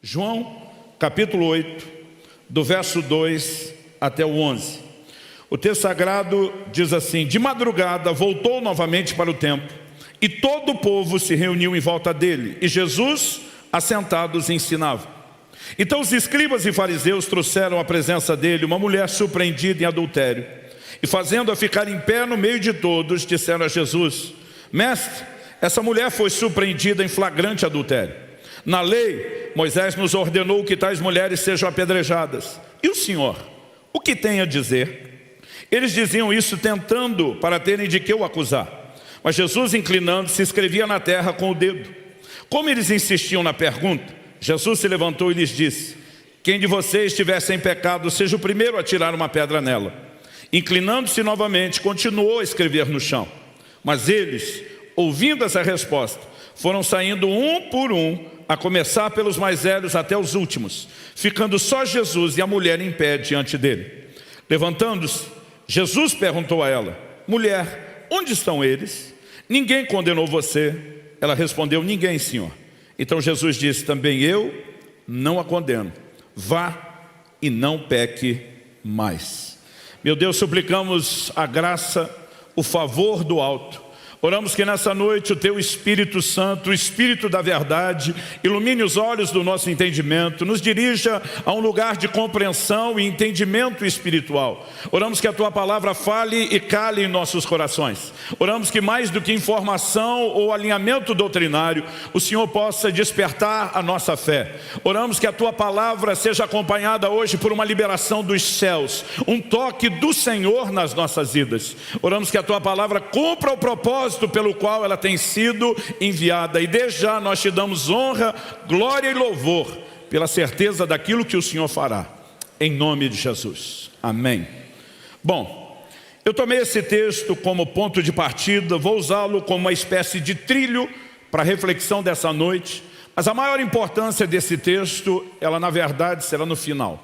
João, capítulo 8, do verso 2 até o 11. O texto sagrado diz assim: de madrugada voltou novamente para o templo, e todo o povo se reuniu em volta dele, e Jesus, assentados, ensinava. Então os escribas e fariseus trouxeram à presença dele uma mulher surpreendida em adultério, e fazendo-a ficar em pé no meio de todos, disseram a Jesus: Mestre, essa mulher foi surpreendida em flagrante adultério. Na lei, Moisés nos ordenou que tais mulheres sejam apedrejadas. E o Senhor, o que tem a dizer? Eles diziam isso tentando para terem de que o acusar. Mas Jesus, inclinando-se, escrevia na terra com o dedo. Como eles insistiam na pergunta, Jesus se levantou e lhes disse: quem de vocês estiver sem pecado, seja o primeiro a tirar uma pedra nela. Inclinando-se novamente, continuou a escrever no chão. Mas eles, ouvindo essa resposta, foram saindo um por um, a começar pelos mais velhos até os últimos, ficando só Jesus e a mulher em pé diante dele. Levantando-se, Jesus perguntou a ela: mulher, onde estão eles? Ninguém condenou você? Ela respondeu: ninguém, Senhor. Então Jesus disse: também eu não a condeno. Vá e não peque mais. Meu Deus, suplicamos a graça, o favor do alto. Oramos que nessa noite o Teu Espírito Santo, o Espírito da verdade, ilumine os olhos do nosso entendimento, nos dirija a um lugar de compreensão e entendimento espiritual. Oramos que a Tua palavra fale e cale em nossos corações. Oramos que mais do que informação ou alinhamento doutrinário, o Senhor possa despertar a nossa fé. Oramos que a Tua palavra seja acompanhada hoje por uma liberação dos céus, um toque do Senhor nas nossas vidas. Oramos que a Tua palavra cumpra o propósito pelo qual ela tem sido enviada, e desde já nós te damos honra, glória e louvor pela certeza daquilo que o Senhor fará, em nome de Jesus, amém. Bom, eu tomei esse texto como ponto de partida, vou usá-lo como uma espécie de trilho para a reflexão dessa noite, mas a maior importância desse texto, ela na verdade será no final.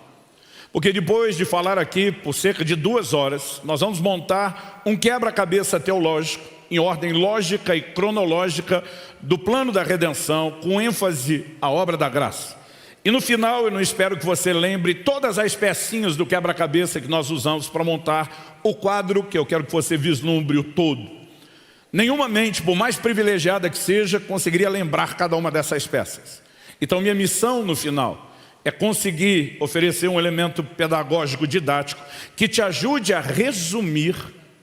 Porque depois de falar aqui por cerca de 2 horas, nós vamos montar um quebra-cabeça teológico, em ordem lógica e cronológica, do plano da redenção, com ênfase à obra da graça. E no final, eu não espero que você lembre todas as pecinhas do quebra-cabeça que nós usamos para montar o quadro, que eu quero que você vislumbre o todo. Nenhuma mente, por mais privilegiada que seja, conseguiria lembrar cada uma dessas peças. Então minha missão no final é conseguir oferecer um elemento pedagógico, didático, que te ajude a resumir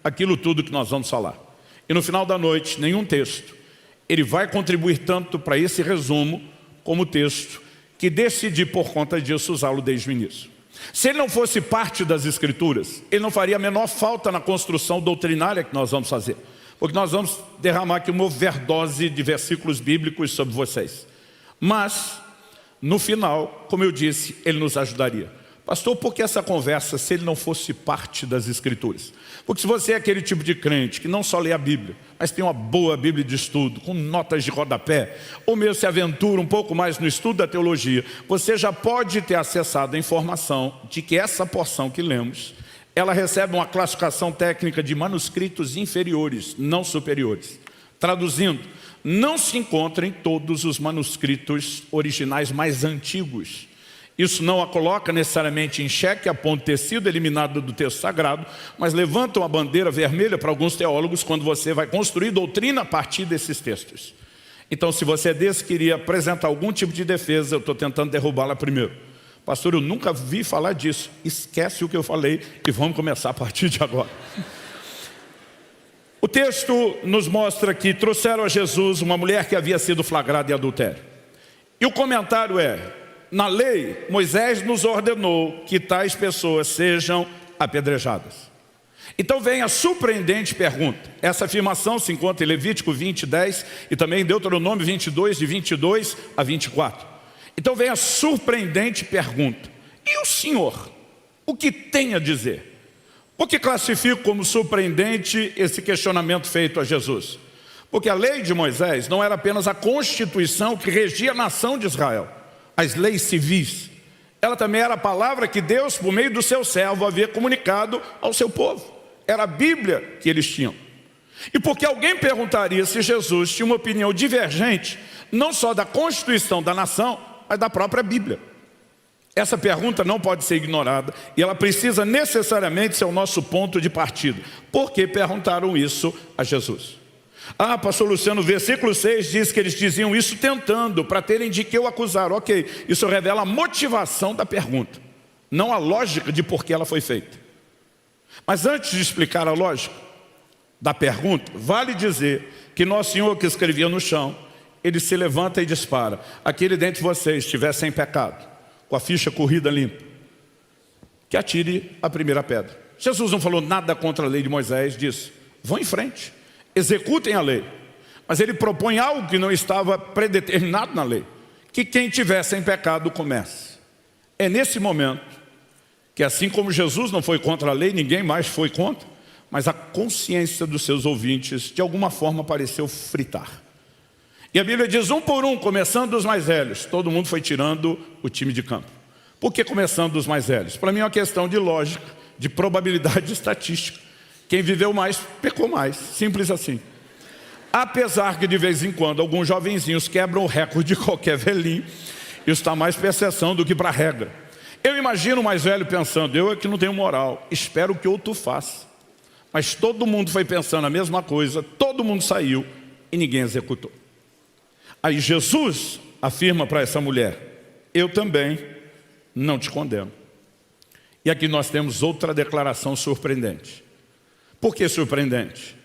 aquilo tudo que nós vamos falar. E no final da noite, nenhum texto, ele vai contribuir tanto para esse resumo, como o texto que decidi por conta disso usá-lo desde o início. Se ele não fosse parte das Escrituras, ele não faria a menor falta na construção doutrinária que nós vamos fazer. Porque nós vamos derramar aqui uma overdose de versículos bíblicos sobre vocês. Mas, no final, como eu disse, ele nos ajudaria. Pastor, por que essa conversa se ele não fosse parte das Escrituras? Porque se você é aquele tipo de crente que não só lê a Bíblia, mas tem uma boa Bíblia de estudo, com notas de rodapé, ou mesmo se aventura um pouco mais no estudo da teologia, você já pode ter acessado a informação de que essa porção que lemos, ela recebe uma classificação técnica de manuscritos inferiores, não superiores. Traduzindo, não se encontra em todos os manuscritos originais mais antigos. Isso não a coloca necessariamente em xeque, a ponto de ter sido eliminado do texto sagrado, mas levanta uma bandeira vermelha para alguns teólogos quando você vai construir doutrina a partir desses textos. Então, se você é desse que queria apresentar algum tipo de defesa, eu estou tentando derrubá-la primeiro. Pastor, eu nunca vi falar disso. Esquece o que eu falei e vamos começar a partir de agora. O texto nos mostra que trouxeram a Jesus uma mulher que havia sido flagrada em adultério. E o comentário é: na lei, Moisés nos ordenou que tais pessoas sejam apedrejadas. Então vem a surpreendente pergunta. Essa afirmação se encontra em Levítico 20, 10 e também em Deuteronômio 22, de 22 a 24. Então vem a surpreendente pergunta: e o Senhor, o que tem a dizer? Por que classifico como surpreendente esse questionamento feito a Jesus? Porque a lei de Moisés não era apenas a constituição que regia a nação de Israel, as leis civis. Ela também era a palavra que Deus, por meio do seu servo, havia comunicado ao seu povo. Era a Bíblia que eles tinham. E porque alguém perguntaria se Jesus tinha uma opinião divergente, não só da constituição da nação, mas da própria Bíblia. Essa pergunta não pode ser ignorada e ela precisa necessariamente ser o nosso ponto de partida. Por que perguntaram isso a Jesus? Ah, pastor Luciano, o versículo 6 diz que eles diziam isso tentando, para terem de que o acusar. Ok, isso revela a motivação da pergunta, não a lógica de por que ela foi feita. Mas antes de explicar a lógica da pergunta, vale dizer que nosso Senhor que escrevia no chão, ele se levanta e dispara: aquele dentre vocês estiver sem pecado, com a ficha corrida limpa, que atire a primeira pedra. Jesus não falou nada contra a lei de Moisés, disse: vão em frente, executem a lei. Mas ele propõe algo que não estava predeterminado na lei: que quem tiver sem pecado comece. É nesse momento que, assim como Jesus não foi contra a lei, ninguém mais foi contra, mas a consciência dos seus ouvintes de alguma forma pareceu fritar. E a Bíblia diz, um por um, começando dos mais velhos, todo mundo foi tirando o time de campo. Por que começando dos mais velhos? Para mim é uma questão de lógica, de probabilidade estatística. Quem viveu mais, pecou mais, simples assim. Apesar que de vez em quando alguns jovenzinhos quebram o recorde de qualquer velhinho, isso está mais para exceção do que para regra. Eu imagino o mais velho pensando: eu é que não tenho moral, espero que outro faça. Mas todo mundo foi pensando a mesma coisa, todo mundo saiu e ninguém executou. Aí Jesus afirma para essa mulher: eu também não te condeno. E aqui nós temos outra declaração surpreendente. Por que surpreendente?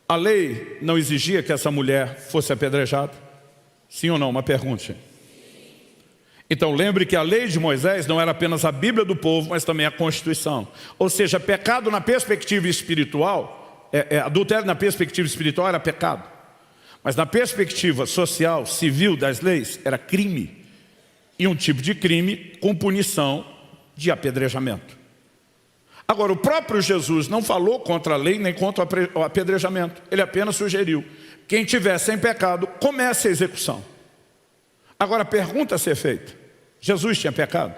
A lei não exigia que essa mulher fosse apedrejada? Sim ou não? Uma pergunta, gente. Então lembre que a lei de Moisés não era apenas a Bíblia do povo, mas também a Constituição. Ou seja, pecado na perspectiva espiritual, adultério na perspectiva espiritual era pecado. Mas na perspectiva social, civil das leis, era crime. E um tipo de crime com punição de apedrejamento. Agora, o próprio Jesus não falou contra a lei nem contra o apedrejamento. Ele apenas sugeriu: quem tiver sem pecado, comece a execução. Agora, a pergunta a ser feita: Jesus tinha pecado?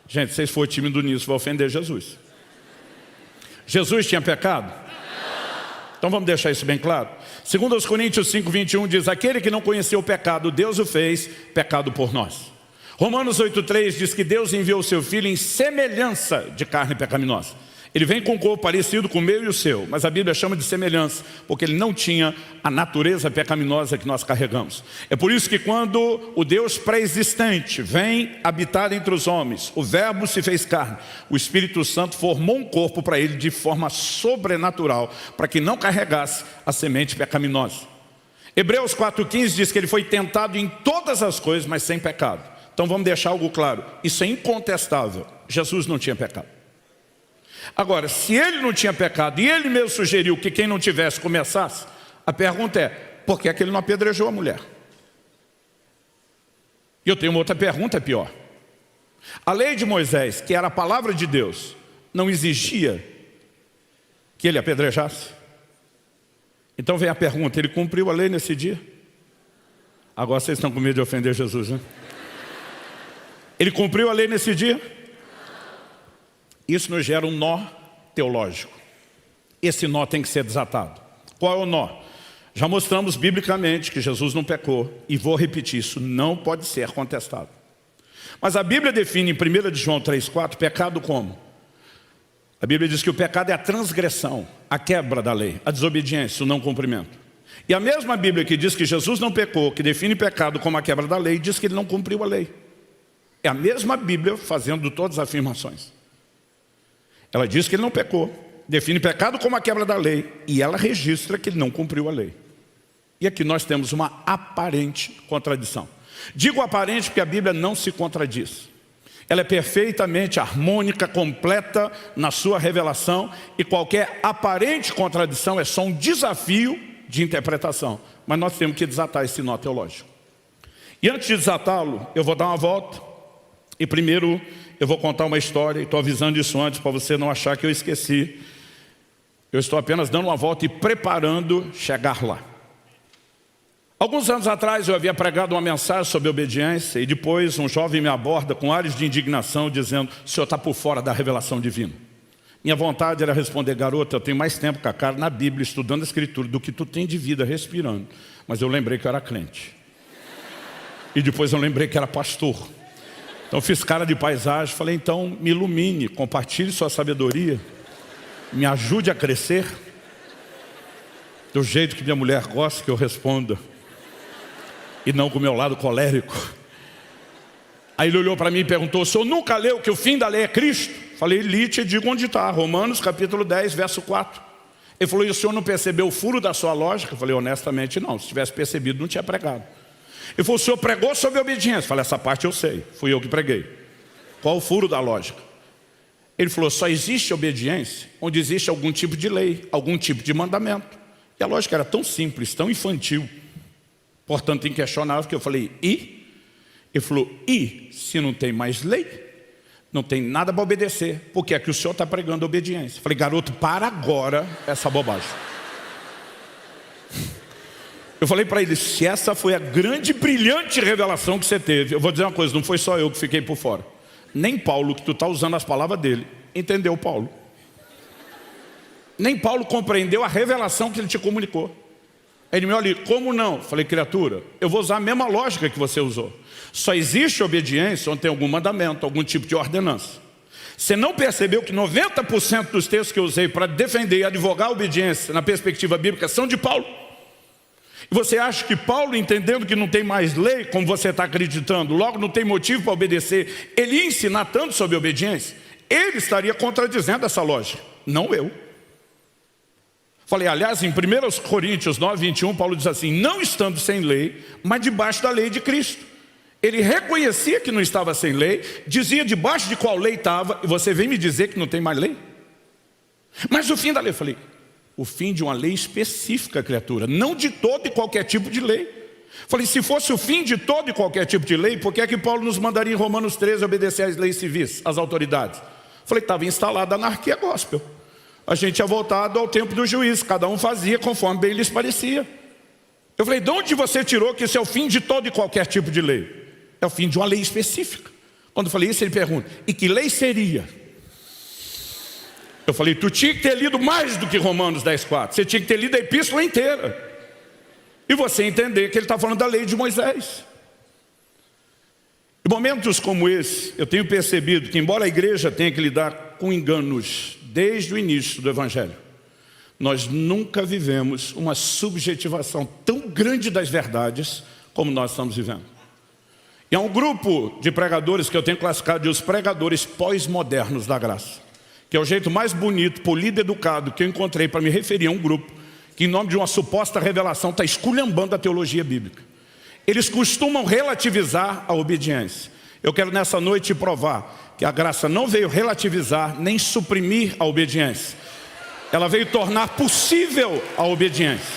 Gente, se vocês forem tímidos nisso, vai ofender Jesus. Jesus tinha pecado? Então vamos deixar isso bem claro. Segundo aos Coríntios 5:21 diz: aquele que não conheceu o pecado, Deus o fez pecado por nós. Romanos 8:3 diz que Deus enviou o seu Filho em semelhança de carne pecaminosa. Ele vem com um corpo parecido com o meu e o seu, mas a Bíblia chama de semelhança, porque ele não tinha a natureza pecaminosa que nós carregamos. É por isso que quando o Deus pré-existente vem habitar entre os homens, o Verbo se fez carne, o Espírito Santo formou um corpo para ele de forma sobrenatural, para que não carregasse a semente pecaminosa. Hebreus 4:15 diz que ele foi tentado em todas as coisas, mas sem pecado. Então vamos deixar algo claro, isso é incontestável: Jesus não tinha pecado. Agora, se ele não tinha pecado e ele mesmo sugeriu que quem não tivesse começasse, a pergunta é: por que é que ele não apedrejou a mulher? E eu tenho uma outra pergunta pior. A lei de Moisés, que era a palavra de Deus, não exigia que ele apedrejasse? Então vem a pergunta: ele cumpriu a lei nesse dia? Agora vocês estão com medo de ofender Jesus, né? Ele cumpriu a lei nesse dia? Isso nos gera um nó teológico. Esse nó tem que ser desatado. Qual é o nó? Já mostramos biblicamente que Jesus não pecou, e vou repetir, isso não pode ser contestado. Mas a Bíblia define em 1 de João 3,4 pecado como? A Bíblia diz que o pecado é a transgressão, a quebra da lei, a desobediência, o não cumprimento. E a mesma Bíblia que diz que Jesus não pecou, que define pecado como a quebra da lei, diz que ele não cumpriu a lei. É a mesma Bíblia fazendo todas as afirmações. Ela diz que ele não pecou, define pecado como a quebra da lei, e ela registra que ele não cumpriu a lei. E aqui nós temos uma aparente contradição. Digo aparente porque a Bíblia não se contradiz. Ela é perfeitamente harmônica, completa na sua revelação, e qualquer aparente contradição é só um desafio de interpretação. Mas nós temos que desatar esse nó teológico. E antes de desatá-lo, eu vou dar uma volta, e primeiro eu vou contar uma história, e estou avisando isso antes para você não achar que eu esqueci. Eu estou apenas dando uma volta e preparando chegar lá. Alguns anos atrás eu havia pregado uma mensagem sobre obediência, e depois um jovem me aborda com ares de indignação dizendo: o senhor está por fora da revelação divina. Minha vontade era responder: garota, eu tenho mais tempo com a cara na Bíblia, estudando a Escritura, do que tu tem de vida respirando. Mas eu lembrei que eu era crente. E depois eu lembrei que era pastor. Então fiz cara de paisagem, falei, então me ilumine, compartilhe sua sabedoria, me ajude a crescer, do jeito que minha mulher gosta que eu responda, e não com o meu lado colérico. Aí ele olhou para mim e perguntou, o senhor nunca leu que o fim da lei é Cristo? Falei, li, te digo onde está, Romanos capítulo 10, verso 4. Ele falou, e o senhor não percebeu o furo da sua lógica? Eu falei, honestamente não, se tivesse percebido não tinha pregado. Ele falou, o senhor pregou sobre obediência? Eu falei, essa parte eu sei, fui eu que preguei. Qual o furo da lógica? Ele falou, só existe obediência onde existe algum tipo de lei, algum tipo de mandamento. E a lógica era tão simples, tão infantil, portanto inquestionável, que eu falei, e? Ele falou, e se não tem mais lei, não tem nada para obedecer, porque é que o senhor está pregando obediência. Eu falei, garoto, para agora essa bobagem. Eu falei para ele, se essa foi a grande, brilhante revelação que você teve, eu vou dizer uma coisa, não foi só eu que fiquei por fora. Nem Paulo, que tu está usando as palavras dele, entendeu Paulo. Nem Paulo compreendeu a revelação que ele te comunicou. Ele me olha, como não? Eu falei, criatura, eu vou usar a mesma lógica que você usou. Só existe obediência onde tem algum mandamento, algum tipo de ordenança. Você não percebeu que 90% dos textos que eu usei para defender e advogar a obediência na perspectiva bíblica são de Paulo? E você acha que Paulo, entendendo que não tem mais lei, como você está acreditando, logo não tem motivo para obedecer, ele ia ensinar tanto sobre obediência? Ele estaria contradizendo essa lógica, não eu. Falei, aliás, em 1 Coríntios 9, 21, Paulo diz assim, não estando sem lei, mas debaixo da lei de Cristo. Ele reconhecia que não estava sem lei, dizia debaixo de qual lei estava, e você vem me dizer que não tem mais lei? Mas o fim da lei, eu falei, o fim de uma lei específica, criatura, não de todo e qualquer tipo de lei. Falei, se fosse o fim de todo e qualquer tipo de lei, por que é que Paulo nos mandaria em Romanos 13 obedecer às leis civis, às autoridades? Falei, estava instalada a anarquia gospel. A gente tinha voltado ao tempo do juiz, cada um fazia conforme bem lhes parecia. Eu falei, de onde você tirou que isso é o fim de todo e qualquer tipo de lei? É o fim de uma lei específica. Quando eu falei isso, ele pergunta, e que lei seria? Eu falei, tu tinha que ter lido mais do que Romanos 10,4. Você tinha que ter lido a epístola inteira. E você entender que ele está falando da lei de Moisés. Em momentos como esse, eu tenho percebido que, embora a igreja tenha que lidar com enganos desde o início do Evangelho, nós nunca vivemos uma subjetivação tão grande das verdades como nós estamos vivendo. E há um grupo de pregadores que eu tenho classificado de os pregadores pós-modernos da graça, que é o jeito mais bonito, polido e educado que eu encontrei para me referir a um grupo que, em nome de uma suposta revelação, está esculhambando a teologia bíblica. Eles costumam relativizar a obediência. Eu quero nessa noite provar que a graça não veio relativizar nem suprimir a obediência. Ela veio tornar possível a obediência.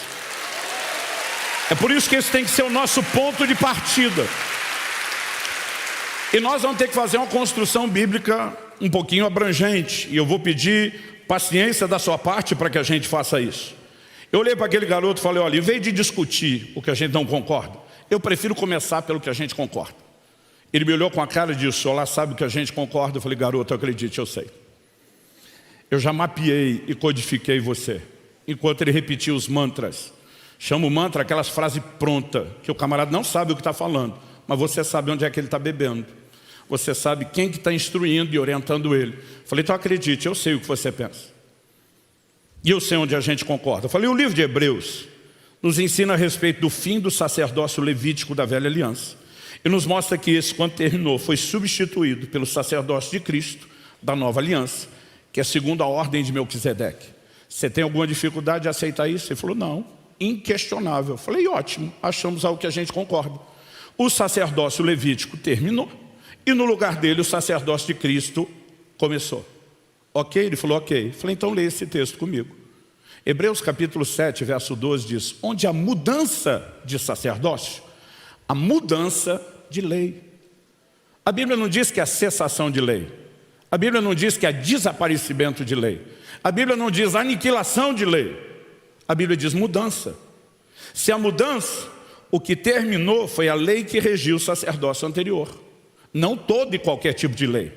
É por isso que esse tem que ser o nosso ponto de partida. E nós vamos ter que fazer uma construção bíblica um pouquinho abrangente. E eu vou pedir paciência da sua parte para que a gente faça isso. Eu olhei para aquele garoto e falei, olha, em vez de discutir o que a gente não concorda, eu prefiro começar pelo que a gente concorda. Ele me olhou com a cara e disse, o senhor lá sabe o que a gente concorda? Eu falei, garoto, acredite, eu sei. Eu já mapeei e codifiquei você. Enquanto ele repetia os mantras. Chama o mantra aquelas frases prontas, que o camarada não sabe o que está falando, mas você sabe onde é que ele está bebendo. Você sabe quem que está instruindo e orientando ele. Eu falei, então acredite, eu sei o que você pensa. E eu sei onde a gente concorda. Eu falei, o livro de Hebreus nos ensina a respeito do fim do sacerdócio levítico da velha aliança. E nos mostra que esse, quando terminou, foi substituído pelo sacerdócio de Cristo, da nova aliança, que é segundo a ordem de Melquisedeque. Você tem alguma dificuldade de aceitar isso? Ele falou, não, inquestionável. Eu falei, ótimo, achamos algo que a gente concorda. O sacerdócio levítico terminou, e no lugar dele o sacerdócio de Cristo começou. Ok? Ele falou, ok. Eu falei, então leia esse texto comigo. Hebreus capítulo 7, verso 12 diz, onde a mudança de sacerdócio, a mudança de lei. A Bíblia não diz que é a cessação de lei. A Bíblia não diz que é desaparecimento de lei. A Bíblia não diz aniquilação de lei. A Bíblia diz mudança. Se a mudança, o que terminou foi a lei que regiu o sacerdócio anterior. Não todo e qualquer tipo de lei.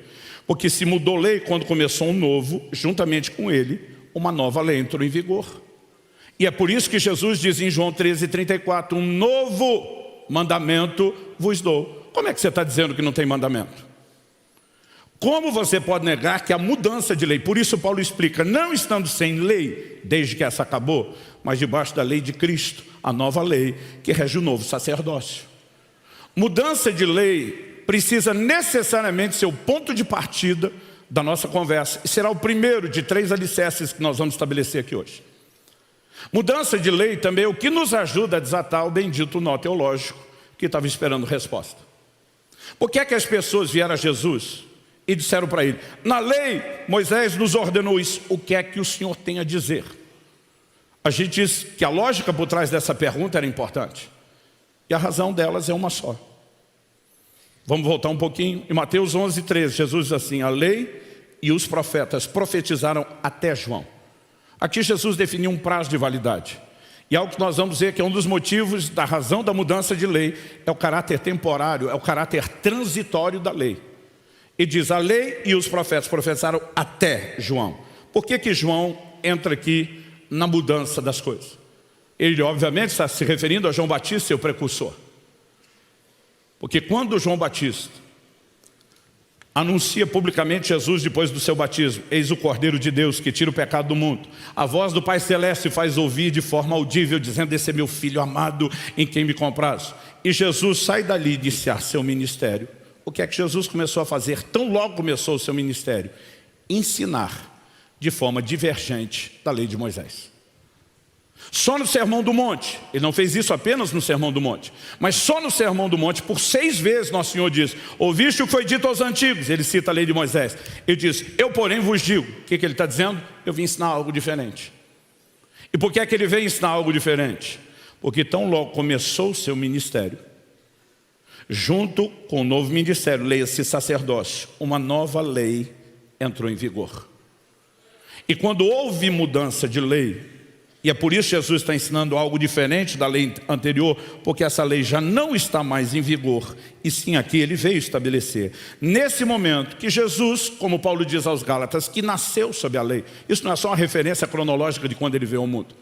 Porque se mudou lei quando começou um novo, juntamente com ele, uma nova lei entrou em vigor. E é por isso que Jesus diz em João 13:34, um novo mandamento vos dou. Como é que você está dizendo que não tem mandamento? Como você pode negar que a mudança de lei? Por isso Paulo explica, não estando sem lei, desde que essa acabou, mas debaixo da lei de Cristo, a nova lei que rege o novo sacerdócio. Mudança de lei precisa necessariamente ser o ponto de partida da nossa conversa. E será o primeiro de 3 alicerces que nós vamos estabelecer aqui hoje. Mudança de lei também é o que nos ajuda a desatar o bendito nó teológico que estava esperando resposta. Por que é que as pessoas vieram a Jesus e disseram para ele, na lei Moisés nos ordenou isso, o que é que o Senhor tem a dizer? A gente diz que a lógica por trás dessa pergunta era importante. E a razão delas é uma só. Vamos voltar um pouquinho. Em Mateus 11:13, Jesus diz assim, a lei e os profetas profetizaram até João. Aqui Jesus definiu um prazo de validade. E algo que nós vamos ver que é um dos motivos da razão da mudança de lei é o caráter temporário, é o caráter transitório da lei. E diz, a lei e os profetas profetizaram até João. Por que que João entra aqui na mudança das coisas? Ele obviamente está se referindo a João Batista, seu precursor. Porque quando João Batista anuncia publicamente Jesus depois do seu batismo, eis o Cordeiro de Deus que tira o pecado do mundo, a voz do Pai Celeste faz ouvir de forma audível, dizendo, esse é meu Filho amado em quem me comprazo. E Jesus sai dali e iniciar seu ministério. O que é que Jesus começou a fazer? Tão logo começou o seu ministério, ensinar de forma divergente da lei de Moisés. Só no Sermão do Monte, ele não fez isso apenas no Sermão do Monte, mas só no Sermão do Monte, por 6 vezes nosso Senhor diz, ouviste o que foi dito aos antigos, ele cita a lei de Moisés, ele diz, eu porém vos digo, o que ele está dizendo? Eu vim ensinar algo diferente. E por que é que ele veio ensinar algo diferente? Porque tão logo começou o seu ministério, junto com o novo ministério, leia-se sacerdócio, uma nova lei entrou em vigor. E quando houve mudança de lei, e é por isso que Jesus está ensinando algo diferente da lei anterior, porque essa lei já não está mais em vigor, e sim aqui ele veio estabelecer. Nesse momento que Jesus, como Paulo diz aos Gálatas, que nasceu sob a lei, isso não é só uma referência cronológica de quando ele veio ao mundo,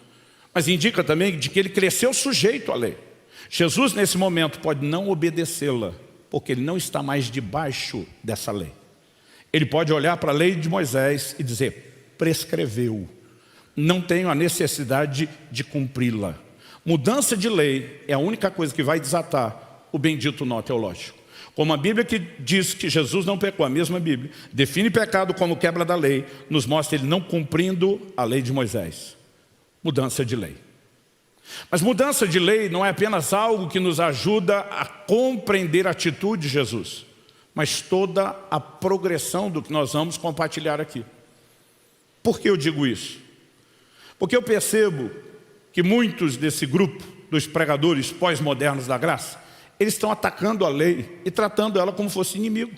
mas indica também de que ele cresceu sujeito à lei. Jesus nesse momento pode não obedecê-la, porque ele não está mais debaixo dessa lei. Ele pode olhar para a lei de Moisés e dizer, prescreveu. Não tenho a necessidade de cumpri-la. Mudança de lei é a única coisa que vai desatar o bendito nó teológico. Como a Bíblia que diz que Jesus não pecou, a mesma Bíblia, define pecado como quebra da lei, nos mostra ele não cumprindo a lei de Moisés. Mudança de lei. Mas mudança de lei não é apenas algo que nos ajuda a compreender a atitude de Jesus, mas toda a progressão do que nós vamos compartilhar aqui. Por que eu digo isso? Porque eu percebo que muitos desse grupo dos pregadores pós-modernos da graça, eles estão atacando a lei e tratando ela como fosse inimigo.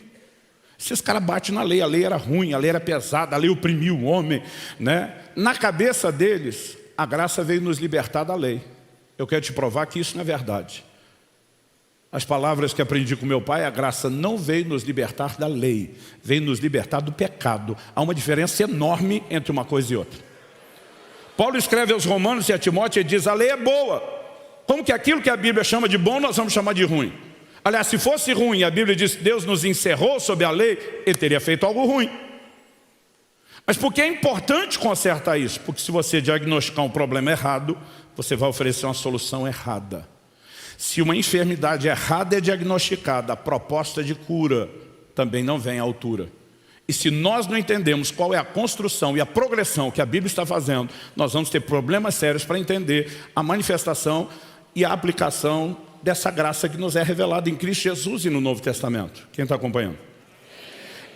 Esses caras batem na lei, a lei era ruim, a lei era pesada, a lei oprimiu o homem, né? Na cabeça deles, a graça veio nos libertar da lei. Eu quero te provar que isso não é verdade. As palavras que aprendi com meu pai, a graça não veio nos libertar da lei, veio nos libertar do pecado. Há uma diferença enorme entre uma coisa e outra. Paulo escreve aos Romanos e a Timóteo e diz, a lei é boa. Como que aquilo que a Bíblia chama de bom, nós vamos chamar de ruim? Aliás, se fosse ruim, a Bíblia diz que Deus nos encerrou sob a lei, ele teria feito algo ruim. Mas por que é importante consertar isso? Porque se você diagnosticar um problema errado, você vai oferecer uma solução errada. Se uma enfermidade errada é diagnosticada, a proposta de cura também não vem à altura. E se nós não entendemos qual é a construção e a progressão que a Bíblia está fazendo, nós vamos ter problemas sérios para entender a manifestação e a aplicação dessa graça que nos é revelada em Cristo Jesus e no Novo Testamento. Quem está acompanhando?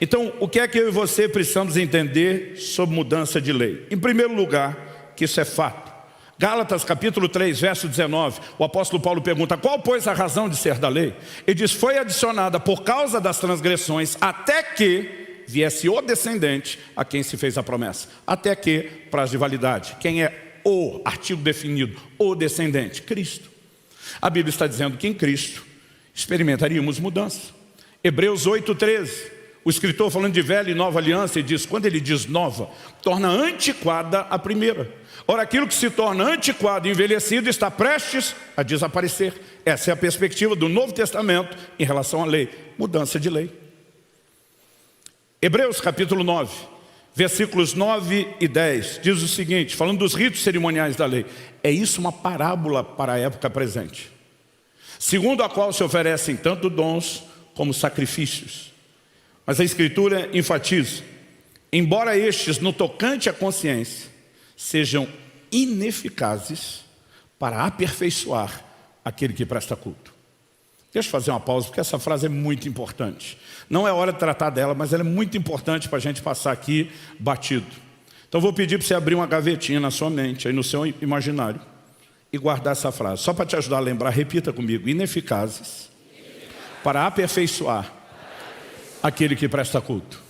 Então, o que é que eu e você precisamos entender sobre mudança de lei? Em primeiro lugar, que isso é fato. Gálatas capítulo 3, verso 19, o apóstolo Paulo pergunta, qual pois a razão de ser da lei? Ele diz, foi adicionada por causa das transgressões, até que viesse o descendente a quem se fez a promessa. Até que, prazo de validade. Quem é o artigo definido? O descendente? Cristo. A Bíblia está dizendo que em Cristo experimentaríamos mudança. Hebreus 8:13. O escritor, falando de velha e nova aliança, ele diz, quando ele diz nova, torna antiquada a primeira. Ora, aquilo que se torna antiquado e envelhecido está prestes a desaparecer. Essa é a perspectiva do Novo Testamento em relação à lei. Mudança de lei. Hebreus capítulo 9, versículos 9 e 10, diz o seguinte, falando dos ritos cerimoniais da lei. É isso uma parábola para a época presente, segundo a qual se oferecem tanto dons como sacrifícios. Mas a Escritura enfatiza, embora estes, no tocante à consciência, sejam ineficazes para aperfeiçoar aquele que presta culto. Deixa eu fazer uma pausa, porque essa frase é muito importante. Não é hora de tratar dela, mas ela é muito importante para a gente passar aqui batido. Então vou pedir para você abrir uma gavetinha na sua mente, aí no seu imaginário, e guardar essa frase. Só para te ajudar a lembrar, repita comigo. Ineficazes para aperfeiçoar aquele que presta culto.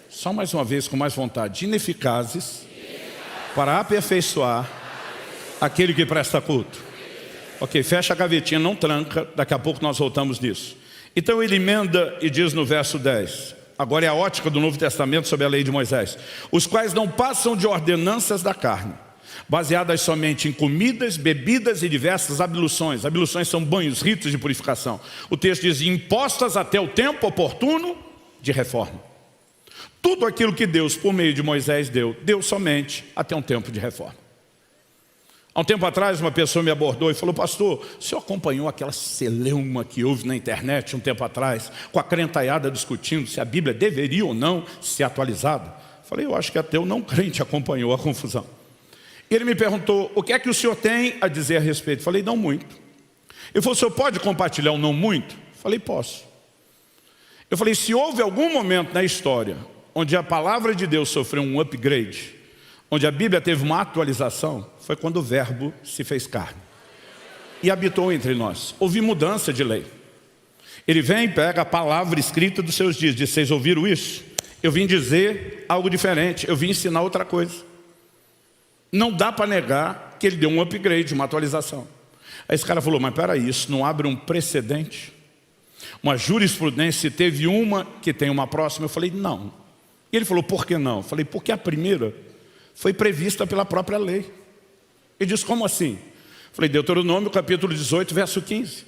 Só mais uma vez, com mais vontade. Ineficazes para aperfeiçoar aquele que presta culto. Ok, fecha a gavetinha, não tranca, daqui a pouco nós voltamos nisso. Então ele emenda e diz no verso 10, agora é a ótica do Novo Testamento sobre a lei de Moisés, os quais não passam de ordenanças da carne, baseadas somente em comidas, bebidas e diversas abluções. Abluções são banhos, ritos de purificação. O texto diz, impostas até o tempo oportuno de reforma. Tudo aquilo que Deus, por meio de Moisés, deu somente até um tempo de reforma. Há um tempo atrás, uma pessoa me abordou e falou, pastor, o senhor acompanhou aquela celeuma que houve na internet um tempo atrás, com a crentaiada discutindo se a Bíblia deveria ou não ser atualizada? Falei, eu acho que até o não crente acompanhou a confusão. Ele me perguntou, o que é que o senhor tem a dizer a respeito? Falei, não muito. Ele falou, o senhor pode compartilhar o não muito? Falei, posso. Eu falei, se houve algum momento na história onde a palavra de Deus sofreu um upgrade, onde a Bíblia teve uma atualização, foi quando o verbo se fez carne e habitou entre nós. Houve mudança de lei. Ele vem e pega a palavra escrita dos seus dias, diz, vocês ouviram isso? Eu vim dizer algo diferente, eu vim ensinar outra coisa. Não dá para negar que ele deu um upgrade, uma atualização. Aí esse cara falou, mas peraí, isso não abre um precedente? Uma jurisprudência, teve uma que tem uma próxima? Eu falei, não. E ele falou, por que não? Eu falei, porque a primeira foi prevista pela própria lei. Ele disse, como assim? Eu falei, Deuteronômio capítulo 18, verso 15.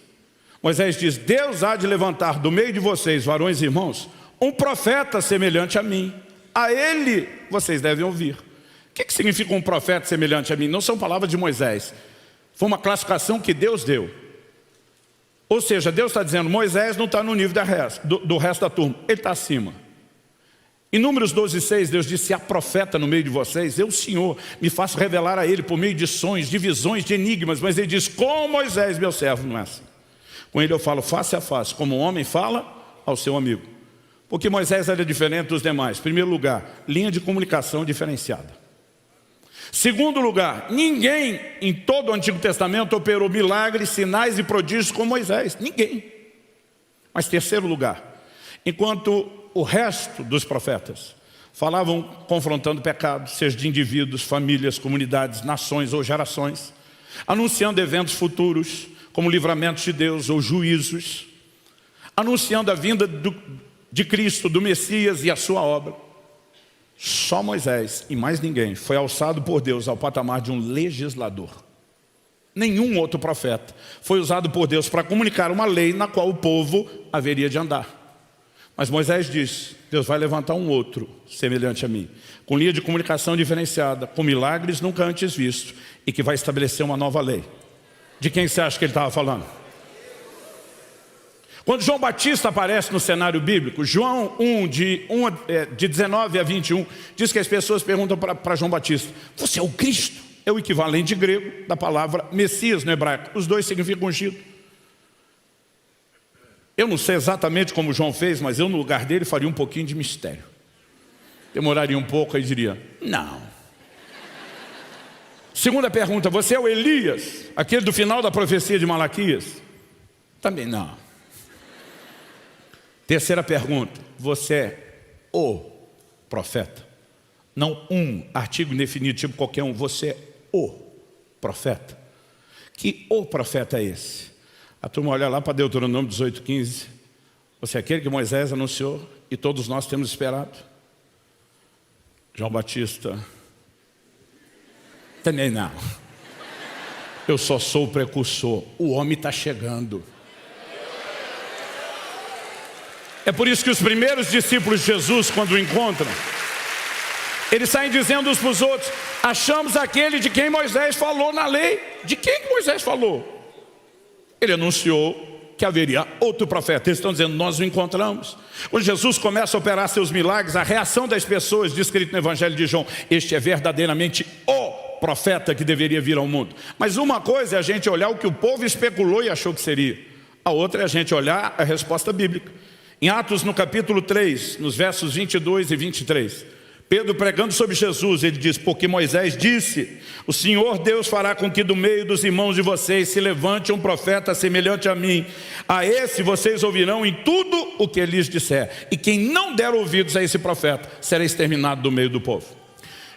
Moisés diz, Deus há de levantar do meio de vocês, varões e irmãos, um profeta semelhante a mim. A ele vocês devem ouvir. O que significa um profeta semelhante a mim? Não são palavras de Moisés. Foi uma classificação que Deus deu. Ou seja, Deus está dizendo, Moisés não está no nível do resto da turma. Ele está acima. Em Números 12:6, Deus disse, se há profeta no meio de vocês, eu, Senhor, me faço revelar a ele por meio de sonhos, de visões, de enigmas. Mas ele diz, com Moisés, meu servo, não é assim. Com ele eu falo face a face, como um homem fala ao seu amigo. Porque Moisés era diferente dos demais. Em primeiro lugar, linha de comunicação diferenciada. Segundo lugar, ninguém em todo o Antigo Testamento operou milagres, sinais e prodígios como Moisés. Ninguém. Mas terceiro lugar, enquanto o resto dos profetas falavam confrontando pecados, seja de indivíduos, famílias, comunidades, nações ou gerações, anunciando eventos futuros, como livramentos de Deus ou juízos, anunciando a vinda de Cristo, do Messias e a sua obra. Só Moisés e mais ninguém foi alçado por Deus ao patamar de um legislador. Nenhum outro profeta foi usado por Deus para comunicar uma lei na qual o povo haveria de andar. Mas Moisés disse, Deus vai levantar um outro semelhante a mim, com linha de comunicação diferenciada, com milagres nunca antes vistos, e que vai estabelecer uma nova lei. De quem você acha que ele estava falando? Quando João Batista aparece no cenário bíblico, João 1, de 19 a 21, diz que as pessoas perguntam para João Batista, você é o Cristo? É o equivalente grego da palavra Messias no hebraico. Os dois significam ungido. Eu não sei exatamente como João fez, mas eu no lugar dele faria um pouquinho de mistério. Demoraria um pouco e diria, não. Segunda pergunta, você é o Elias, aquele do final da profecia de Malaquias? Também não. Terceira pergunta, você é o profeta? Não um artigo indefinido, tipo qualquer um, você é o profeta. Que o profeta é esse? A turma olha lá para Deuteronômio 18:15, Você é aquele que Moisés anunciou e todos nós temos esperado? João Batista, também não. Eu só sou o precursor, o homem está chegando. É por isso que os primeiros discípulos de Jesus, quando o encontram, eles saem dizendo uns para os outros: achamos aquele de quem Moisés falou na lei. De quem que Moisés falou? Ele anunciou que haveria outro profeta. Eles estão dizendo: nós o encontramos. Quando Jesus começa a operar seus milagres, a reação das pessoas, descrito no Evangelho de João: este é verdadeiramente o profeta que deveria vir ao mundo. Mas uma coisa é a gente olhar o que o povo especulou e achou que seria. A outra é a gente olhar a resposta bíblica. Em Atos, no capítulo 3, nos versos 22 e 23, Pedro pregando sobre Jesus, ele diz: porque Moisés disse, o Senhor Deus fará com que do meio dos irmãos de vocês se levante um profeta semelhante a mim. A esse vocês ouvirão em tudo o que ele lhes disser. E quem não der ouvidos a esse profeta será exterminado do meio do povo.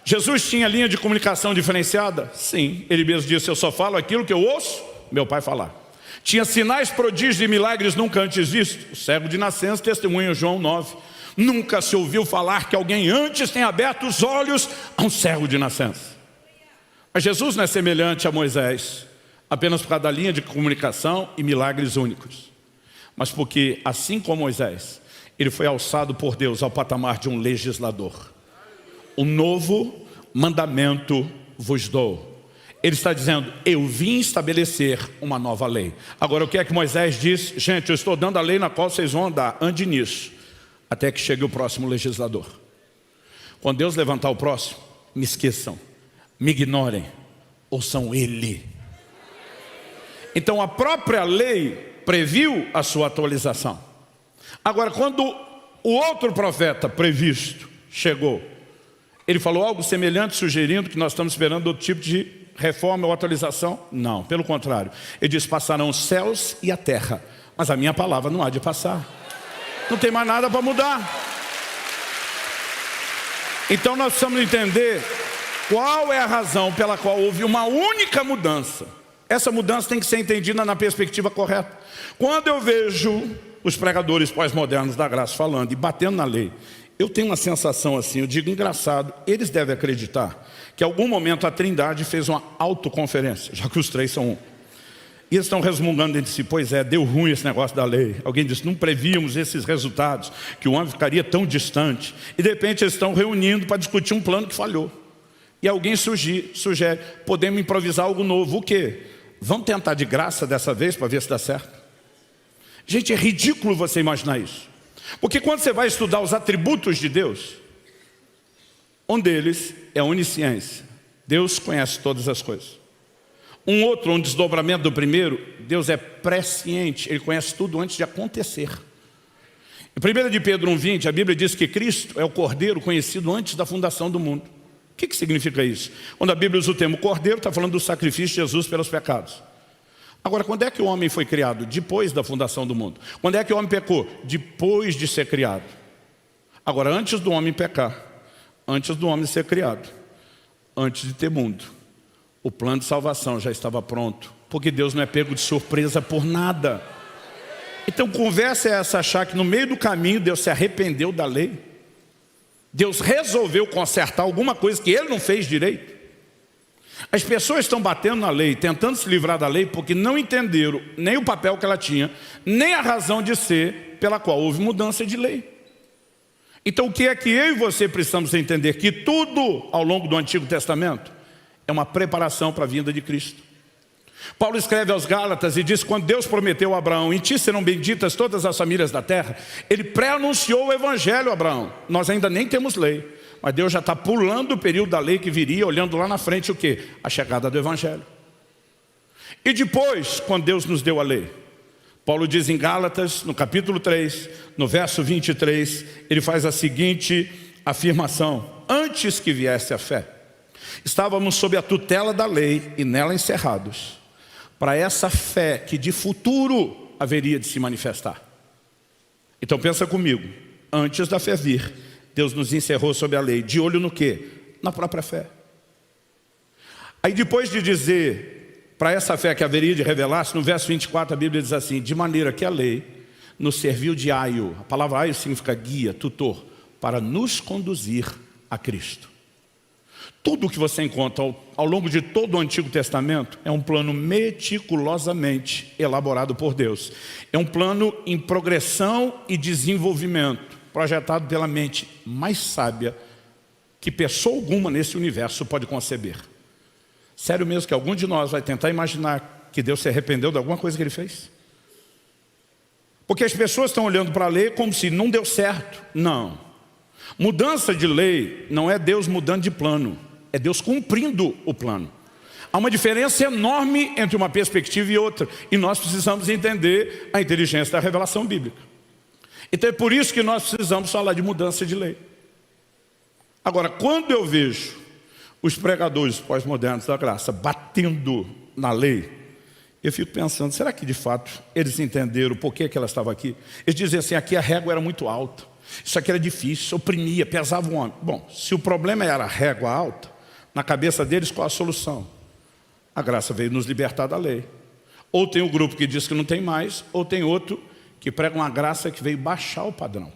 Jesus tinha linha de comunicação diferenciada? Sim, ele mesmo disse: eu só falo aquilo que eu ouço meu pai falar. Tinha sinais, prodígios e milagres nunca antes vistos. O cego de nascença testemunha João 9. Nunca se ouviu falar que alguém antes tenha aberto os olhos a um cego de nascença. Mas Jesus não é semelhante a Moisés apenas por causa da linha de comunicação e milagres únicos, mas porque, assim como Moisés, ele foi alçado por Deus ao patamar de um legislador. Um novo mandamento vos dou. Ele está dizendo: eu vim estabelecer uma nova lei. Agora, o que é que Moisés diz? Gente, eu estou dando a lei na qual vocês vão andar, ande nisso, até que chegue o próximo legislador. Quando Deus levantar o próximo, me esqueçam, me ignorem, ouçam Ele. Então a própria lei previu a sua atualização. Agora, quando o outro profeta previsto chegou, ele falou algo semelhante, sugerindo que nós estamos esperando outro tipo de reforma ou atualização? Não, pelo contrário. Ele diz: passarão os céus e a terra, mas a minha palavra não há de passar. Não tem mais nada para mudar. Então nós precisamos entender qual é a razão pela qual houve uma única mudança. Essa mudança tem que ser entendida na perspectiva correta. Quando eu vejo os pregadores pós-modernos da graça falando e batendo na lei, eu tenho uma sensação assim, eu digo: engraçado, eles devem acreditar que em algum momento a Trindade fez uma autoconferência, já que os três são um. E eles estão resmungando entre si: pois é, deu ruim esse negócio da lei. Alguém disse: não prevíamos esses resultados, que o homem ficaria tão distante. E de repente eles estão reunindo para discutir um plano que falhou. E alguém sugere: podemos improvisar algo novo. O quê? Vamos tentar de graça dessa vez para ver se dá certo? Gente, é ridículo você imaginar isso. Porque quando você vai estudar os atributos de Deus, um deles é a onisciência. Deus conhece todas as coisas. Um outro, um desdobramento do primeiro: Deus é presciente, Ele conhece tudo antes de acontecer. Em 1 de Pedro 1,20, a Bíblia diz que Cristo é o Cordeiro conhecido antes da fundação do mundo. O que significa isso? Quando a Bíblia usa o termo Cordeiro, está falando do sacrifício de Jesus pelos pecados. Agora, quando é que o homem foi criado? Depois da fundação do mundo. Quando é que o homem pecou? Depois de ser criado. Agora, antes do homem pecar, antes do homem ser criado, antes de ter mundo, o plano de salvação já estava pronto, porque Deus não é pego de surpresa por nada. Então, conversa é essa, achar que no meio do caminho Deus se arrependeu da lei. Deus resolveu consertar alguma coisa que Ele não fez direito. As pessoas estão batendo na lei, tentando se livrar da lei, porque não entenderam nem o papel que ela tinha, nem a razão de ser pela qual houve mudança de lei. Então, o que é que eu e você precisamos entender? Que tudo ao longo do Antigo Testamento é uma preparação para a vinda de Cristo. Paulo escreve aos Gálatas e diz: quando Deus prometeu a Abraão: em ti serão benditas todas as famílias da terra, Ele pré-anunciou o Evangelho a Abraão. Nós ainda nem temos lei, mas Deus já está pulando o período da lei que viria, olhando lá na frente o quê? A chegada do Evangelho. E depois, quando Deus nos deu a lei, Paulo diz em Gálatas, no capítulo 3, no verso 23, ele faz a seguinte afirmação: antes que viesse a fé, estávamos sob a tutela da lei e nela encerrados, para essa fé que de futuro haveria de se manifestar. Então pensa comigo: antes da fé vir, Deus nos encerrou sob a lei. De olho no quê? Na própria fé. Aí depois de dizer para essa fé que haveria de revelar-se, no verso 24 a Bíblia diz assim: de maneira que a lei nos serviu de aio. A palavra aio significa guia, tutor, para nos conduzir a Cristo. Tudo o que você encontra ao longo de todo o Antigo Testamento é um plano meticulosamente elaborado por Deus. É um plano em progressão e desenvolvimento, projetado pela mente mais sábia que pessoa alguma nesse universo pode conceber. Sério mesmo que algum de nós vai tentar imaginar que Deus se arrependeu de alguma coisa que Ele fez? Porque as pessoas estão olhando para a lei como se não deu certo. Não. Mudança de lei não é Deus mudando de plano. É Deus cumprindo o plano. Há uma diferença enorme entre uma perspectiva e outra. E nós precisamos entender a inteligência da revelação bíblica. Então é por isso que nós precisamos falar de mudança de lei. Agora, quando eu vejo os pregadores pós-modernos da graça batendo na lei, eu fico pensando, será que de fato eles entenderam por que ela estava aqui? Eles dizem assim, aqui a régua era muito alta. Isso aqui era difícil, oprimia, pesava o homem. Bom, se o problema era a régua alta, na cabeça deles, qual a solução? A graça veio nos libertar da lei. Ou tem um grupo que diz que não tem mais, ou tem outro que prega uma graça que veio baixar o padrão.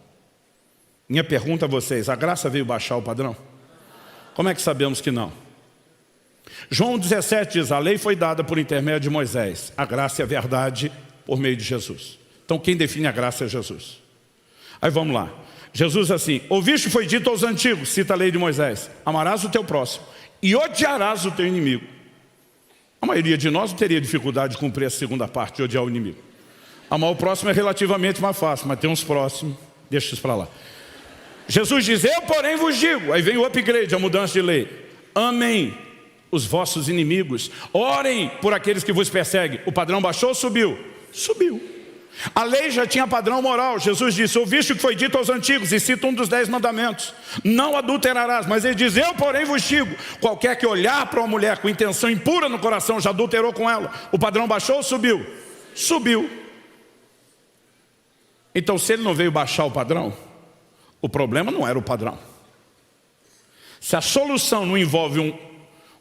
Minha pergunta a vocês, a graça veio baixar o padrão? Como é que sabemos que não? João 17 diz, a lei foi dada por intermédio de Moisés, a graça e a verdade por meio de Jesus. Então quem define a graça é Jesus. Aí vamos lá. Jesus assim, ouviste foi dito aos antigos, cita a lei de Moisés, amarás o teu próximo e odiarás o teu inimigo. A maioria de nós não teria dificuldade de cumprir a segunda parte, de odiar o inimigo. Amar o próximo é relativamente mais fácil, mas tem uns próximos, deixa isso para lá. Jesus diz, eu porém vos digo, aí vem o upgrade, a mudança de lei. Amém os vossos inimigos, orem por aqueles que vos perseguem. O padrão baixou ou subiu? Subiu. A lei já tinha padrão moral. Jesus disse, ouviste o que foi dito aos antigos, e cita um dos 10 mandamentos, não adulterarás. Mas ele diz, eu porém vos digo, qualquer que olhar para uma mulher com intenção impura no coração, já adulterou com ela. O padrão baixou ou subiu? Subiu. Então se ele não veio baixar o padrão, o problema não era o padrão. Se a solução não envolve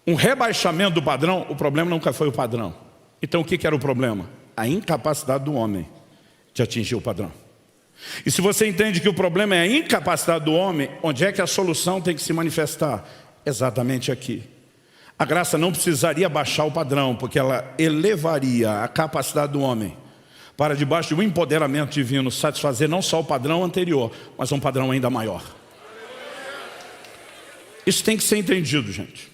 um rebaixamento do padrão, o problema nunca foi o padrão. Então o que era o problema? A incapacidade do homem de atingir o padrão. E se você entende que o problema é a incapacidade do homem, onde é que a solução tem que se manifestar? Exatamente aqui. A graça não precisaria baixar o padrão, porque ela elevaria a capacidade do homem para debaixo de um empoderamento divino satisfazer não só o padrão anterior, mas um padrão ainda maior. Isso tem que ser entendido, gente.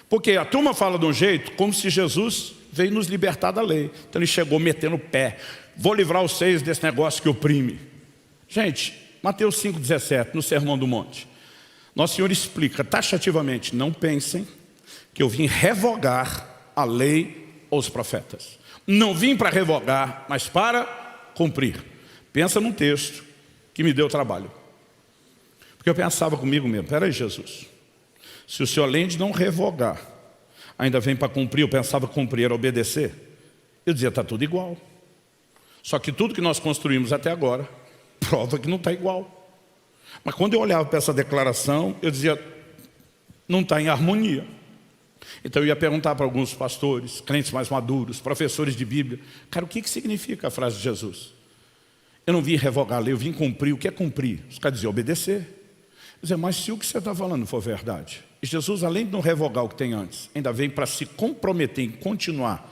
Porque a turma fala de um jeito como se Jesus veio nos libertar da lei. Então ele chegou metendo o pé. Vou livrar vocês desse negócio que oprime. Gente, Mateus 5,17, no Sermão do Monte. Nosso Senhor explica taxativamente, não pensem que eu vim revogar a lei ou os profetas. Não vim para revogar, mas para cumprir. Pensa num texto que me deu trabalho. Porque eu pensava comigo mesmo, peraí Jesus, se o Senhor além de não revogar, ainda vem para cumprir, eu pensava que cumprir era obedecer. Eu dizia, está tudo igual. Só que tudo que nós construímos até agora, prova que não está igual. Mas quando eu olhava para essa declaração, eu dizia, não está em harmonia. Então eu ia perguntar para alguns pastores, crentes mais maduros, professores de Bíblia, cara, o que significa a frase de Jesus? Eu não vim revogar a lei, eu vim cumprir. O que é cumprir? Os caras diziam, obedecer. Eu dizia, mas se o que você está falando for verdade, e Jesus, além de não revogar o que tem antes, ainda vem para se comprometer em continuar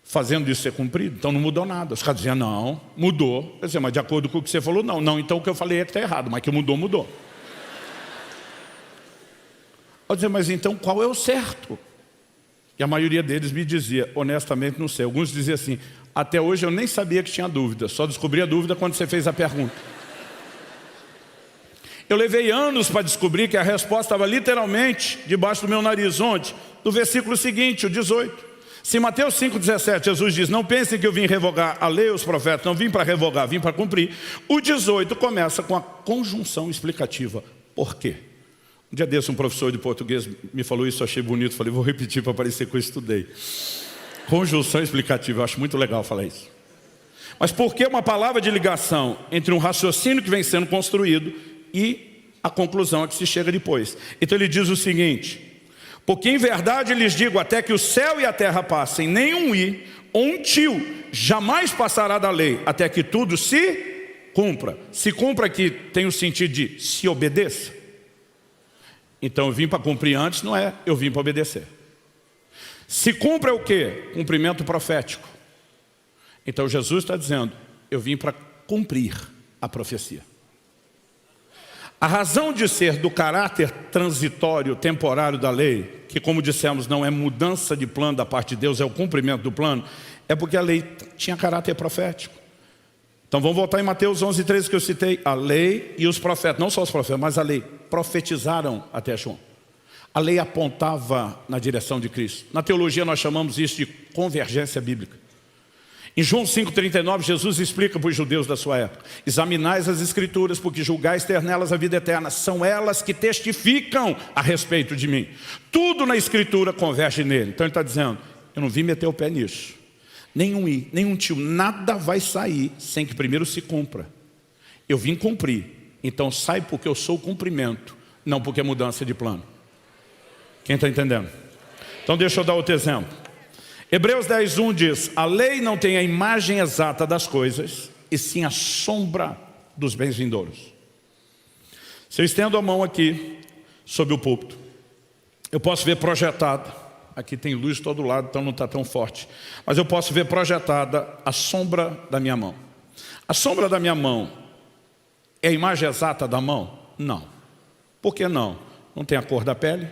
fazendo isso ser cumprido, então não mudou nada. Os caras diziam, não, mudou. Eu dizia, mas de acordo com o que você falou, não, então o que eu falei é que está errado, mas que mudou, mudou. Eu dizia, mas então qual é o certo? E a maioria deles me dizia, honestamente não sei. Alguns diziam assim, até hoje eu nem sabia que tinha dúvida, só descobri a dúvida quando você fez a pergunta. Eu levei anos para descobrir que a resposta estava literalmente debaixo do meu nariz. Onde? No versículo seguinte, o 18. Se Mateus 5,17, Jesus diz, não pensem que eu vim revogar a lei e os profetas, não vim para revogar, vim para cumprir. O 18 começa com a conjunção explicativa. Por quê? Um dia desse um professor de português me falou isso, eu achei bonito, falei, vou repetir para parecer que eu estudei. Conjunção explicativa, eu acho muito legal falar isso. Mas por que uma palavra de ligação entre um raciocínio que vem sendo construído e a conclusão a que se chega depois? Então ele diz o seguinte, porque em verdade lhes digo, até que o céu e a terra passem, nem um i ou um tio jamais passará da lei até que tudo se cumpra. Se cumpra aqui tem o sentido de se obedeça. Então eu vim para cumprir antes, não é eu vim para obedecer. Se cumpra é o quê? Cumprimento profético. Então Jesus está dizendo, eu vim para cumprir a profecia. A razão de ser do caráter transitório, temporário da lei, que como dissemos não é mudança de plano da parte de Deus, é o cumprimento do plano, é porque a lei tinha caráter profético. Então vamos voltar em Mateus 11:13 que eu citei. A lei e os profetas, não só os profetas, mas a lei, profetizaram até João. A lei apontava na direção de Cristo. Na teologia nós chamamos isso de convergência bíblica. Em João 5,39, Jesus explica para os judeus da sua época: examinais as escrituras, porque julgais ter nelas a vida eterna. São elas que testificam a respeito de mim. Tudo na escritura converge nele. Então ele está dizendo, eu não vim meter o pé nisso. Nenhum tio, nada vai sair sem que primeiro se cumpra. Eu vim cumprir. Então sai porque eu sou o cumprimento, não porque é mudança de plano. Quem está entendendo? Então deixa eu dar outro exemplo. Hebreus 10:1 diz, a lei não tem a imagem exata das coisas, e sim a sombra dos bens vindouros. Se eu estendo a mão aqui, sobre o púlpito, eu posso ver projetada, aqui tem luz de todo lado, então não está tão forte, mas eu posso ver projetada a sombra da minha mão. A sombra da minha mão é a imagem exata da mão? Não. Por que não? Não tem a cor da pele,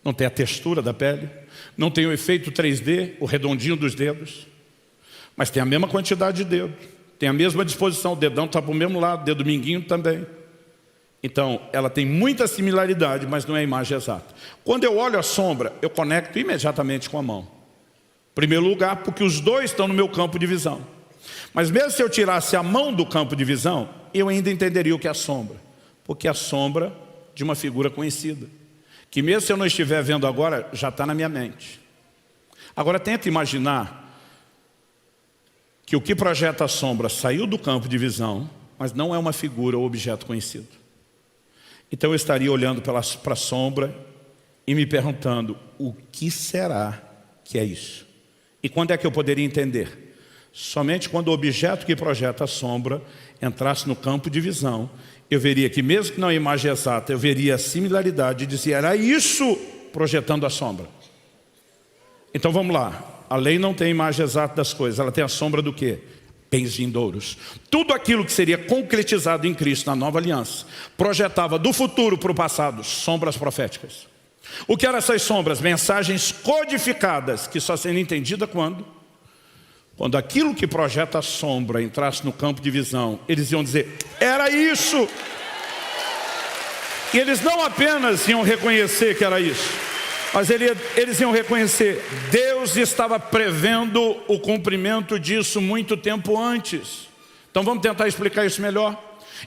não tem a textura da pele, não tem o efeito 3D, o redondinho dos dedos, mas tem a mesma quantidade de dedo, tem a mesma disposição, o dedão está para o mesmo lado, o dedo minguinho também. Então, ela tem muita similaridade, mas não é a imagem exata. Quando eu olho a sombra, eu conecto imediatamente com a mão. Em primeiro lugar, porque os dois estão no meu campo de visão. Mas mesmo se eu tirasse a mão do campo de visão, eu ainda entenderia o que é a sombra, porque é a sombra de uma figura conhecida, que mesmo se eu não estiver vendo agora, já está na minha mente. Agora tenta imaginar que o que projeta a sombra saiu do campo de visão, mas não é uma figura ou objeto conhecido. Então eu estaria olhando para a sombra e me perguntando, o que será que é isso? E quando é que eu poderia entender? Somente quando o objeto que projeta a sombra entrasse no campo de visão, eu veria que mesmo que não é a imagem exata, eu veria a similaridade e dizia, era isso projetando a sombra. Então vamos lá, a lei não tem a imagem exata das coisas, ela tem a sombra do quê? Bens vindouros. Tudo aquilo que seria concretizado em Cristo na nova aliança, projetava do futuro para o passado, sombras proféticas. O que eram essas sombras? Mensagens codificadas, que só seriam entendidas quando aquilo que projeta a sombra entrasse no campo de visão, eles iam dizer, era isso. E eles não apenas iam reconhecer que era isso, mas eles iam reconhecer, Deus estava prevendo o cumprimento disso muito tempo antes. Então vamos tentar explicar isso melhor.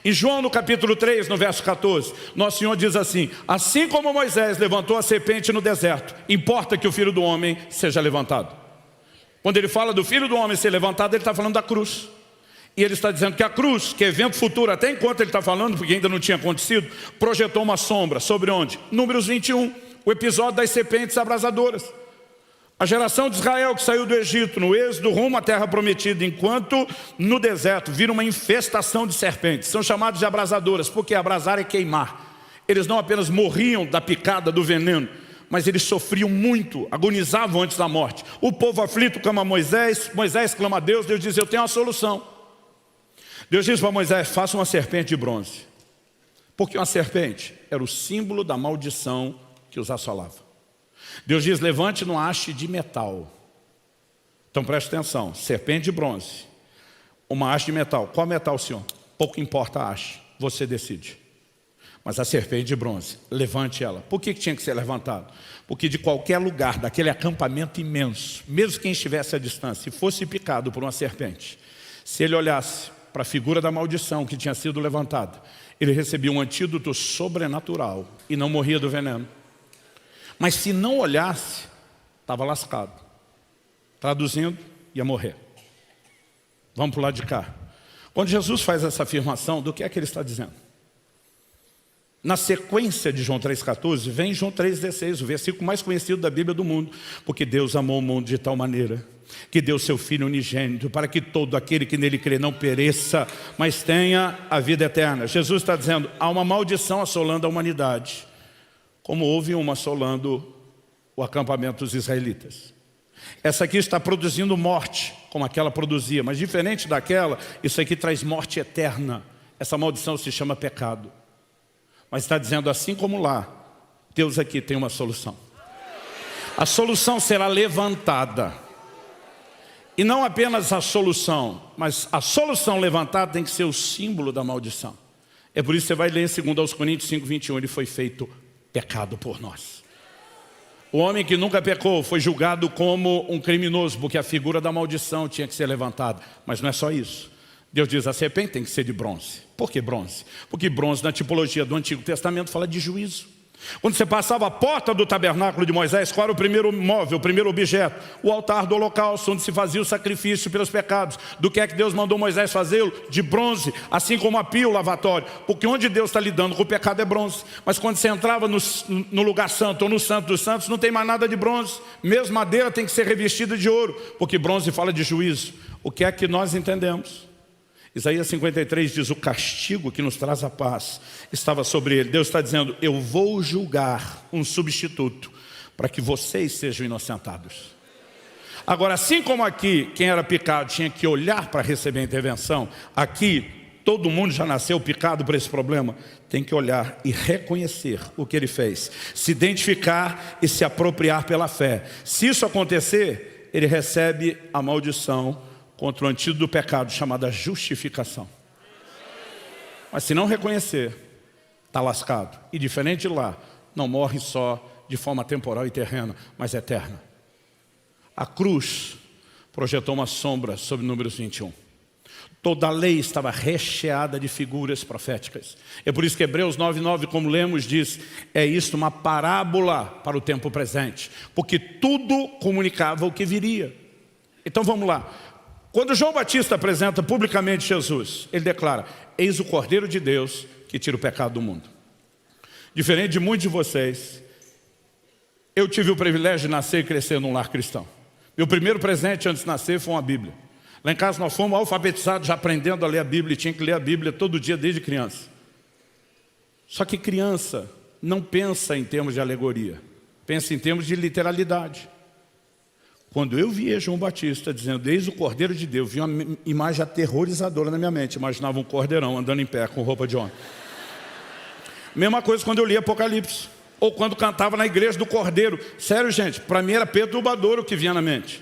Em João no capítulo 3, no verso 14, Nosso Senhor diz assim, assim como Moisés levantou a serpente no deserto, importa que o Filho do Homem seja levantado. Quando ele fala do Filho do Homem ser levantado, ele está falando da cruz. E ele está dizendo que a cruz, que é evento futuro, até enquanto ele está falando, porque ainda não tinha acontecido, projetou uma sombra. Sobre onde? Números 21, o episódio das serpentes abrasadoras. A geração de Israel que saiu do Egito, no êxodo rumo à terra prometida, enquanto no deserto vira uma infestação de serpentes. São chamados de abrasadoras, porque abrasar é queimar. Eles não apenas morriam da picada do veneno, mas eles sofriam muito, agonizavam antes da morte. O povo aflito clama a Moisés, Moisés clama a Deus, Deus diz, eu tenho uma solução. Deus diz para Moisés, faça uma serpente de bronze. Porque uma serpente era o símbolo da maldição que os assolava. Deus diz, levante uma haste de metal. Então preste atenção, serpente de bronze, uma haste de metal. Qual metal, Senhor? Pouco importa a haste, você decide. Mas a serpente de bronze, levante ela. Por que tinha que ser levantado? Porque de qualquer lugar, daquele acampamento imenso, mesmo quem estivesse à distância, se fosse picado por uma serpente, se ele olhasse para a figura da maldição que tinha sido levantada, ele recebia um antídoto sobrenatural e não morria do veneno. Mas se não olhasse, estava lascado. Traduzindo, ia morrer. Vamos para o lado de cá. Quando Jesus faz essa afirmação, do que é que ele está dizendo? Na sequência de João 3,14, vem João 3,16, o versículo mais conhecido da Bíblia do mundo. Porque Deus amou o mundo de tal maneira que deu seu Filho unigênito, para que todo aquele que nele crê não pereça, mas tenha a vida eterna. Jesus está dizendo, há uma maldição assolando a humanidade, como houve uma assolando o acampamento dos israelitas. Essa aqui está produzindo morte, como aquela produzia, mas diferente daquela, isso aqui traz morte eterna. Essa maldição se chama pecado. Mas está dizendo, assim como lá, Deus aqui tem uma solução. A solução será levantada. E não apenas a solução, mas a solução levantada tem que ser o símbolo da maldição. É por isso que você vai ler em 2 Coríntios 5:21, ele foi feito pecado por nós. O homem que nunca pecou foi julgado como um criminoso, porque a figura da maldição tinha que ser levantada. Mas não é só isso. Deus diz, a serpente tem que ser de bronze. Por que bronze? Porque bronze na tipologia do Antigo Testamento fala de juízo. Quando você passava a porta do tabernáculo de Moisés, qual era o primeiro móvel, o primeiro objeto? O altar do holocausto, onde se fazia o sacrifício pelos pecados. Do que é que Deus mandou Moisés fazê-lo? De bronze, assim como a pia, o lavatório. Porque onde Deus está lidando com o pecado é bronze. Mas quando você entrava no lugar santo ou no santo dos santos, não tem mais nada de bronze. Mesmo madeira tem que ser revestida de ouro, porque bronze fala de juízo. O que é que nós entendemos? Isaías 53 diz, o castigo que nos traz a paz estava sobre ele. Deus está dizendo, eu vou julgar um substituto para que vocês sejam inocentados. Agora, assim como aqui, quem era picado tinha que olhar para receber a intervenção, aqui, todo mundo já nasceu picado por esse problema, tem que olhar e reconhecer o que ele fez, se identificar e se apropriar pela fé. Se isso acontecer, ele recebe a maldição contra o antídoto do pecado, chamada justificação. Mas se não reconhecer, está lascado. E diferente de lá, não morre só de forma temporal e terrena, mas eterna. A cruz projetou uma sombra sobre Números 21. Toda a lei estava recheada de figuras proféticas. É por isso que Hebreus 9:9, como lemos, diz, é isto uma parábola para o tempo presente. Porque tudo comunicava o que viria. Então vamos lá. Quando João Batista apresenta publicamente Jesus, ele declara, eis o Cordeiro de Deus que tira o pecado do mundo. Diferente de muitos de vocês, eu tive o privilégio de nascer e crescer num lar cristão. Meu primeiro presente antes de nascer foi uma Bíblia. Lá em casa nós fomos alfabetizados já aprendendo a ler a Bíblia, e tinha que ler a Bíblia todo dia desde criança. Só que criança não pensa em termos de alegoria, pensa em termos de literalidade. Quando eu via João Batista dizendo, eis o Cordeiro de Deus, vi uma imagem aterrorizadora na minha mente. Imaginava um cordeirão andando em pé com roupa de homem. Mesma coisa quando eu li Apocalipse. Ou quando cantava na igreja do Cordeiro. Sério, gente, para mim era perturbador o que vinha na mente.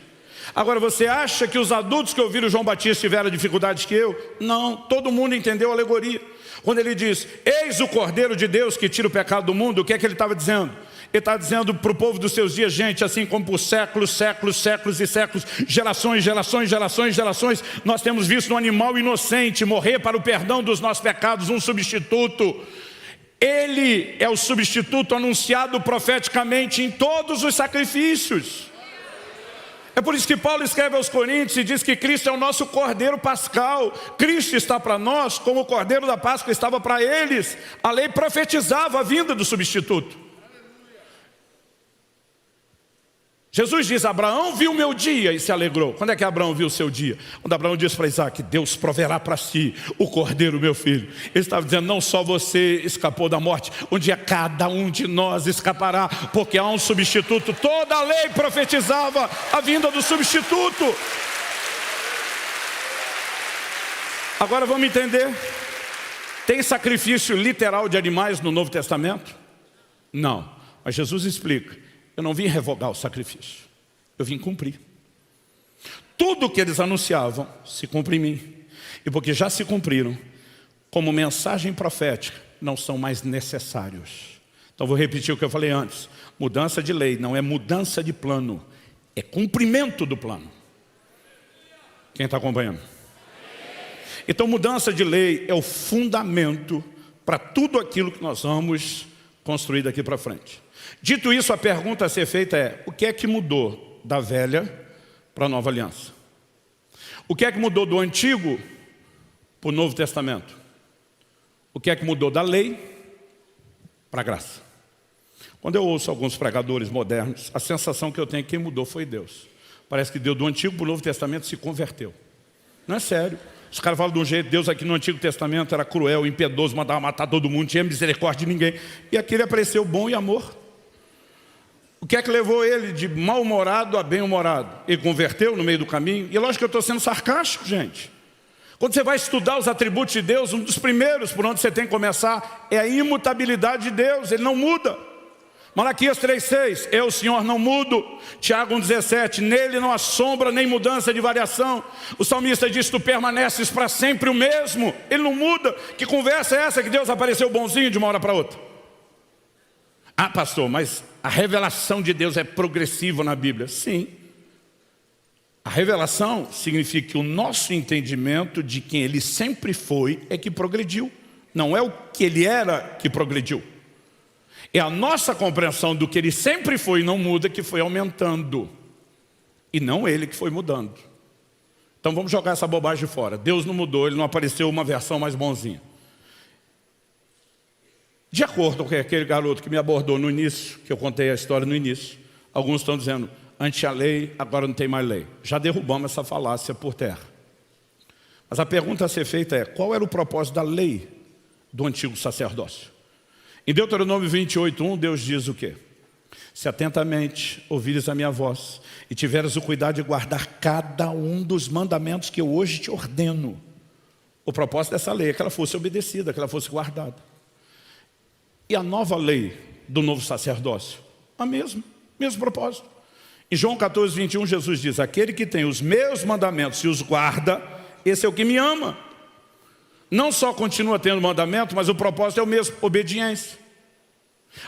Agora, você acha que os adultos que ouviram João Batista tiveram dificuldades que eu? Não, todo mundo entendeu a alegoria. Quando ele diz, eis o Cordeiro de Deus que tira o pecado do mundo, o que é que ele estava dizendo? Ele está dizendo para o povo dos seus dias, gente, assim como por séculos, séculos, séculos e séculos, gerações, gerações, gerações, gerações, nós temos visto um animal inocente morrer para o perdão dos nossos pecados, um substituto. Ele é o substituto anunciado profeticamente em todos os sacrifícios. É por isso que Paulo escreve aos Coríntios e diz que Cristo é o nosso Cordeiro Pascal. Cristo está para nós como o Cordeiro da Páscoa estava para eles. A lei profetizava a vinda do substituto. Jesus diz, Abraão viu o meu dia e se alegrou. Quando é que Abraão viu o seu dia? Quando Abraão disse para Isaac, Deus proverá para si o cordeiro, meu filho. Ele estava dizendo, não só você escapou da morte, um dia cada um de nós escapará, porque há um substituto. Toda a lei profetizava a vinda do substituto. Agora vamos entender. Tem sacrifício literal de animais no Novo Testamento? Não, mas Jesus explica. Eu não vim revogar o sacrifício, eu vim cumprir. Tudo o que eles anunciavam se cumpre em mim. E porque já se cumpriram, como mensagem profética, não são mais necessários. Então vou repetir o que eu falei antes. Mudança de lei não é mudança de plano, é cumprimento do plano. Quem está acompanhando? Então mudança de lei é o fundamento para tudo aquilo que nós vamos construir daqui para frente. Dito isso, a pergunta a ser feita é, o que é que mudou da velha para a nova aliança? O que é que mudou do Antigo para o Novo Testamento? O que é que mudou da lei para a graça. Quando eu ouço alguns pregadores modernos, a sensação que eu tenho é que quem mudou foi Deus. Parece que Deus do Antigo para o Novo Testamento se converteu. Não é sério. Os caras falam de um jeito, Deus aqui no Antigo Testamento era cruel, impiedoso, mandava matar todo mundo, tinha misericórdia de ninguém. E aqui ele apareceu bom e amor. O que é que levou ele de mal-humorado a bem-humorado? Ele converteu no meio do caminho? E lógico que eu estou sendo sarcástico, gente. Quando você vai estudar os atributos de Deus, um dos primeiros por onde você tem que começar é a imutabilidade de Deus, Ele não muda. Malaquias 3,6, eu, o Senhor, não mudo. Tiago 1,17, nele não há sombra nem mudança de variação. O salmista diz, tu permaneces para sempre o mesmo. Ele não muda. Que conversa é essa que Deus apareceu bonzinho de uma hora para outra? Ah, pastor, mas a revelação de Deus é progressiva na Bíblia. Sim. A revelação significa que o nosso entendimento de quem Ele sempre foi é que progrediu. Não é o que Ele era que progrediu. É a nossa compreensão do que Ele sempre foi e não muda que foi aumentando. E não Ele que foi mudando. Então vamos jogar essa bobagem fora. Deus não mudou, Ele não apareceu uma versão mais bonzinha. De acordo com aquele garoto que me abordou no início, que eu contei a história no início, alguns estão dizendo, antes a lei, agora não tem mais lei. Já derrubamos essa falácia por terra. Mas a pergunta a ser feita é, qual era o propósito da lei do antigo sacerdócio? Em Deuteronômio 28:1, Deus diz o quê? Se atentamente ouvires a minha voz e tiveres o cuidado de guardar cada um dos mandamentos que eu hoje te ordeno. O propósito dessa lei é que ela fosse obedecida, que ela fosse guardada. E a nova lei do novo sacerdócio? A mesma, mesmo propósito. Em João 14:21, Jesus diz, aquele que tem os meus mandamentos e os guarda, esse é o que me ama. Não só continua tendo mandamento, mas o propósito é o mesmo, obediência.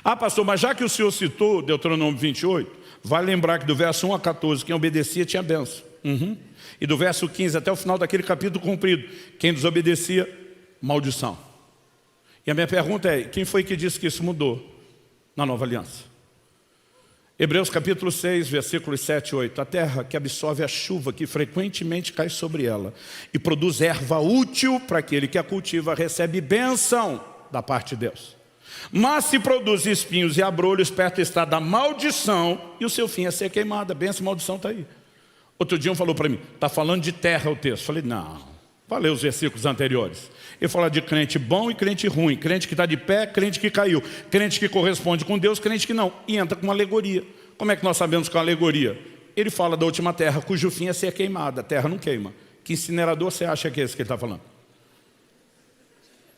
Ah, pastor, mas já que o senhor citou Deuteronômio 28, vai lembrar que do verso 1 a 14, quem obedecia tinha bênção. E do verso 15 até o final daquele capítulo cumprido, quem desobedecia, maldição. E a minha pergunta é, quem foi que disse que isso mudou na nova aliança? Hebreus capítulo 6, versículos 7 e 8. A terra que absorve a chuva que frequentemente cai sobre ela e produz erva útil para aquele que a cultiva, recebe bênção da parte de Deus. Mas se produz espinhos e abrolhos, perto está da maldição e o seu fim é ser queimada. Bênção e maldição está aí. Outro dia um falou para mim, está falando de terra o texto. Falei, não, falei os versículos anteriores. Ele fala de crente bom e crente ruim, crente que está de pé, crente que caiu, crente que corresponde com Deus, crente que não. E entra com uma alegoria. Como é que nós sabemos que é uma alegoria? Ele fala da última terra, cujo fim é ser queimada. A terra não queima. Que incinerador você acha que é esse que ele está falando?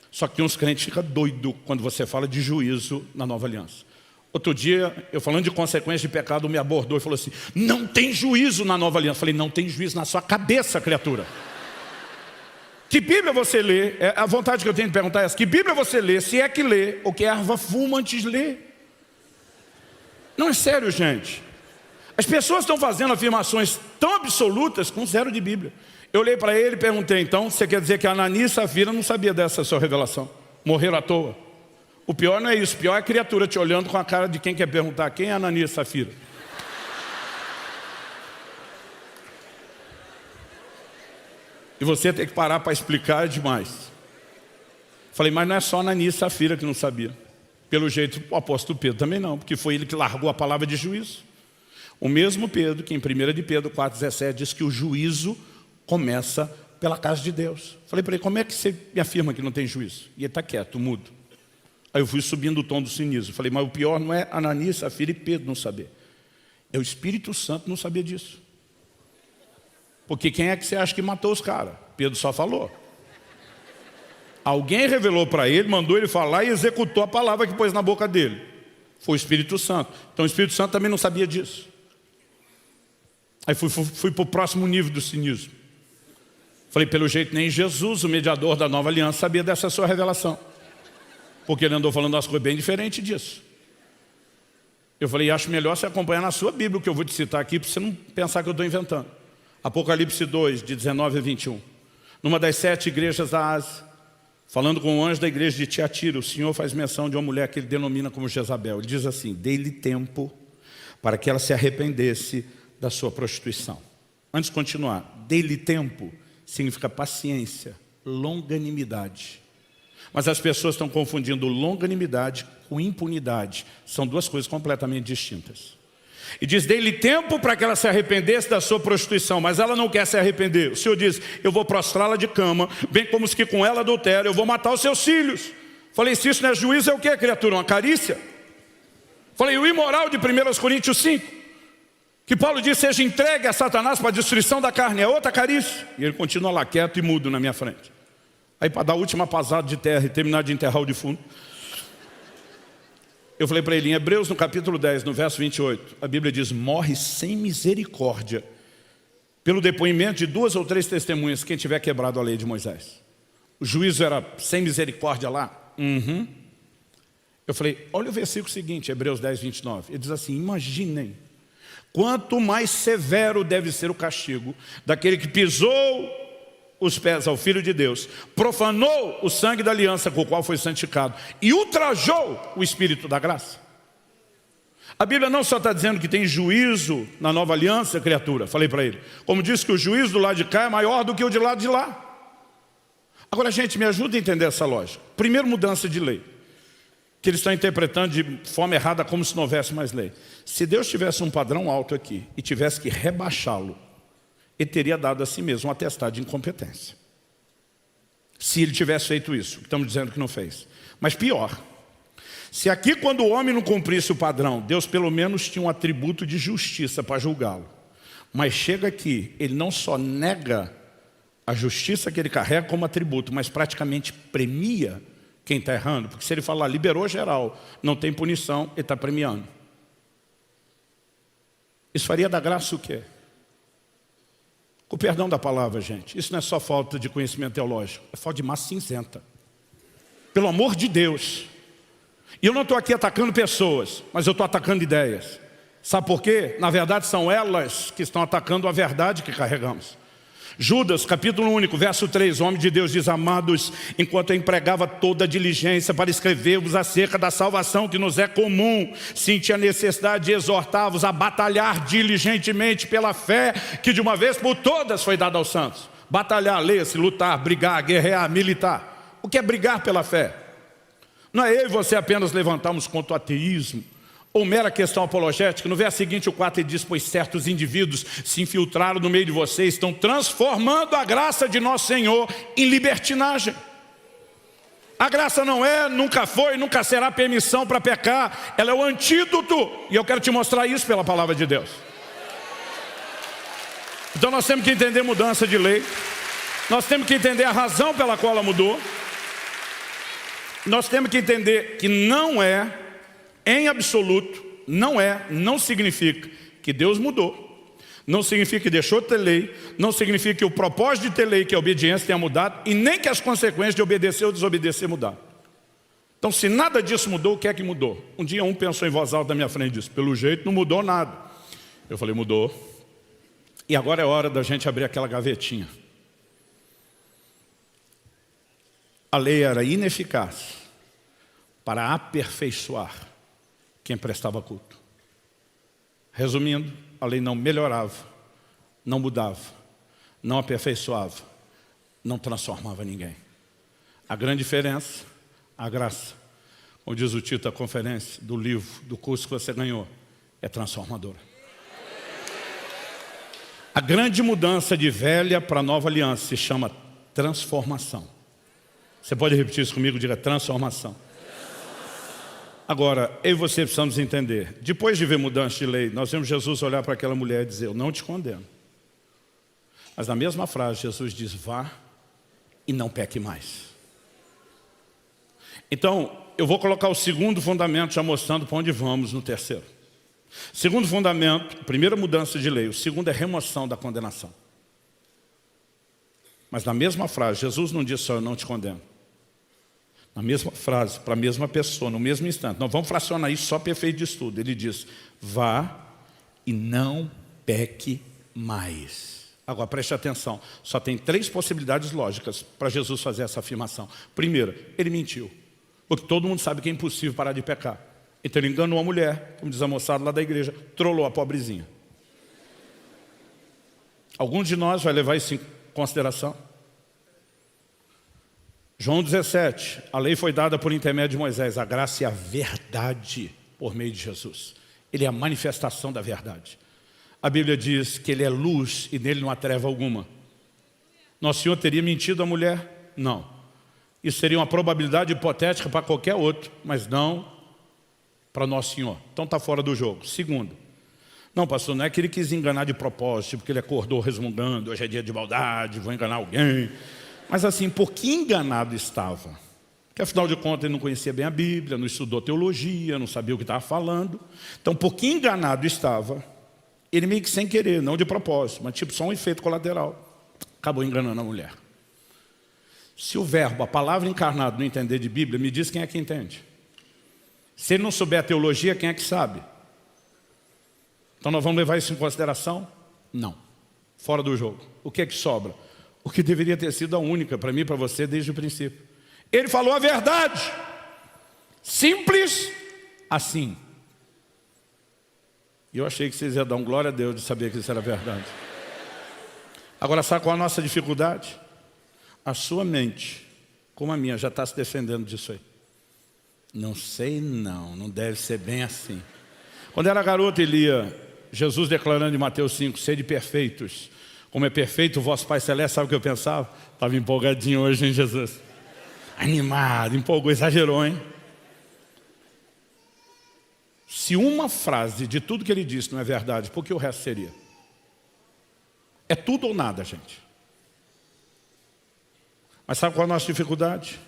Só que uns crentes ficam doidos quando você fala de juízo na nova aliança. Outro dia, eu falando de consequência de pecado, me abordou e falou assim, não tem juízo na nova aliança. Eu falei, não tem juízo na sua cabeça, criatura. Que Bíblia você lê? A vontade que eu tenho de perguntar é essa. Que Bíblia você lê, se é que lê, ou que erva fuma antes de ler? Não é sério, gente. As pessoas estão fazendo afirmações tão absolutas com zero de Bíblia. Eu olhei para ele e perguntei, então, você quer dizer que Ananias e Safira não sabia dessa sua revelação? Morreram à toa? O pior não é isso, o pior é a criatura te olhando com a cara de quem quer perguntar, quem é Ananias e Safira? E você tem que parar para explicar demais. Falei, mas não é só Ananias e Safira que não sabia. Pelo jeito, o apóstolo Pedro também não, porque foi ele que largou a palavra de juízo. O mesmo Pedro, que em 1 de Pedro 4,17 diz que o juízo começa pela casa de Deus. Falei para ele, como é que você me afirma que não tem juízo? E ele está quieto, mudo. Aí eu fui subindo o tom do cinismo. Falei, mas o pior não é Ananias, Safira e Pedro não saber. É o Espírito Santo não saber disso. Porque quem é que você acha que matou os caras? Pedro só falou. Alguém revelou para ele, mandou ele falar e executou a palavra que pôs na boca dele. Foi o Espírito Santo. Então o Espírito Santo também não sabia disso. Aí fui para o próximo nível do cinismo. Falei, pelo jeito nem Jesus, o mediador da nova aliança, sabia dessa sua revelação. Porque ele andou falando umas coisas bem diferentes disso. Eu falei, acho melhor você acompanhar na sua Bíblia o que eu vou te citar aqui, para você não pensar que eu estou inventando. Apocalipse 2, de 19 a 21. Numa das 7 igrejas da Ásia, falando com o anjo da igreja de Tiatira, o Senhor faz menção de uma mulher que ele denomina como Jezabel. Ele diz assim, dei-lhe tempo para que ela se arrependesse da sua prostituição. Antes de continuar, dei-lhe tempo significa paciência, longanimidade. Mas as pessoas estão confundindo longanimidade com impunidade. São duas coisas completamente distintas. E diz, dei-lhe tempo para que ela se arrependesse da sua prostituição, mas ela não quer se arrepender. O Senhor diz, eu vou prostrá-la de cama, bem como os que com ela adulteram, eu vou matar os seus filhos. Falei, se isso não é juízo, é o que, criatura? Uma carícia? Falei, o imoral de 1 Coríntios 5, que Paulo diz, seja entregue a Satanás para a destruição da carne, é outra carícia. E ele continua lá quieto e mudo na minha frente. Aí para dar a última pasada de terra e terminar de enterrar o defunto, eu falei para ele, em Hebreus no capítulo 10, no verso 28, a Bíblia diz, morre sem misericórdia, pelo depoimento de 2 ou 3 testemunhas, quem tiver quebrado a lei de Moisés. O juízo era sem misericórdia lá? Eu falei, olha o versículo seguinte, Hebreus 10, 29. Ele diz assim, imaginem, quanto mais severo deve ser o castigo daquele que pisou os pés ao Filho de Deus, profanou o sangue da aliança com o qual foi santificado e ultrajou o Espírito da graça. A Bíblia não só está dizendo que tem juízo na nova aliança, criatura, falei para ele, como diz que o juízo do lado de cá é maior do que o de lado de lá. Agora, gente, me ajuda a entender essa lógica. Primeiro, mudança de lei, que eles estão interpretando de forma errada, como se não houvesse mais lei. Se Deus tivesse um padrão alto aqui e tivesse que rebaixá-lo, ele teria dado a si mesmo um atestado de incompetência. Se ele tivesse feito isso, estamos dizendo que não fez. Mas pior, se aqui quando o homem não cumprisse o padrão, Deus pelo menos tinha um atributo de justiça para julgá-lo. Mas chega aqui, ele não só nega a justiça que ele carrega como atributo, mas praticamente premia quem está errando. Porque se ele falar, liberou geral, não tem punição, ele está premiando. Isso faria da graça o quê? Com o perdão da palavra, gente, isso não é só falta de conhecimento teológico, é falta de massa cinzenta. Pelo amor de Deus. E eu não estou aqui atacando pessoas, mas eu estou atacando ideias. Sabe por quê? Na verdade são elas que estão atacando a verdade que carregamos. Judas, capítulo único, verso 3, o homem de Deus diz, amados, enquanto eu empregava toda a diligência para escrever-vos acerca da salvação que nos é comum, senti a necessidade de exortar-vos a batalhar diligentemente pela fé que de uma vez por todas foi dada aos santos. Batalhar, leia-se, lutar, brigar, guerrear, militar. O que é brigar pela fé? Não é eu e você apenas levantarmos contra o ateísmo, ou mera questão apologética. No verso seguinte, o 4, ele diz, pois certos indivíduos se infiltraram no meio de vocês, estão transformando a graça de nosso Senhor em libertinagem. A graça não é, nunca foi, nunca será permissão para pecar, ela é o antídoto, e eu quero te mostrar isso pela palavra de Deus. Então nós temos que entender mudança de lei, nós temos que entender a razão pela qual ela mudou, nós temos que entender que não é, em absoluto, não significa que Deus mudou, não significa que deixou de ter lei, não significa que o propósito de ter lei, que é a obediência, tenha mudado, e nem que as consequências de obedecer ou desobedecer mudaram. Então, se nada disso mudou, o que é que mudou? Um dia um pensou em voz alta na minha frente e disse, pelo jeito não mudou nada. Eu falei, mudou. E agora é hora da gente abrir aquela gavetinha. A lei era ineficaz para aperfeiçoar quem prestava culto. Resumindo, a lei não melhorava, não mudava, não aperfeiçoava, não transformava ninguém. A grande diferença, a graça, como diz o título da conferência, do livro, do curso que você ganhou, é transformadora. A grande mudança de velha para nova aliança se chama transformação. Você pode repetir isso comigo? Diga transformação. Agora, eu e você precisamos entender, depois de ver mudança de lei, nós vemos Jesus olhar para aquela mulher e dizer, eu não te condeno. Mas na mesma frase, Jesus diz, vá e não peque mais. Então, eu vou colocar o segundo fundamento, já mostrando para onde vamos no terceiro. Segundo fundamento, primeira mudança de lei, o segundo é remoção da condenação. Mas na mesma frase, Jesus não disse só, eu não te condeno. Na mesma frase, para a mesma pessoa, no mesmo instante. Não vamos fracionar isso só para efeito de estudo. Ele diz, vá e não peque mais. Agora, preste atenção. Só tem 3 possibilidades lógicas para Jesus fazer essa afirmação. Primeiro, ele mentiu. Porque todo mundo sabe que é impossível parar de pecar. Então ele enganou a mulher, como diz a moçada lá da igreja, trollou a pobrezinha. Alguns de nós vai levar isso em consideração? João 17, a lei foi dada por intermédio de Moisés, a graça e a verdade por meio de Jesus. Ele é a manifestação da verdade. A Bíblia diz que ele é luz e nele não há treva alguma. Nosso Senhor teria mentido à mulher? Não. Isso seria uma probabilidade hipotética para qualquer outro, mas não para Nosso Senhor. Então está fora do jogo. Segundo, não, pastor, não é que ele quis enganar de propósito, porque ele acordou resmungando, hoje é dia de maldade, vou enganar alguém. Mas assim, por que enganado estava? Porque afinal de contas ele não conhecia bem a Bíblia, não estudou teologia, não sabia o que estava falando. Então por que enganado estava? Ele meio que sem querer, não de propósito, mas tipo só um efeito colateral. Acabou enganando a mulher. Se o verbo, a palavra encarnado, não entender de Bíblia, me diz quem é que entende. Se ele não souber a teologia, quem é que sabe? Então nós vamos levar isso em consideração? Não. Fora do jogo. O que é que sobra? O que deveria ter sido a única para mim e para você desde o princípio. Ele falou a verdade. Simples assim. E eu achei que vocês iam dar glória a Deus de saber que isso era verdade. Agora, sabe qual é a nossa dificuldade? A sua mente, como a minha, já está se defendendo disso aí. Não sei não deve ser bem assim. Quando era garoto e lia Jesus declarando em Mateus 5, sede perfeitos, como é perfeito o vosso Pai Celeste, sabe o que eu pensava? Estava empolgadinho hoje em Jesus. Animado, empolgou, exagerou, hein? Se uma frase de tudo que ele disse não é verdade, por que o resto seria? É tudo ou nada, gente. Mas sabe qual é a nossa dificuldade?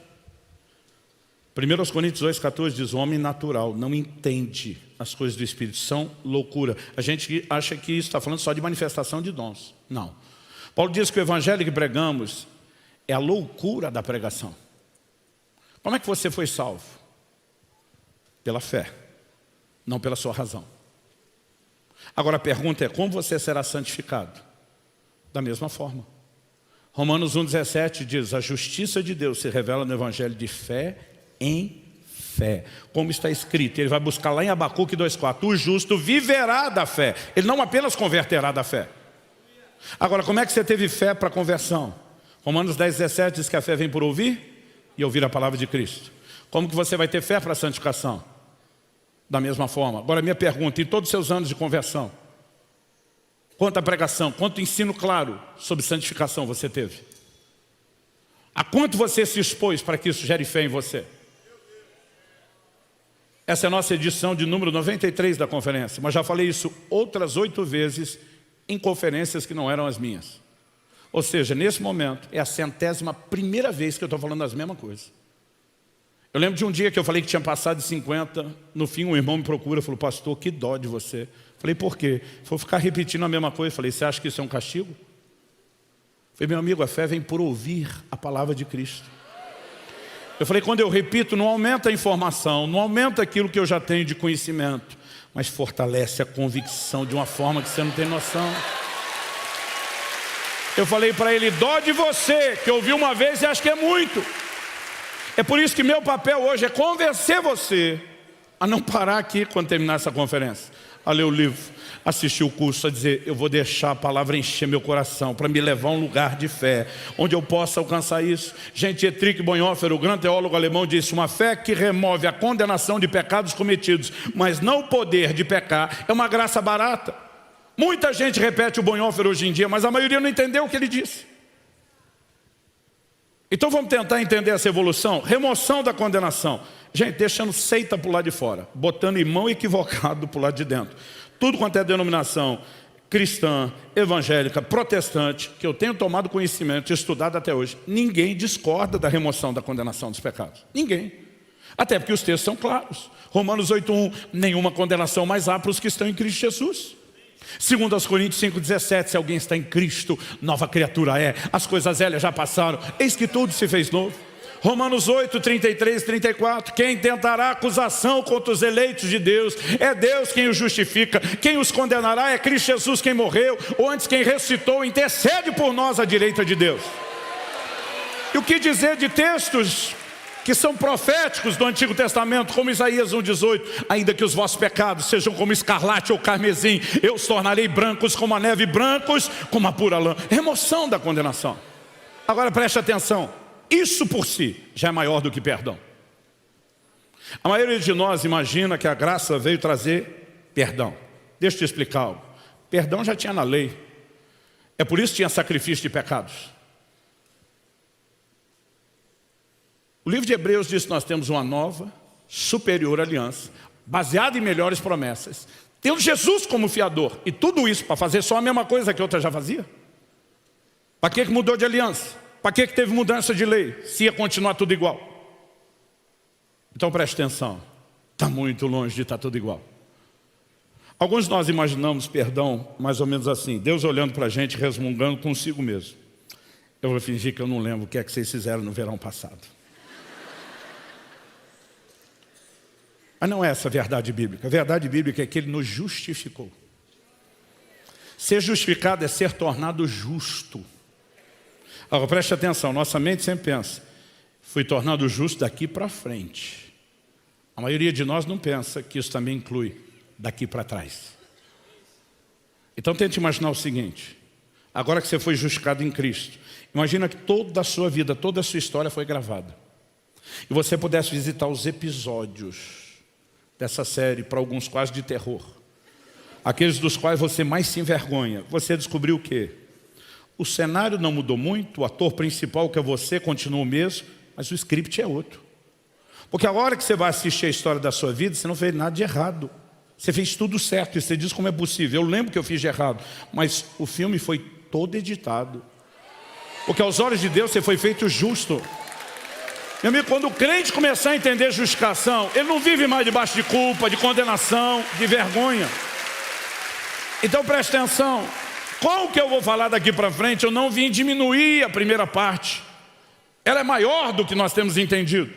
1 Coríntios 2,14 diz, o homem natural não entende as coisas do Espírito, são loucura. A gente acha que isso está falando só de manifestação de dons. Não. Paulo diz que o evangelho que pregamos é a loucura da pregação. Como é que você foi salvo? Pela fé, não pela sua razão. Agora a pergunta é, como você será santificado? Da mesma forma. Romanos 1,17 diz, a justiça de Deus se revela no evangelho de fé em fé. Como está escrito, ele vai buscar lá em Abacuque 2,4, o justo viverá da fé. Ele não apenas converterá da fé. Agora, como é que você teve fé para a conversão? Romanos 10,17 diz que a fé vem por ouvir e ouvir a palavra de Cristo. Como que você vai ter fé para a santificação? Da mesma forma. Agora, minha pergunta, em todos os seus anos de conversão, quanta pregação, quanto ensino claro sobre santificação você teve? A quanto você se expôs para que isso gere fé em você? Essa é a nossa edição de número 93 da conferência, mas já falei isso outras 8 vezes em conferências que não eram as minhas. Ou seja, nesse momento, é a 100ª vez que eu estou falando as mesmas coisas. Eu lembro de um dia que eu falei que tinha passado de 50, no fim um irmão me procura e falou, pastor, que dó de você. Falei, por quê? Vou ficar repetindo a mesma coisa. Falei, você acha que isso é um castigo? Falei, meu amigo, a fé vem por ouvir a palavra de Cristo. Eu falei, quando eu repito, não aumenta a informação, não aumenta aquilo que eu já tenho de conhecimento, mas fortalece a convicção de uma forma que você não tem noção. Eu falei para ele, dó de você, que ouviu uma vez e acha que é muito. É por isso que meu papel hoje é convencer você a não parar aqui quando terminar essa conferência, a ler o livro, assistir o curso, a dizer, eu vou deixar a palavra encher meu coração para me levar a um lugar de fé, onde eu possa alcançar isso. Gente, Dietrich Bonhoeffer, o grande teólogo alemão, disse, uma fé que remove a condenação de pecados cometidos, mas não o poder de pecar, é uma graça barata. Muita gente repete o Bonhoeffer hoje em dia, mas a maioria não entendeu o que ele disse. Então vamos tentar entender essa evolução. Remoção da condenação. Gente, deixando seita para o lado de fora, botando irmão equivocado para o lado de dentro. Tudo quanto é denominação cristã, evangélica, protestante, que eu tenho tomado conhecimento e estudado até hoje, ninguém discorda da remoção da condenação dos pecados. Ninguém. Até porque os textos são claros. Romanos 8,1, nenhuma condenação mais há para os que estão em Cristo Jesus. 2 Coríntios 5,17, se alguém está em Cristo, nova criatura é. As coisas velhas já passaram, eis que tudo se fez novo. Romanos 8, 33, 34, quem tentará acusação contra os eleitos de Deus, é Deus quem os justifica, quem os condenará é Cristo Jesus quem morreu, ou antes quem ressuscitou, intercede por nós à direita de Deus. E o que dizer de textos que são proféticos do Antigo Testamento, como Isaías 1,18, ainda que os vossos pecados sejam como escarlate ou carmesim, eu os tornarei brancos como a neve, brancos como a pura lã. Remoção da condenação. Agora preste atenção, Isso por si já é maior do que perdão. A maioria de nós imagina que a graça veio trazer perdão. Deixa eu te explicar algo. Perdão já tinha na lei. É por isso que tinha sacrifício de pecados. O livro de Hebreus diz que nós temos uma nova, superior aliança, baseada em melhores promessas. Temos Jesus como fiador. E tudo isso para fazer só a mesma coisa que outra já fazia? Para que mudou de aliança? Para que teve mudança de lei? Se ia continuar tudo igual. Então preste atenção. Está muito longe de estar tudo igual. Alguns de nós imaginamos perdão mais ou menos assim. Deus olhando para a gente, resmungando consigo mesmo. Eu vou fingir que eu não lembro o que é que vocês fizeram no verão passado. Mas não é essa a verdade bíblica. A verdade bíblica é que Ele nos justificou. Ser justificado é ser tornado justo. Agora preste atenção, nossa mente sempre pensa, fui tornado justo daqui para frente. A maioria de nós não pensa que isso também inclui daqui para trás. Então tente imaginar o seguinte, agora que você foi justificado em Cristo, imagina que toda a sua vida, toda a sua história foi gravada. E você pudesse visitar os episódios dessa série, para alguns quase de terror. Aqueles dos quais você mais se envergonha. Você descobriu o quê? O cenário não mudou muito, o ator principal, que é você, continua o mesmo, mas o script é outro. Porque a hora que você vai assistir a história da sua vida, você não fez nada de errado. Você fez tudo certo e você diz como é possível. Eu lembro que eu fiz de errado, mas o filme foi todo editado. Porque aos olhos de Deus você foi feito justo. Meu amigo, quando o crente começar a entender justificação, ele não vive mais debaixo de culpa, de condenação, de vergonha. Então preste atenção. Com o que eu vou falar daqui para frente, eu não vim diminuir a primeira parte. Ela é maior do que nós temos entendido.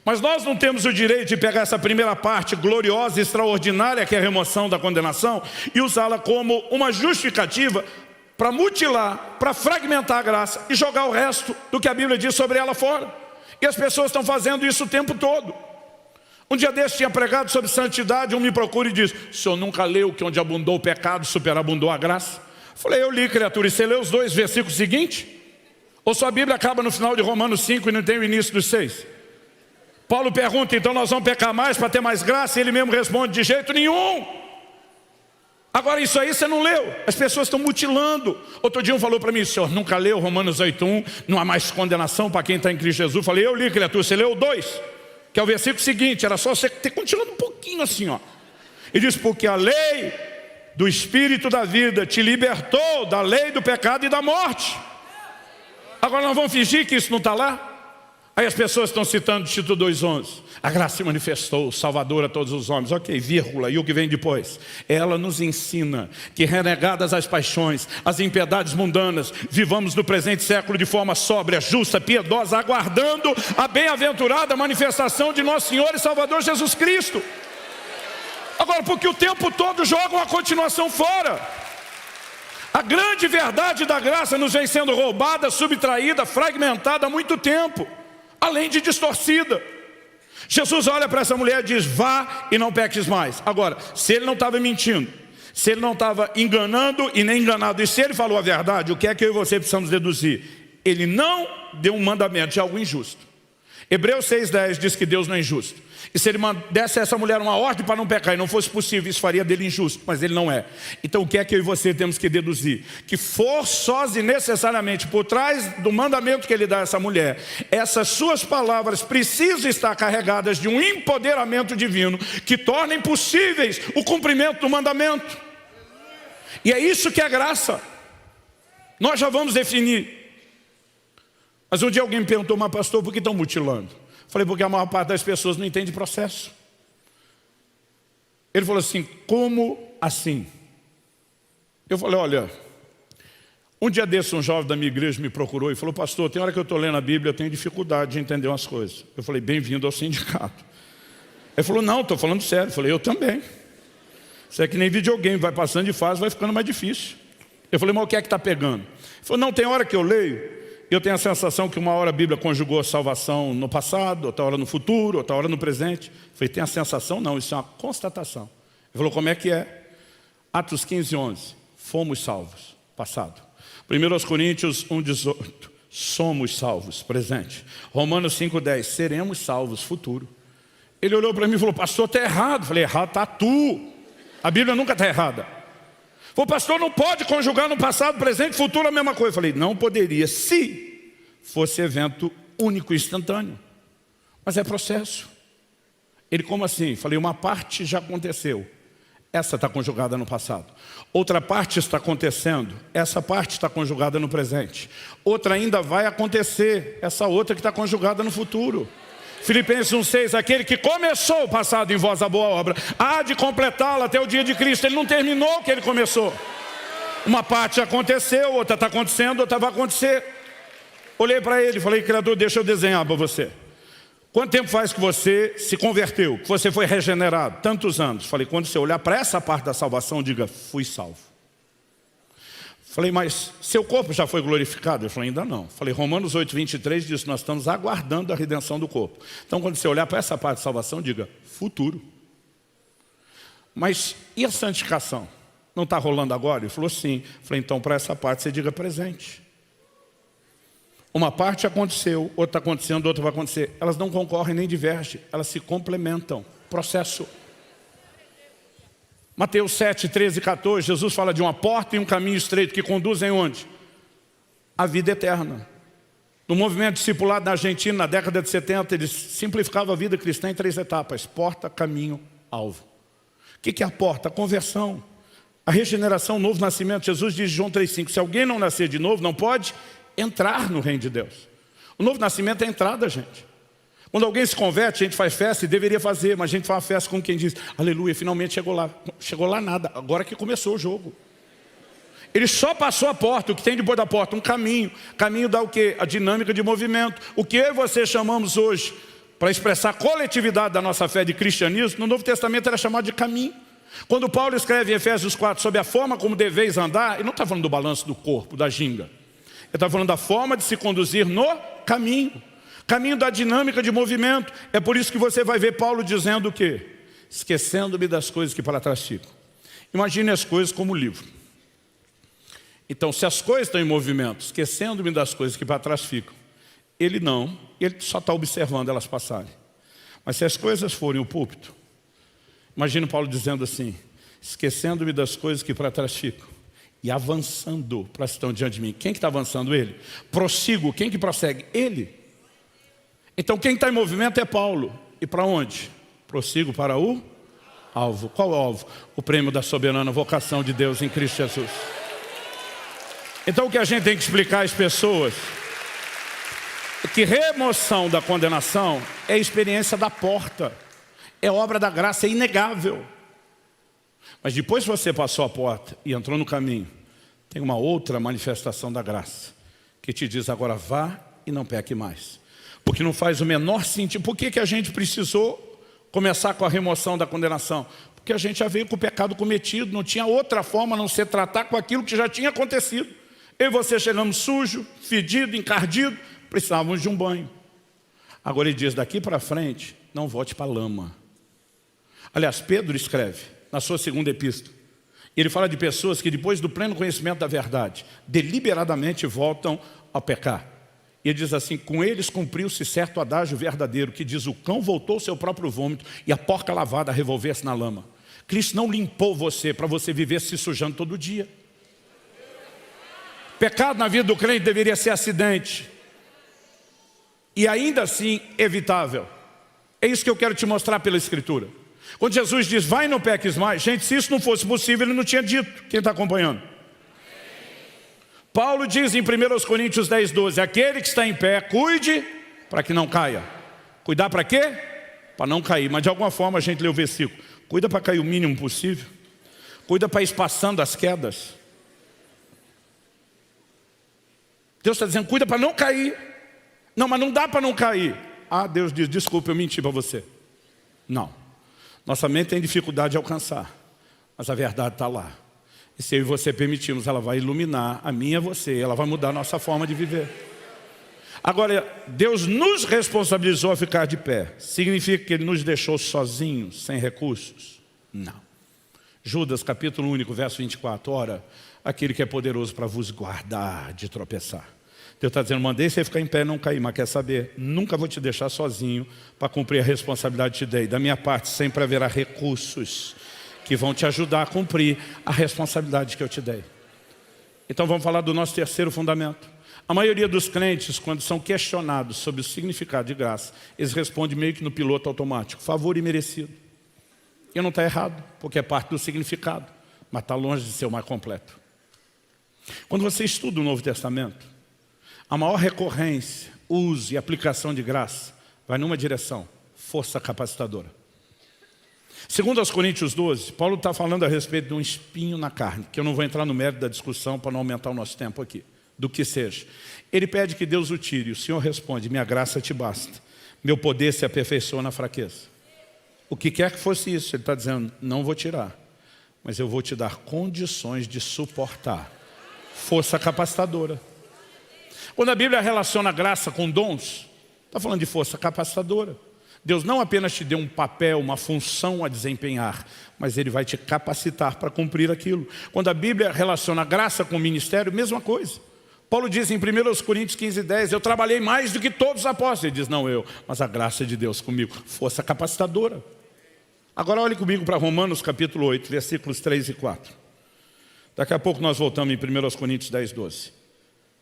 Mas nós não temos o direito de pegar essa primeira parte gloriosa e extraordinária, que é a remoção da condenação, e usá-la como uma justificativa para mutilar, para fragmentar a graça e jogar o resto do que a Bíblia diz sobre ela fora. E as pessoas estão fazendo isso o tempo todo. Um dia desse tinha pregado sobre santidade, um me procura e diz, o senhor nunca leu que onde abundou o pecado, superabundou a graça? Falei, eu li, criatura, e você leu os 2 versículos seguintes? Ou sua Bíblia acaba no final de Romanos 5 e não tem o início dos 6? Paulo pergunta, então nós vamos pecar mais para ter mais graça? E ele mesmo responde, de jeito nenhum. Agora isso aí você não leu, as pessoas estão mutilando. Outro dia um falou para mim, senhor, nunca leu Romanos 8:1, não há mais condenação para quem está em Cristo Jesus? Falei, eu li, criatura, você leu o 2, que é o versículo seguinte, era só você ter continuado um pouquinho assim, ó. E diz, porque a lei do Espírito da vida te libertou da lei do pecado e da morte. Agora nós vamos fingir que isso não está lá? Aí as pessoas estão citando Tito 2:11. A graça se manifestou, Salvador a todos os homens. Ok, vírgula, e o que vem depois? Ela nos ensina que renegadas as paixões, as impiedades mundanas, vivamos no presente século de forma sóbria, justa, piedosa, aguardando a bem-aventurada manifestação de nosso Senhor e Salvador Jesus Cristo. Agora, porque o tempo todo jogam a continuação fora. A grande verdade da graça nos vem sendo roubada, subtraída, fragmentada há muito tempo, além de distorcida. Jesus olha para essa mulher e diz, vá e não peques mais. Agora, se ele não estava mentindo, se ele não estava enganando e nem enganado, e se ele falou a verdade, o que é que eu e você precisamos deduzir? Ele não deu um mandamento de algo injusto. Hebreus 6:10 diz que Deus não é injusto. E se ele desse a essa mulher uma ordem para não pecar e não fosse possível, isso faria dele injusto, mas ele não é. Então o que é que eu e você temos que deduzir? Que forçosa e necessariamente por trás do mandamento que ele dá a essa mulher, essas suas palavras precisam estar carregadas de um empoderamento divino que torna impossíveis o cumprimento do mandamento. E é isso que é graça. Nós já vamos definir. Mas um dia alguém me perguntou, mas pastor, por que estão mutilando? Falei, porque a maior parte das pessoas não entende processo. Ele falou assim, como assim? Eu falei, olha, um dia desse um jovem da minha igreja me procurou e falou, pastor, tem hora que eu estou lendo a Bíblia, eu tenho dificuldade de entender umas coisas. Eu falei, bem-vindo ao sindicato. Ele falou, não, estou falando sério. Eu falei, eu também. Isso é que nem videogame, vai passando de fase, vai ficando mais difícil. Eu falei, mas o que é que está pegando? Ele falou, não, tem hora que eu leio, eu tenho a sensação que uma hora a Bíblia conjugou a salvação no passado, outra hora no futuro, outra hora no presente. Eu falei, tem a sensação? Não, isso é uma constatação. Ele falou, como é que é? Atos 15:11, fomos salvos, passado. 1 Coríntios 1:18, somos salvos, presente. Romanos 5,10, seremos salvos, futuro. Ele olhou para mim e falou, pastor, está errado. Eu falei, errado está tu. A Bíblia nunca está errada. O pastor não pode conjugar no passado, presente e futuro a mesma coisa. Eu falei, não poderia se fosse evento único e instantâneo. Mas é processo. Ele, como assim? Eu falei, uma parte já aconteceu. Essa está conjugada no passado. Outra parte está acontecendo. Essa parte está conjugada no presente. Outra ainda vai acontecer. Essa outra que está conjugada no futuro. Filipenses 1,6, aquele que começou o passado em vós a boa obra, há de completá-la até o dia de Cristo. Ele não terminou o que ele começou. Uma parte aconteceu, outra está acontecendo, outra vai acontecer. Olhei para ele e falei, Criador, deixa eu desenhar para você. Quanto tempo faz que você se converteu, que você foi regenerado? Tantos anos. Falei, quando você olhar para essa parte da salvação, diga, fui salvo. Falei, mas seu corpo já foi glorificado? Ele falou, ainda não. Falei, Romanos 8,23 diz, nós estamos aguardando a redenção do corpo. Então, quando você olhar para essa parte da salvação, diga, futuro. Mas e a santificação? Não está rolando agora? Ele falou, sim. Falei, então para essa parte você diga presente. Uma parte aconteceu, outra está acontecendo, outra vai acontecer. Elas não concorrem nem divergem, elas se complementam. Processo. Mateus 7, 13 e 14, Jesus fala de uma porta e um caminho estreito que conduzem onde? A vida eterna. No movimento discipulado na Argentina, na década de 70, eles simplificavam a vida cristã em 3 etapas. Porta, caminho, alvo. O que é a porta? A conversão. A regeneração, o novo nascimento. Jesus diz em João 3,5, se alguém não nascer de novo, não pode entrar no reino de Deus. O novo nascimento é a entrada, gente. Quando alguém se converte, a gente faz festa e deveria fazer, mas a gente faz festa com quem diz, aleluia, finalmente chegou lá. Chegou lá nada, agora que começou o jogo. Ele só passou a porta, o que tem depois da porta? Um caminho. Caminho dá o quê? A dinâmica de movimento. O que eu e você chamamos hoje, para expressar a coletividade da nossa fé de cristianismo, no Novo Testamento era chamado de caminho. Quando Paulo escreve em Efésios 4 sobre a forma como deveis andar, ele não está falando do balanço do corpo, da ginga. Ele está falando da forma de se conduzir no caminho. Caminho da dinâmica de movimento. É por isso que você vai ver Paulo dizendo o quê? Esquecendo-me das coisas que para trás ficam. Imagine as coisas como livro. Então, se as coisas estão em movimento, esquecendo-me das coisas que para trás ficam, ele não, ele só está observando elas passarem. Mas se as coisas forem o púlpito, imagine Paulo dizendo assim, esquecendo-me das coisas que para trás ficam, e avançando para que estão diante de mim. Quem que está avançando? Ele. Prossigo. Quem que prossegue? Ele. Então quem está em movimento é Paulo. E para onde? Prossigo para o alvo. Qual é o alvo? O prêmio da soberana vocação de Deus em Cristo Jesus. Então o que a gente tem que explicar às pessoas é que remoção da condenação é a experiência da porta. É obra da graça, é inegável. Mas depois que você passou a porta e entrou no caminho, tem uma outra manifestação da graça, que te diz agora vá e não peque mais. Porque não faz o menor sentido. Por que a gente precisou começar com a remoção da condenação? Porque a gente já veio com o pecado cometido, não tinha outra forma a não ser tratar com aquilo que já tinha acontecido. Eu e você chegamos sujo, fedido, encardido, precisávamos de um banho. Agora ele diz, daqui para frente, não volte para a lama. Aliás, Pedro escreve, na sua segunda epístola, ele fala de pessoas que depois do pleno conhecimento da verdade, deliberadamente voltam ao pecar. E ele diz assim, com eles cumpriu-se certo adágio verdadeiro, que diz, o cão voltou ao seu próprio vômito e a porca lavada a revolver-se na lama. Cristo não limpou você para você viver se sujando todo dia. Pecado na vida do crente deveria ser acidente. E ainda assim evitável. É isso que eu quero te mostrar pela Escritura. Quando Jesus diz, vai e não peques mais, gente, se isso não fosse possível, ele não tinha dito. Quem está acompanhando? Paulo diz em 1 Coríntios 10, 12, aquele que está em pé, cuide para que não caia. Cuidar para quê? Para não cair. Mas de alguma forma a gente lê o versículo. Cuida para cair o mínimo possível. Cuida para ir espaçando as quedas. Deus está dizendo, cuida para não cair. Não, mas não dá para não cair. Ah, Deus diz, desculpa, eu menti para você. Não. Nossa mente tem dificuldade de alcançar. Mas a verdade está lá. E se eu e você permitirmos, ela vai iluminar a mim e a você. Ela vai mudar a nossa forma de viver. Agora, Deus nos responsabilizou a ficar de pé. Significa que Ele nos deixou sozinhos, sem recursos? Não. Judas, capítulo único, verso 24. Ora, aquele que é poderoso para vos guardar de tropeçar. Deus está dizendo, mandei você ficar em pé e não cair, mas quer saber? Nunca vou te deixar sozinho para cumprir a responsabilidade que te dei. Da minha parte sempre haverá recursos que vão te ajudar a cumprir a responsabilidade que eu te dei. Então vamos falar do nosso terceiro fundamento. A maioria dos crentes, quando são questionados sobre o significado de graça, eles respondem meio que no piloto automático, favor imerecido. E não está errado, porque é parte do significado, mas está longe de ser o mais completo. Quando você estuda o Novo Testamento, a maior recorrência, uso e aplicação de graça vai numa direção, força capacitadora. Segundo aos Coríntios 12, Paulo está falando a respeito de um espinho na carne, que eu não vou entrar no mérito da discussão para não aumentar o nosso tempo aqui, do que seja. Ele pede que Deus o tire, e o Senhor responde, minha graça te basta, meu poder se aperfeiçoa na fraqueza. O que quer que fosse isso, ele está dizendo, não vou tirar, mas eu vou te dar condições de suportar. Força capacitadora. Quando a Bíblia relaciona a graça com dons, está falando de força capacitadora. Deus não apenas te deu um papel, uma função a desempenhar, mas Ele vai te capacitar para cumprir aquilo. Quando a Bíblia relaciona a graça com o ministério, mesma coisa. Paulo diz em 1 Coríntios 15:10, eu trabalhei mais do que todos os apóstolos. Ele diz, não eu, mas a graça de Deus comigo. Força capacitadora. Agora olhe comigo para Romanos capítulo 8, versículos 3 e 4. Daqui a pouco nós voltamos em 1 Coríntios 10:12.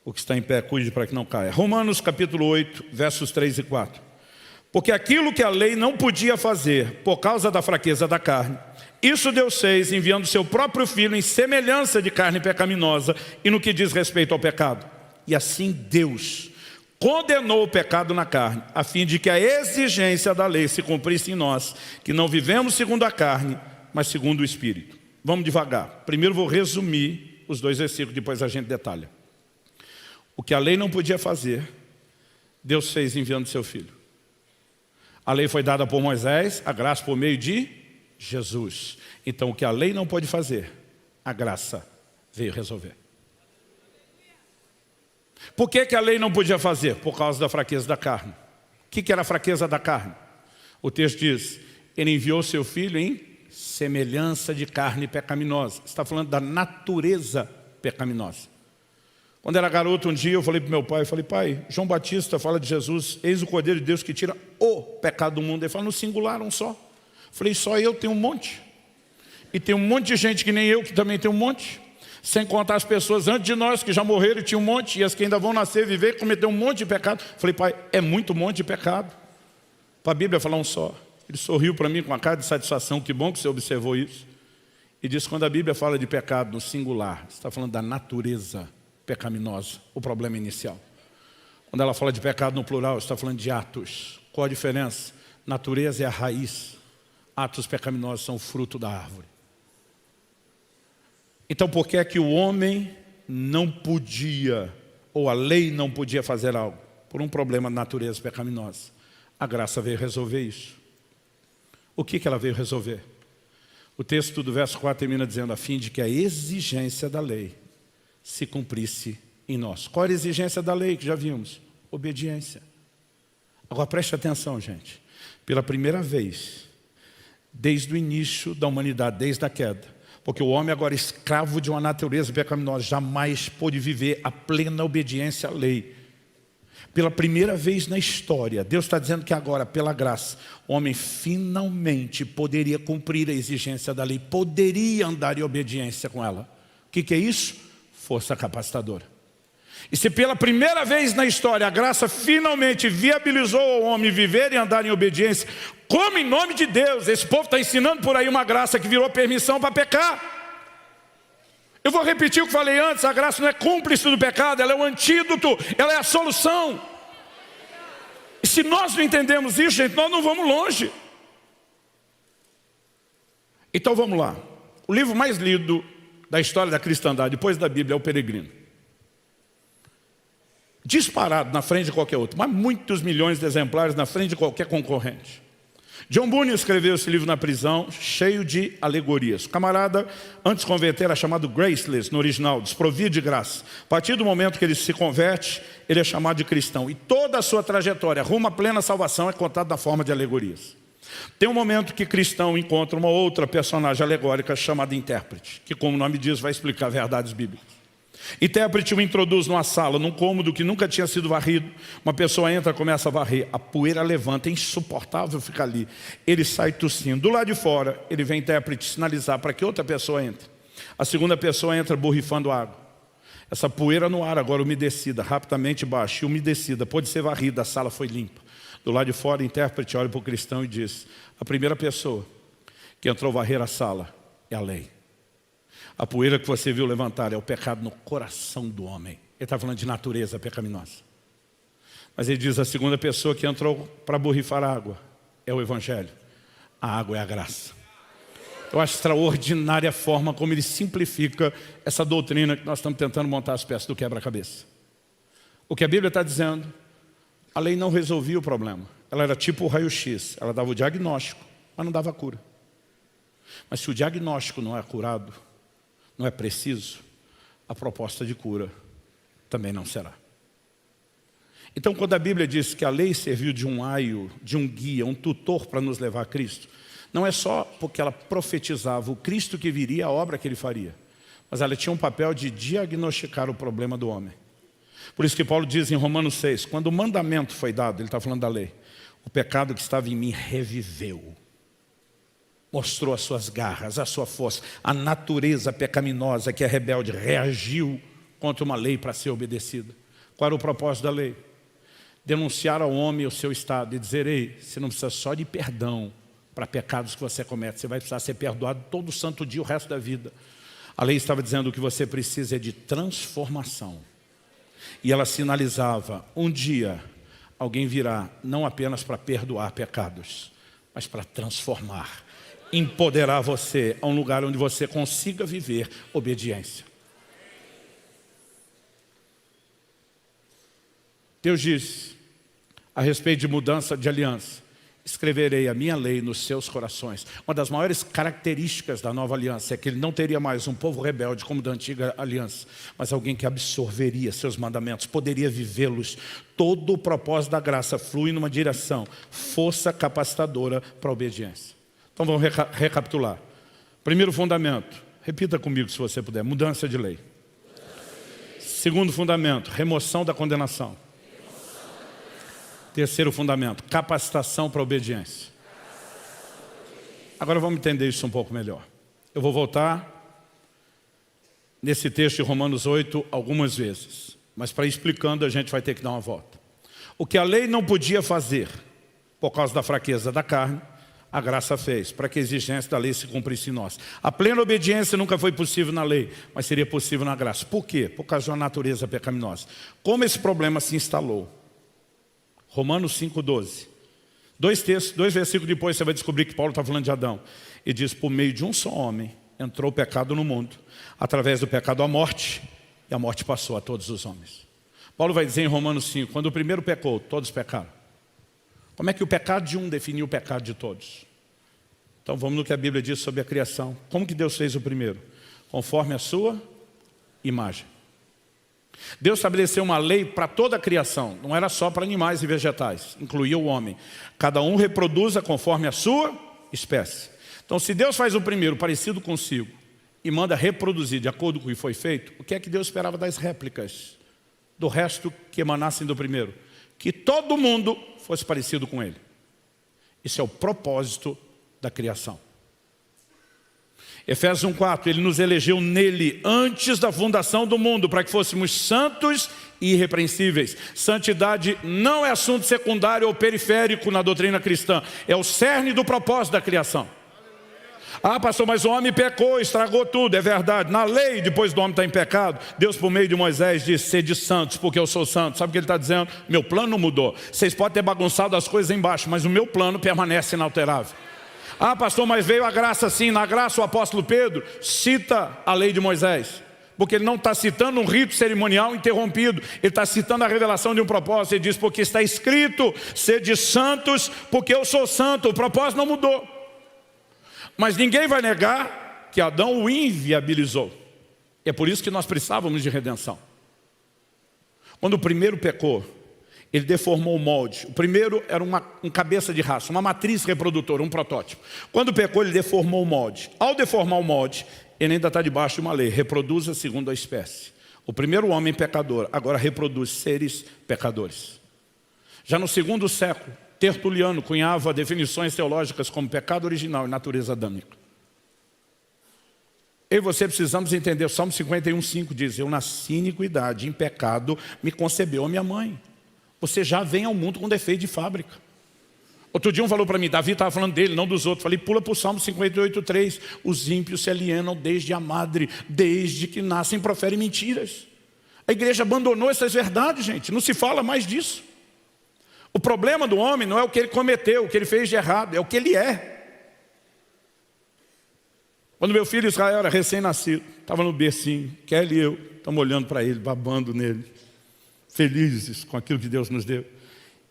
O que está em pé, cuide para que não caia. Romanos capítulo 8, versos 3 e 4. Porque aquilo que a lei não podia fazer, por causa da fraqueza da carne, isso Deus fez enviando seu próprio Filho em semelhança de carne pecaminosa e no que diz respeito ao pecado. E assim Deus condenou o pecado na carne, a fim de que a exigência da lei se cumprisse em nós, que não vivemos segundo a carne, mas segundo o Espírito. Vamos devagar. Primeiro vou resumir os dois versículos, depois a gente detalha. O que a lei não podia fazer, Deus fez enviando seu Filho. A lei foi dada por Moisés, a graça por meio de Jesus. Então o que a lei não pode fazer, a graça veio resolver. Por que a lei não podia fazer? Por causa da fraqueza da carne. O que era a fraqueza da carne? O texto diz, Ele enviou seu Filho em semelhança de carne pecaminosa. Está falando da natureza pecaminosa. Quando era garoto, um dia eu falei para o meu pai, pai, João Batista fala de Jesus, eis o Cordeiro de Deus que tira o pecado do mundo. Ele fala no singular, um só. Falei, só eu tenho um monte. E tem um monte de gente que nem eu, que também tem um monte. Sem contar as pessoas antes de nós, que já morreram e tinham um monte, e as que ainda vão nascer, viver, cometer um monte de pecado. Falei, pai, é muito monte de pecado. Para a Bíblia falar um só. Ele sorriu para mim com uma cara de satisfação, que bom que você observou isso. E disse, quando a Bíblia fala de pecado no singular, está falando da natureza pecaminosa, o problema inicial. Quando ela fala de pecado no plural, está falando de atos. Qual a diferença? Natureza é a raiz. Atos pecaminosos são o fruto da árvore. Então por que é que o homem não podia, ou a lei não podia fazer algo? Por um problema de natureza pecaminosa. A graça veio resolver isso. O que ela veio resolver? O texto do verso 4 termina dizendo, a fim de que a exigência da lei se cumprisse em nós. Qual era a exigência da lei que já vimos? Obediência. Agora preste atenção, gente. Pela primeira vez, desde o início da humanidade, desde a queda, porque o homem agora escravo de uma natureza pecaminosa, jamais pôde viver a plena obediência à lei. Pela primeira vez na história, Deus está dizendo que agora, pela graça, o homem finalmente poderia cumprir a exigência da lei, poderia andar em obediência com ela. O que é isso? Força capacitadora. E se pela primeira vez na história a graça finalmente viabilizou ao homem viver e andar em obediência, como em nome de Deus, esse povo está ensinando por aí uma graça que virou permissão para pecar. Eu vou repetir o que falei antes, a graça não é cúmplice do pecado, ela é o antídoto, ela é a solução. E se nós não entendemos isso, gente, nós não vamos longe. Então vamos lá. O livro mais lido da história da cristandade, depois da Bíblia, é o Peregrino. Disparado na frente de qualquer outro, mas muitos milhões de exemplares na frente de qualquer concorrente. John Bunyan escreveu esse livro na prisão, cheio de alegorias. O camarada, antes de converter, era chamado graceless no original, desprovido de graça. A partir do momento que ele se converte, ele é chamado de cristão. E toda a sua trajetória rumo à plena salvação é contada na forma de alegorias. Tem um momento que cristão encontra uma outra personagem alegórica chamada intérprete, que, como o nome diz, vai explicar verdades bíblicas. Intérprete o introduz numa sala, num cômodo que nunca tinha sido varrido. Uma pessoa entra, começa a varrer, a poeira levanta, é insuportável ficar ali. Ele sai tossindo. Do lado de fora, ele vem intérprete sinalizar para que outra pessoa entre. A segunda pessoa entra borrifando água. Essa poeira no ar, agora umedecida, rapidamente baixa, e umedecida, pode ser varrida, a sala foi limpa. Do lado de fora, o intérprete olha para o cristão e diz: a primeira pessoa que entrou varrer a sala é a lei. A poeira que você viu levantar é o pecado no coração do homem. Ele está falando de natureza pecaminosa. Mas ele diz: a segunda pessoa que entrou para borrifar água é o Evangelho. A água é a graça. Eu acho extraordinária a forma como ele simplifica essa doutrina que nós estamos tentando montar as peças do quebra-cabeça. O que a Bíblia está dizendo, a lei não resolvia o problema. Ela era tipo o raio-x. Ela dava o diagnóstico, mas não dava a cura. Mas se o diagnóstico não é curado, não é preciso, a proposta de cura também não será. Então, quando a Bíblia diz que a lei serviu de um aio, de um guia, um tutor para nos levar a Cristo, não é só porque ela profetizava o Cristo que viria, a obra que ele faria, mas ela tinha um papel de diagnosticar o problema do homem. Por isso que Paulo diz em Romanos 6, quando o mandamento foi dado, ele está falando da lei, o pecado que estava em mim reviveu. Mostrou as suas garras, a sua força, a natureza pecaminosa que é rebelde, reagiu contra uma lei para ser obedecida. Qual era o propósito da lei? Denunciar ao homem o seu estado e dizer: ei, você não precisa só de perdão para pecados que você comete, você vai precisar ser perdoado todo santo dia o resto da vida. A lei estava dizendo: o que você precisa é de transformação. E ela sinalizava: um dia alguém virá não apenas para perdoar pecados, mas para transformar, empoderar você a um lugar onde você consiga viver obediência. Deus diz a respeito de mudança de aliança: escreverei a minha lei nos seus corações. Uma das maiores características da nova aliança é que ele não teria mais um povo rebelde como da antiga aliança, mas alguém que absorveria seus mandamentos, poderia vivê-los. Todo o propósito da graça flui numa direção, força capacitadora para a obediência. Então vamos recapitular. Primeiro fundamento, repita comigo se você puder: mudança de lei. Segundo fundamento, remoção da condenação. Terceiro fundamento, capacitação para a obediência. Agora vamos entender isso um pouco melhor. Eu vou voltar nesse texto de Romanos 8 algumas vezes, mas para ir explicando a gente vai ter que dar uma volta. O que a lei não podia fazer por causa da fraqueza da carne, a graça fez, para que a exigência da lei se cumprisse em nós. A plena obediência nunca foi possível na lei, mas seria possível na graça. Por quê? Por causa de uma natureza pecaminosa. Como esse problema se instalou? Romanos 5,12. Dois versículos depois você vai descobrir que Paulo está falando de Adão. E diz: por meio de um só homem entrou o pecado no mundo, através do pecado a morte, e a morte passou a todos os homens. Paulo vai dizer em Romanos 5, quando o primeiro pecou, todos pecaram. Como é que o pecado de um definiu o pecado de todos? Então vamos no que a Bíblia diz sobre a criação. Como que Deus fez o primeiro? Conforme a sua imagem. Deus estabeleceu uma lei para toda a criação, não era só para animais e vegetais, incluía o homem. Cada um reproduza conforme a sua espécie. Então, se Deus faz o primeiro parecido consigo e manda reproduzir de acordo com o que foi feito, o que é que Deus esperava das réplicas do resto que emanassem do primeiro? Que todo mundo fosse parecido com ele. Isso é o propósito da criação. Efésios 1,4, ele nos elegeu nele antes da fundação do mundo, para que fôssemos santos e irrepreensíveis. Santidade não é assunto secundário ou periférico na doutrina cristã, é o cerne do propósito da criação. Ah, pastor, mas o homem pecou, estragou tudo. É verdade, na lei, depois do homem estar em pecado, Deus por meio de Moisés disse: sede santos, porque eu sou santo. Sabe o que ele está dizendo? Meu plano mudou. Vocês podem ter bagunçado as coisas embaixo, mas o meu plano permanece inalterável. Ah, pastor, mas veio a graça sim. Na graça o apóstolo Pedro cita a lei de Moisés, porque ele não está citando um rito cerimonial interrompido, ele está citando a revelação de um propósito. Ele diz: porque está escrito, sede santos, porque eu sou santo. O propósito não mudou. Mas ninguém vai negar que Adão o inviabilizou. É por isso que nós precisávamos de redenção. Quando o primeiro pecou, ele deformou o molde. O primeiro era um cabeça de raça, uma matriz reprodutora, um protótipo. Quando pecou, ele deformou o molde. Ao deformar o molde, ele ainda está debaixo de uma lei: reproduza segundo a espécie. O primeiro homem pecador, agora reproduz seres pecadores. Já no segundo século, Tertuliano cunhava definições teológicas como pecado original e natureza adâmica. Eu e você precisamos entender, o Salmo 51:5 diz: eu nasci em iniquidade, em pecado me concebeu a minha mãe. Você já vem ao mundo com defeito de fábrica. Outro dia um falou para mim, Davi estava falando dele, não dos outros. Falei, pula para o Salmo 58:3. Os ímpios se alienam desde a madre, desde que nascem proferem mentiras. A igreja abandonou essas verdades, gente. Não se fala mais disso. O problema do homem não é o que ele cometeu, o que ele fez de errado, é o que ele é. Quando meu filho Israel era recém-nascido, estava no bercinho, Kelly e eu, estamos olhando para ele, babando nele, felizes com aquilo que Deus nos deu.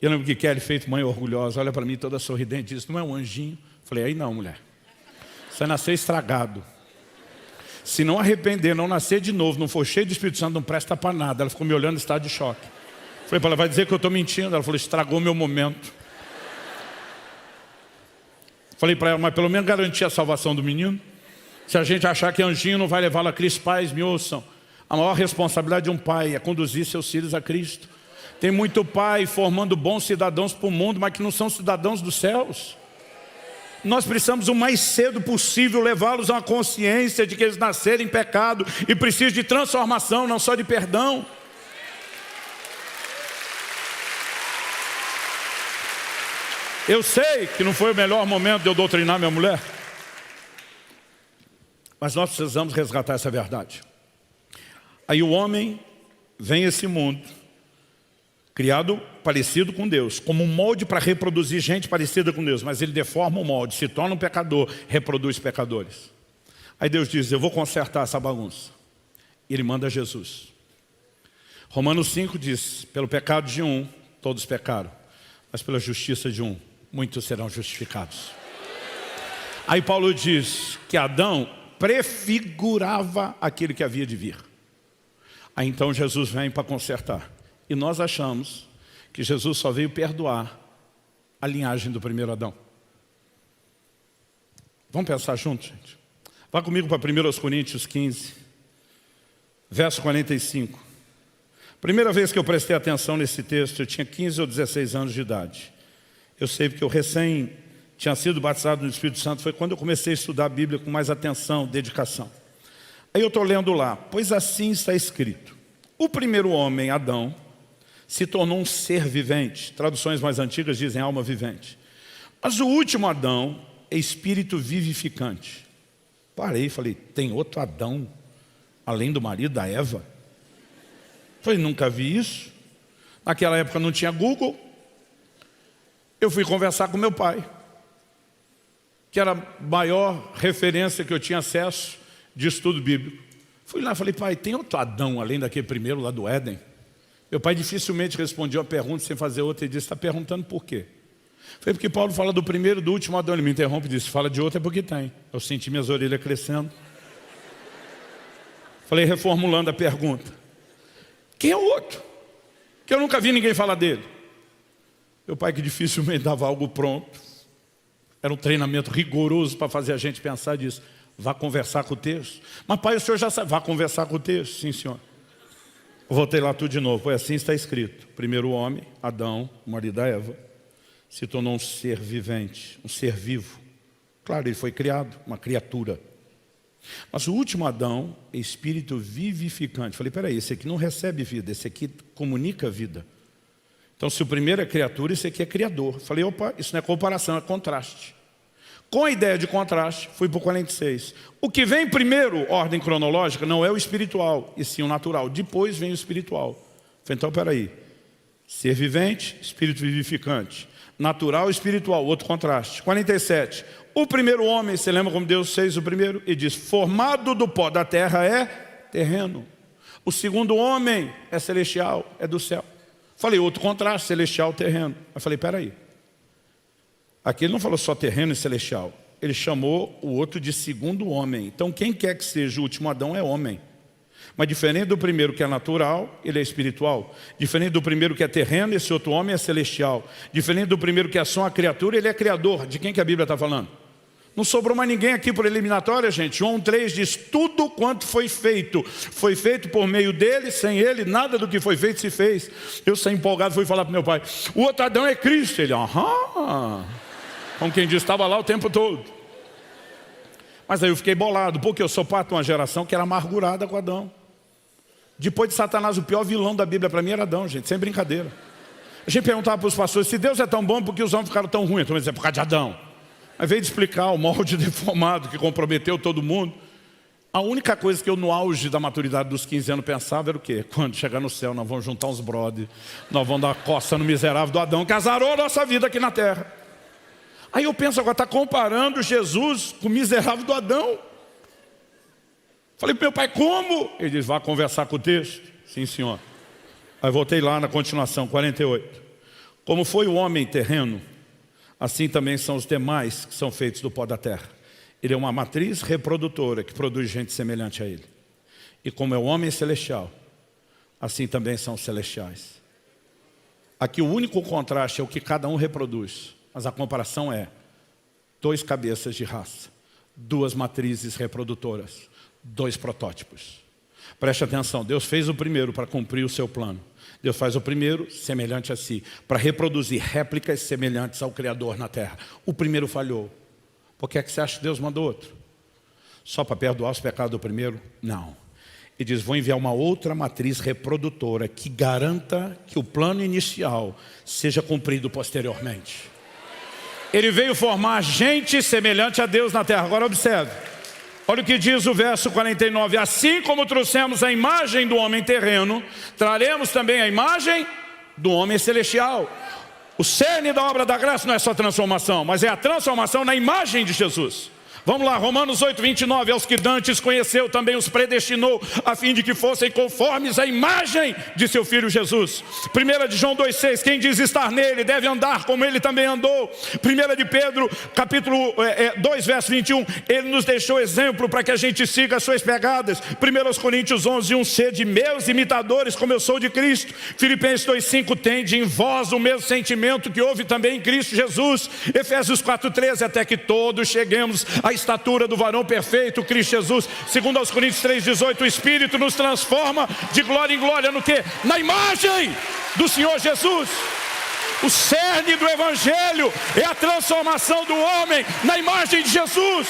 E eu lembro que Kelly, feito mãe orgulhosa, olha para mim toda sorridente, disse, não é um anjinho? Falei, aí não, mulher. Você nasceu estragado. Se não arrepender, não nascer de novo, não for cheio do Espírito Santo, não presta para nada. Ela ficou me olhando em estado de choque. Falei para ela, vai dizer que eu estou mentindo? Ela falou, estragou meu momento. Falei para ela, mas pelo menos garantir a salvação do menino. Se a gente achar que anjinho não vai levá-lo a Cristo, pais, me ouçam. A maior responsabilidade de um pai é conduzir seus filhos a Cristo. Tem muito pai formando bons cidadãos para o mundo, mas que não são cidadãos dos céus. Nós precisamos o mais cedo possível levá-los a uma consciência de que eles nasceram em pecado e precisam de transformação, não só de perdão. Eu sei que não foi o melhor momento de eu doutrinar minha mulher, mas nós precisamos resgatar essa verdade. Aí o homem vem a esse mundo, criado parecido com Deus, como um molde para reproduzir gente parecida com Deus, mas ele deforma o molde, se torna um pecador, reproduz pecadores. Aí Deus diz, eu vou consertar essa bagunça. E ele manda Jesus. Romanos 5 diz, pelo pecado de um, todos pecaram, mas pela justiça de um, muitos serão justificados. Aí Paulo diz que Adão prefigurava aquele que havia de vir. Aí então Jesus vem para consertar. E nós achamos que Jesus só veio perdoar a linhagem do primeiro Adão. Vamos pensar juntos, gente? Vá comigo para 1 Coríntios 15, verso 45. Primeira vez que eu prestei atenção nesse texto, eu tinha 15 ou 16 anos de idade. Eu sei porque eu recém tinha sido batizado no Espírito Santo, foi quando eu comecei a estudar a Bíblia com mais atenção, dedicação. Aí eu estou lendo lá, pois assim está escrito, o primeiro homem, Adão, se tornou um ser vivente. Traduções mais antigas dizem alma vivente. Mas o último Adão é espírito vivificante. Parei e falei, tem outro Adão, além do marido da Eva? Falei, nunca vi isso. Naquela época não tinha Google. Eu fui conversar com meu pai, que era a maior referência que eu tinha acesso de estudo bíblico. Fui lá e falei, pai, tem outro Adão além daquele primeiro lá do Éden? Meu pai dificilmente respondia uma pergunta sem fazer outra e disse, está perguntando por quê? Foi porque Paulo fala do primeiro e do último Adão. Ele me interrompe e disse, fala de outro é porque tem. Eu senti minhas orelhas crescendo. Falei, reformulando a pergunta, quem é o outro? Que eu nunca vi ninguém falar dele. Meu pai, que dificilmente dava algo pronto, era um treinamento rigoroso para fazer a gente pensar, disse, vá conversar com o texto. Mas pai, o senhor já sabe, vá conversar com o texto. Sim, senhor. Eu voltei lá tudo de novo, foi assim está escrito. Primeiro homem, Adão, o marido da Eva, se tornou um ser vivente, um ser vivo. Claro, ele foi criado, uma criatura. Mas o último Adão é espírito vivificante. Falei, peraí, esse aqui não recebe vida, esse aqui comunica vida. Então, se o primeiro é criatura, esse aqui é criador. Falei, opa, isso não é comparação, é contraste. Com a ideia de contraste, fui para o 46. O que vem primeiro, ordem cronológica, não é o espiritual, e sim o natural. Depois vem o espiritual. Falei, então, peraí. Ser vivente, espírito vivificante. Natural e espiritual, outro contraste. 47. O primeiro homem, você lembra como Deus fez o primeiro? Ele diz, formado do pó da terra é terreno. O segundo homem é celestial, é do céu. Falei, outro contraste, celestial, terreno. Eu falei, peraí. Aqui ele não falou só terreno e celestial. Ele chamou o outro de segundo homem. Então quem quer que seja o último Adão é homem. Mas diferente do primeiro que é natural, ele é espiritual. Diferente do primeiro que é terreno, esse outro homem é celestial. Diferente do primeiro que é só uma criatura, ele é criador. De quem que a Bíblia está falando? Não sobrou mais ninguém aqui por eliminatória, gente. João 3 diz, tudo quanto foi feito por meio dele, sem ele, nada do que foi feito se fez. Eu, sem empolgado, fui falar para meu pai, o outro Adão é Cristo. Ele, aham. Como quem diz, estava lá o tempo todo. Mas aí eu fiquei bolado, porque eu sou parte de uma geração que era amargurada com Adão. Depois de Satanás, o pior vilão da Bíblia para mim era Adão, gente, sem brincadeira. A gente perguntava para os pastores, se Deus é tão bom, por que os homens ficaram tão ruins? Então, é por causa de Adão. Ao invés de explicar o molde deformado que comprometeu todo mundo, a única coisa que eu, no auge da maturidade dos 15 anos, pensava era o quê? Quando chegar no céu, nós vamos juntar uns brother, nós vamos dar uma coça no miserável do Adão, que azarou a nossa vida aqui na terra. Aí eu penso agora, está comparando Jesus com o miserável do Adão. Falei para meu pai, como? Ele diz, vá conversar com o texto. Sim, senhor. Aí voltei lá na continuação, 48. Como foi o homem terreno, assim também são os demais que são feitos do pó da terra. Ele é uma matriz reprodutora que produz gente semelhante a ele. E como é o homem celestial, assim também são os celestiais. Aqui o único contraste é o que cada um reproduz. Mas a comparação é 2 cabeças de raça, 2 matrizes reprodutoras, 2 protótipos. Preste atenção, Deus fez o primeiro para cumprir o seu plano. Deus faz o primeiro semelhante a si, para reproduzir réplicas semelhantes ao Criador na terra. O primeiro falhou. Por que é que você acha que Deus mandou outro? Só para perdoar os pecados do primeiro? Não. Ele diz, vou enviar uma outra matriz reprodutora que garanta que o plano inicial seja cumprido posteriormente. Ele veio formar gente semelhante a Deus na terra. Agora observe. Olha o que diz o verso 49. Assim como trouxemos a imagem do homem terreno, traremos também a imagem do homem celestial. O cerne da obra da graça não é só transformação, mas é a transformação na imagem de Jesus. Vamos lá, Romanos 8, 29. Aos que dantes conheceu, também os predestinou, a fim de que fossem conformes à imagem de seu Filho Jesus. 1 de João 2, 6. Quem diz estar nele, deve andar como ele também andou. 1 de Pedro, capítulo 2, verso 21. Ele nos deixou exemplo para que a gente siga as suas pegadas. 1 Coríntios 11, 1. Sede meus imitadores, como eu sou de Cristo. Filipenses 2, 5. Tende em vós o mesmo sentimento que houve também em Cristo Jesus. Efésios 4, 13. Até que todos cheguemos à estatura do varão perfeito, Cristo Jesus. 2 Coríntios 3, 18. O Espírito nos transforma de glória em glória no quê? Na imagem do Senhor Jesus. O cerne do Evangelho é a transformação do homem na imagem de Jesus.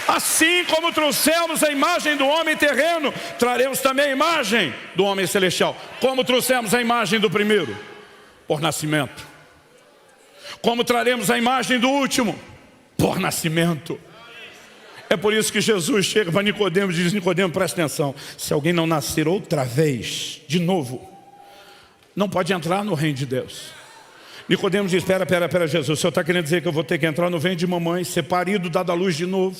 Assim como trouxemos a imagem do homem terreno, traremos também a imagem do homem celestial. Como trouxemos a imagem do primeiro? Por nascimento. Como traremos a imagem do último? Por nascimento. É por isso que Jesus chega para Nicodemos e diz, Nicodemos, presta atenção, se alguém não nascer outra vez, de novo, não pode entrar no reino de Deus. Nicodemos diz, espera, Jesus, o senhor está querendo dizer que eu vou ter que entrar no ventre de mamãe, ser parido, dado à luz de novo?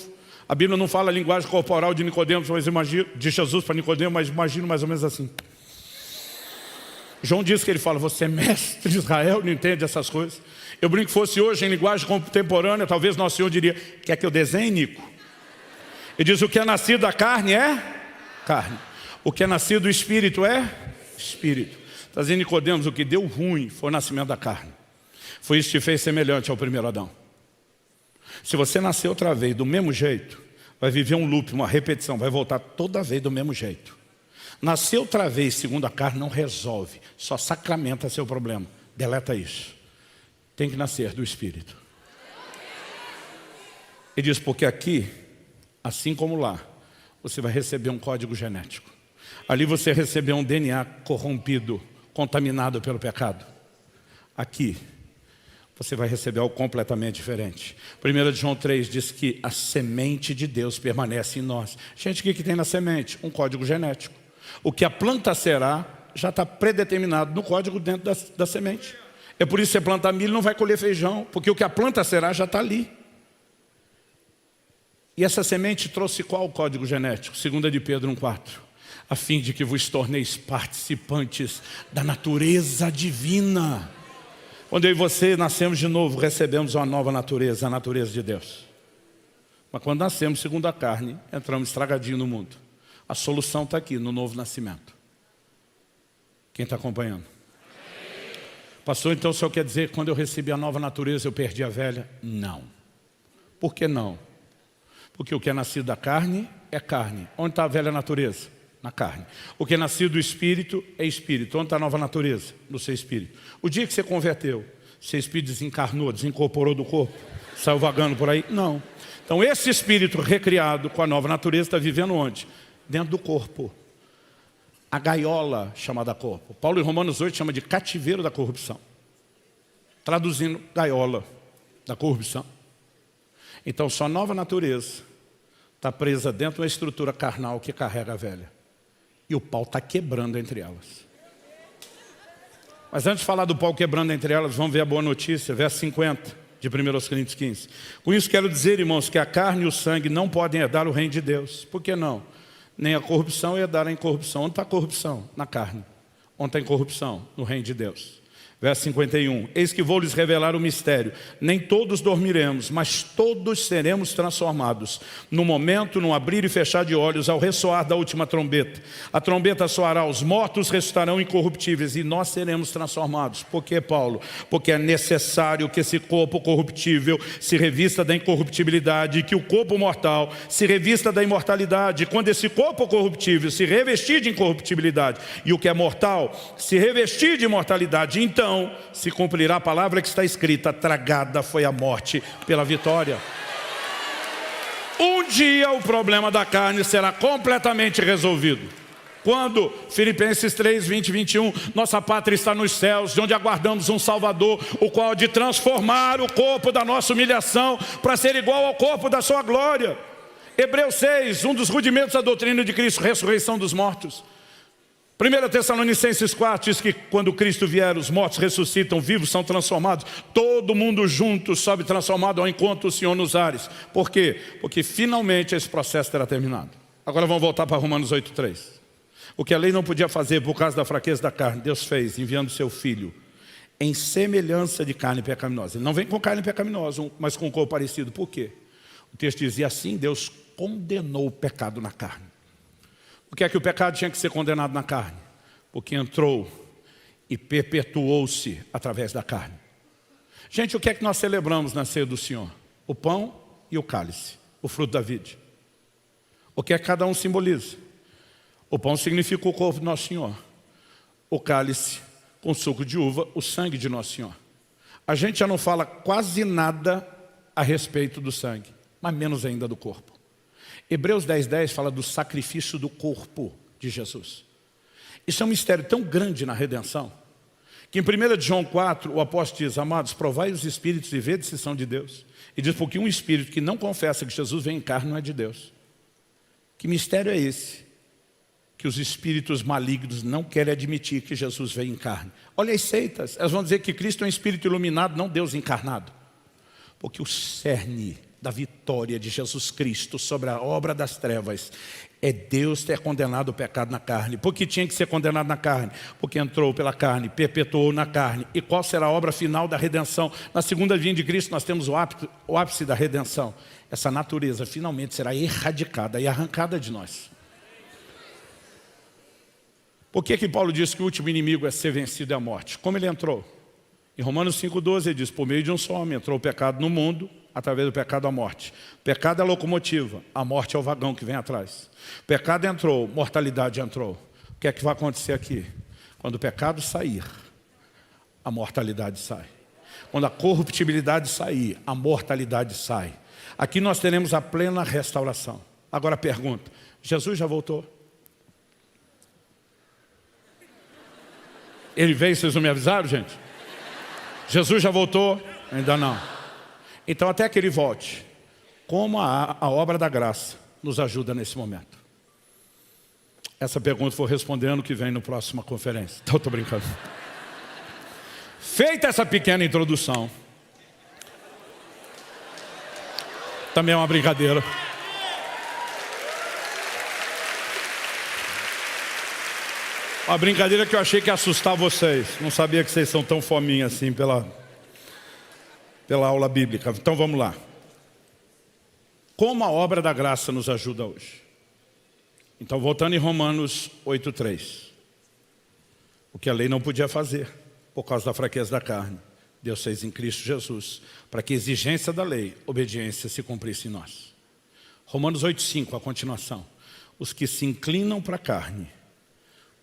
A Bíblia não fala a linguagem corporal de Nicodemos, mas imagino, de Jesus para Nicodemos, mas imagino mais ou menos assim. João diz que ele fala, você é mestre de Israel, não entende essas coisas. Eu brinco que fosse hoje em linguagem contemporânea, talvez Nosso Senhor diria, quer que eu desenhe, Nico? Ele diz, o que é nascido da carne é carne. O que é nascido do Espírito é Espírito. Está dizendo Nicodemos, o que deu ruim foi o nascimento da carne. Foi isso que te fez semelhante ao primeiro Adão. Se você nascer outra vez do mesmo jeito, vai viver um loop, uma repetição, vai voltar toda vez do mesmo jeito. Nascer outra vez segundo a carne não resolve, só sacramenta seu problema. Deleta isso. Tem que nascer do Espírito. Ele diz, porque aqui, assim como lá, você vai receber um código genético. Ali você recebeu um DNA corrompido, contaminado pelo pecado. Aqui, você vai receber algo completamente diferente. 1 de João 3 diz que a semente de Deus permanece em nós. Gente, o que tem na semente? Um código genético. O que a planta será, já está predeterminado no código dentro da semente. É por isso que você plantar milho não vai colher feijão, porque o que a planta será já está ali. E essa semente trouxe qual código genético? 2 de Pedro 1,4. A fim de que vos torneis participantes da natureza divina. Quando eu e você nascemos de novo, recebemos uma nova natureza, a natureza de Deus. Mas quando nascemos segundo a carne, entramos estragadinho no mundo. A solução está aqui, no novo nascimento. Quem está acompanhando? Pastor, então o senhor quer dizer que quando eu recebi a nova natureza, eu perdi a velha? Não. Por que não? Porque o que é nascido da carne é carne. Onde está a velha natureza? Na carne. O que é nascido do Espírito é Espírito. Onde está a nova natureza? No seu Espírito. O dia que você converteu, seu Espírito desencarnou, desincorporou do corpo, saiu vagando por aí? Não. Então esse Espírito recriado com a nova natureza está vivendo onde? Dentro do corpo. A gaiola chamada corpo. Paulo em Romanos 8 chama de cativeiro da corrupção. Traduzindo, gaiola da corrupção. Então sua nova natureza está presa dentro de uma estrutura carnal que carrega a velha. E o pau está quebrando entre elas. Mas antes de falar do pau quebrando entre elas, vamos ver a boa notícia, verso 50 de 1 Coríntios 15. Com isso quero dizer, irmãos, que a carne e o sangue não podem herdar o reino de Deus. Por que não? Nem a corrupção herdar a incorrupção. Onde está a corrupção? Na carne. Onde está a incorrupção? No reino de Deus. Verso 51, eis que vou lhes revelar o mistério. Nem todos dormiremos, mas todos seremos transformados. No momento, no abrir e fechar de olhos, ao ressoar da última trombeta. A trombeta soará, os mortos ressuscitarão incorruptíveis e nós seremos transformados. Por que, Paulo? Porque é necessário que esse corpo corruptível se revista da incorruptibilidade e que o corpo mortal se revista da imortalidade. Quando esse corpo corruptível se revestir de incorruptibilidade e o que é mortal se revestir de imortalidade, então se cumprirá a palavra que está escrita, tragada foi a morte pela vitória. Um dia o problema da carne será completamente resolvido. Quando? Filipenses 3, 20 e 21, nossa pátria está nos céus, de onde aguardamos um Salvador, o qual há de transformar o corpo da nossa humilhação para ser igual ao corpo da sua glória. Hebreus 6, um dos rudimentos da doutrina de Cristo, ressurreição dos mortos. 1 Tessalonicenses 4 diz que quando Cristo vier, os mortos ressuscitam, vivos são transformados. Todo mundo junto sobe transformado ao encontro do Senhor nos ares. Por quê? Porque finalmente esse processo terá terminado. Agora vamos voltar para Romanos 8,3. O que a lei não podia fazer por causa da fraqueza da carne, Deus fez enviando seu Filho em semelhança de carne pecaminosa. Ele não vem com carne pecaminosa, mas com um corpo parecido. Por quê? O texto dizia assim, Deus condenou o pecado na carne. Por que é que o pecado tinha que ser condenado na carne? Porque entrou e perpetuou-se através da carne. Gente, o que é que nós celebramos na ceia do Senhor? O pão e o cálice, o fruto da vide. O que é que cada um simboliza? O pão significa o corpo de Nosso Senhor. O cálice, com suco de uva, o sangue de Nosso Senhor. A gente já não fala quase nada a respeito do sangue, mas menos ainda do corpo. Hebreus 10:10 fala do sacrifício do corpo de Jesus. Isso é um mistério tão grande na redenção, que em 1 João 4, o apóstolo diz, amados, provai os espíritos e vede se são de Deus. E diz, porque um espírito que não confessa que Jesus vem em carne não é de Deus. Que mistério é esse? Que os espíritos malignos não querem admitir que Jesus vem em carne. Olha as seitas, elas vão dizer que Cristo é um espírito iluminado, não Deus encarnado. Porque o cerne da vitória de Jesus Cristo sobre a obra das trevas é Deus ter condenado o pecado na carne. Por que tinha que ser condenado na carne? Porque entrou pela carne, perpetuou na carne. E qual será a obra final da redenção? Na segunda vinda de Cristo nós temos o ápice da redenção. Essa natureza finalmente será erradicada e arrancada de nós. Por que que Paulo diz que o último inimigo é ser vencido é a morte? Como ele entrou? Em Romanos 5,12 ele diz, por meio de um só homem entrou o pecado no mundo, através do pecado a morte. O pecado é a locomotiva, a morte é o vagão que vem atrás. O pecado entrou, mortalidade entrou. O que é que vai acontecer aqui? Quando o pecado sair, a mortalidade sai. Quando a corruptibilidade sair, a mortalidade sai. Aqui nós teremos a plena restauração. Agora a pergunta, Jesus já voltou? Ele veio, vocês não me avisaram, gente? Jesus já voltou? Ainda não. Então até que ele volte, como a obra da graça nos ajuda nesse momento? Essa pergunta vou responder ano que vem na próxima conferência. Então estou brincando. Feita essa pequena introdução, também é uma brincadeira. Uma brincadeira que eu achei que ia assustar vocês. Não sabia que vocês são tão fominhos assim pela aula bíblica. Então vamos lá. Como a obra da graça nos ajuda hoje? Então voltando em Romanos 8,3. O que a lei não podia fazer, por causa da fraqueza da carne, Deus fez em Cristo Jesus, para que a exigência da lei, obediência, se cumprisse em nós. Romanos 8,5, a continuação. Os que se inclinam para a carne,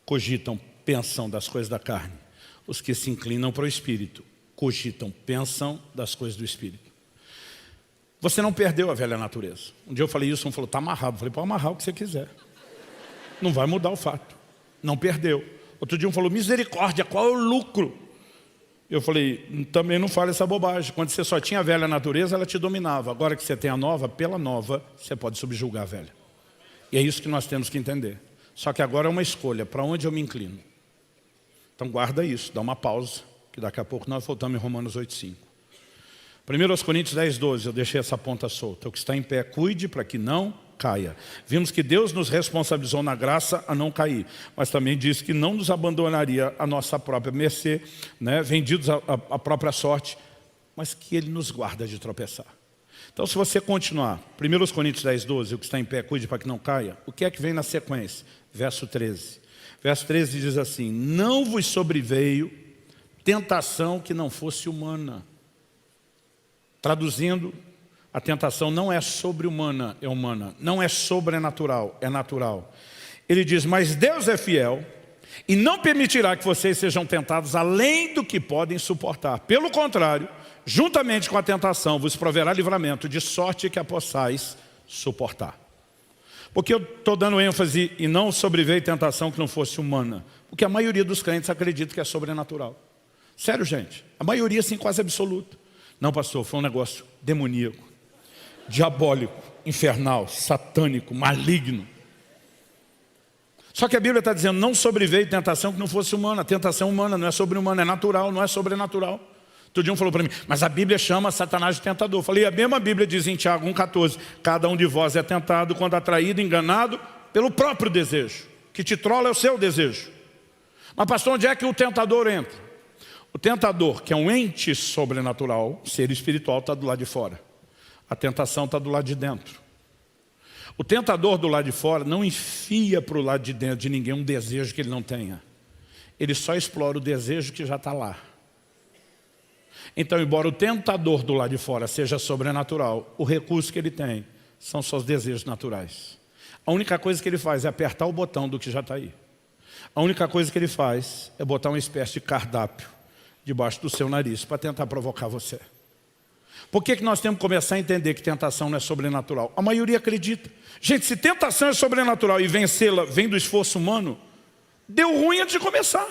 cogitam, pensam das coisas da carne. Os que se inclinam para o Espírito, cogitam, pensam das coisas do Espírito. Você não perdeu a velha natureza. Um dia eu falei isso, um falou, está amarrado. Eu falei, pode amarrar o que você quiser. Não vai mudar o fato. Não perdeu. Outro dia um falou, misericórdia, qual é o lucro? Eu falei, também não fale essa bobagem. Quando você só tinha a velha natureza, ela te dominava. Agora que você tem a nova, pela nova, você pode subjugar a velha. E é isso que nós temos que entender. Só que agora é uma escolha, para onde eu me inclino. Então guarda isso, dá uma pausa, que daqui a pouco nós voltamos em Romanos 8,5. 1 Coríntios 10,12, eu deixei essa ponta solta. O que está em pé, cuide para que não caia. Vimos que Deus nos responsabilizou na graça a não cair, mas também disse que não nos abandonaria a nossa própria mercê, né? Vendidos à própria sorte, mas que Ele nos guarda de tropeçar. Então, se você continuar, 1 Coríntios 10,12, o que está em pé, cuide para que não caia, o que é que vem na sequência? Verso 13. Verso 13 diz assim, não vos sobreveio tentação que não fosse humana. Traduzindo, a tentação não é sobre-humana, é humana. Não é sobrenatural, é natural. Ele diz, mas Deus é fiel e não permitirá que vocês sejam tentados além do que podem suportar. Pelo contrário, juntamente com a tentação, vos proverá livramento, de sorte que a possais suportar. Porque eu estou dando ênfase e não sobreveio tentação que não fosse humana. Porque a maioria dos crentes acredita que é sobrenatural. Sério, gente. A maioria, assim, quase absoluta. Não, pastor, foi um negócio demoníaco, diabólico, infernal, satânico, maligno. Só que a Bíblia está dizendo, não sobreveio tentação que não fosse humana. A tentação humana não é sobre-humana, é natural, não é sobrenatural. Outro dia um falou para mim, mas a Bíblia chama Satanás de tentador. Eu falei, a mesma Bíblia diz em Tiago 1,14, cada um de vós é tentado quando atraído, enganado pelo próprio desejo. Que te trola é o seu desejo. Mas pastor, onde é que o tentador entra? O tentador, que é um ente sobrenatural, ser espiritual, está do lado de fora. A tentação está do lado de dentro. O tentador do lado de fora não enfia para o lado de dentro de ninguém um desejo que ele não tenha. Ele só explora o desejo que já está lá. Então, embora o tentador do lado de fora seja sobrenatural, o recurso que ele tem são só os desejos naturais. A única coisa que ele faz é apertar o botão do que já está aí. A única coisa que ele faz é botar uma espécie de cardápio debaixo do seu nariz para tentar provocar você. Por que nós temos que começar a entender que tentação não é sobrenatural? A maioria acredita. Gente, se tentação é sobrenatural e vencê-la vem do esforço humano, deu ruim antes de começar.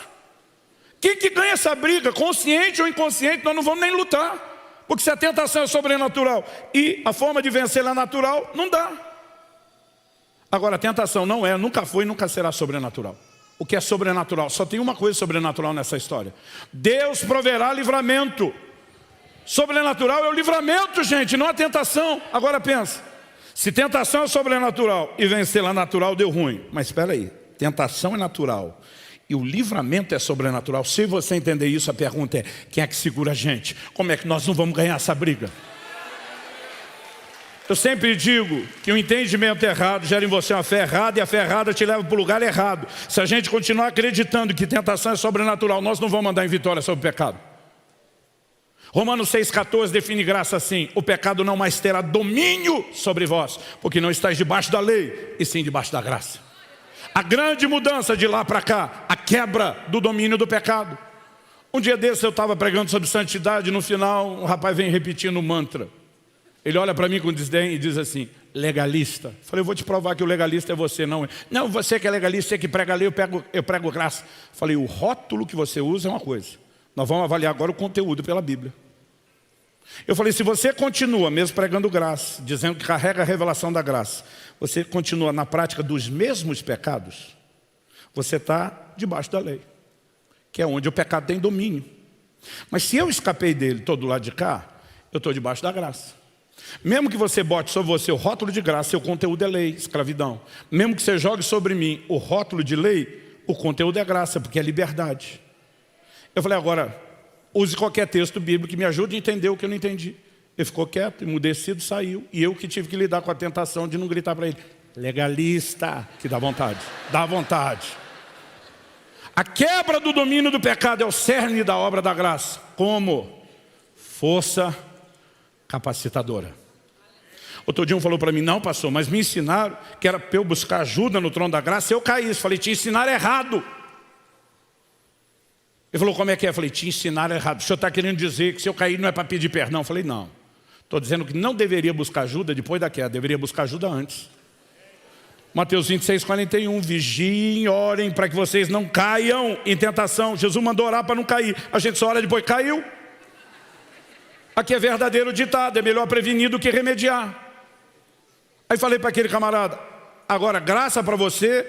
Quem que ganha essa briga? Consciente ou inconsciente, nós não vamos nem lutar. Porque se a tentação é sobrenatural e a forma de vencê-la é natural, não dá. Agora, a tentação não é, nunca foi e nunca será sobrenatural. O que é sobrenatural? Só tem uma coisa sobrenatural nessa história. Deus proverá livramento. Sobrenatural é o livramento, gente, não a tentação. Agora pensa, se tentação é sobrenatural e vencê-la natural, deu ruim. Mas espera aí, tentação é natural e o livramento é sobrenatural. Se você entender isso, a pergunta é, quem é que segura a gente? Como é que nós não vamos ganhar essa briga? Eu sempre digo que o entendimento errado gera em você uma fé errada e a fé errada te leva para o lugar errado. Se a gente continuar acreditando que tentação é sobrenatural, nós não vamos andar em vitória sobre o pecado. Romanos 6,14 define graça assim, o pecado não mais terá domínio sobre vós, porque não estáis debaixo da lei, e sim debaixo da graça. A grande mudança de lá para cá, a quebra do domínio do pecado. Um dia desse eu estava pregando sobre santidade, no final um rapaz vem repetindo o mantra. Ele olha para mim com desdém e diz assim, legalista. Falei, eu vou te provar que o legalista é você, não é? Não, você que é legalista, você que prega a lei, eu prego graça. Falei, o rótulo que você usa é uma coisa. Nós vamos avaliar agora o conteúdo pela Bíblia. Eu falei, se você continua mesmo pregando graça, dizendo que carrega a revelação da graça, você continua na prática dos mesmos pecados, você está debaixo da lei, que é onde o pecado tem domínio. Mas se eu escapei dele, estou do lado de cá, eu estou debaixo da graça. Mesmo que você bote sobre você o rótulo de graça, seu conteúdo é lei, escravidão. Mesmo que você jogue sobre mim o rótulo de lei, o conteúdo é graça, porque é liberdade. Eu falei, agora, use qualquer texto bíblico que me ajude a entender o que eu não entendi. Ele ficou quieto, emudecido, saiu. E eu que tive que lidar com a tentação de não gritar para ele, legalista, que dá vontade, dá vontade. A quebra do domínio do pecado é o cerne da obra da graça. Como? Força capacitadora. Outro dia um falou para mim, não pastor, mas me ensinaram que era para eu buscar ajuda no trono da graça, eu caí. Falei, te ensinaram errado. Ele falou, como é que é? Eu falei, te ensinaram errado. O senhor está querendo dizer que se eu cair não é para pedir perdão? Eu falei, não. Estou dizendo que não deveria buscar ajuda depois da queda, deveria buscar ajuda antes. Mateus 26, 41, vigiem e orem para que vocês não caiam em tentação. Jesus mandou orar para não cair. A gente só ora depois, caiu. Aqui é verdadeiro ditado, é melhor prevenir do que remediar. Aí falei para aquele camarada, agora graça para você,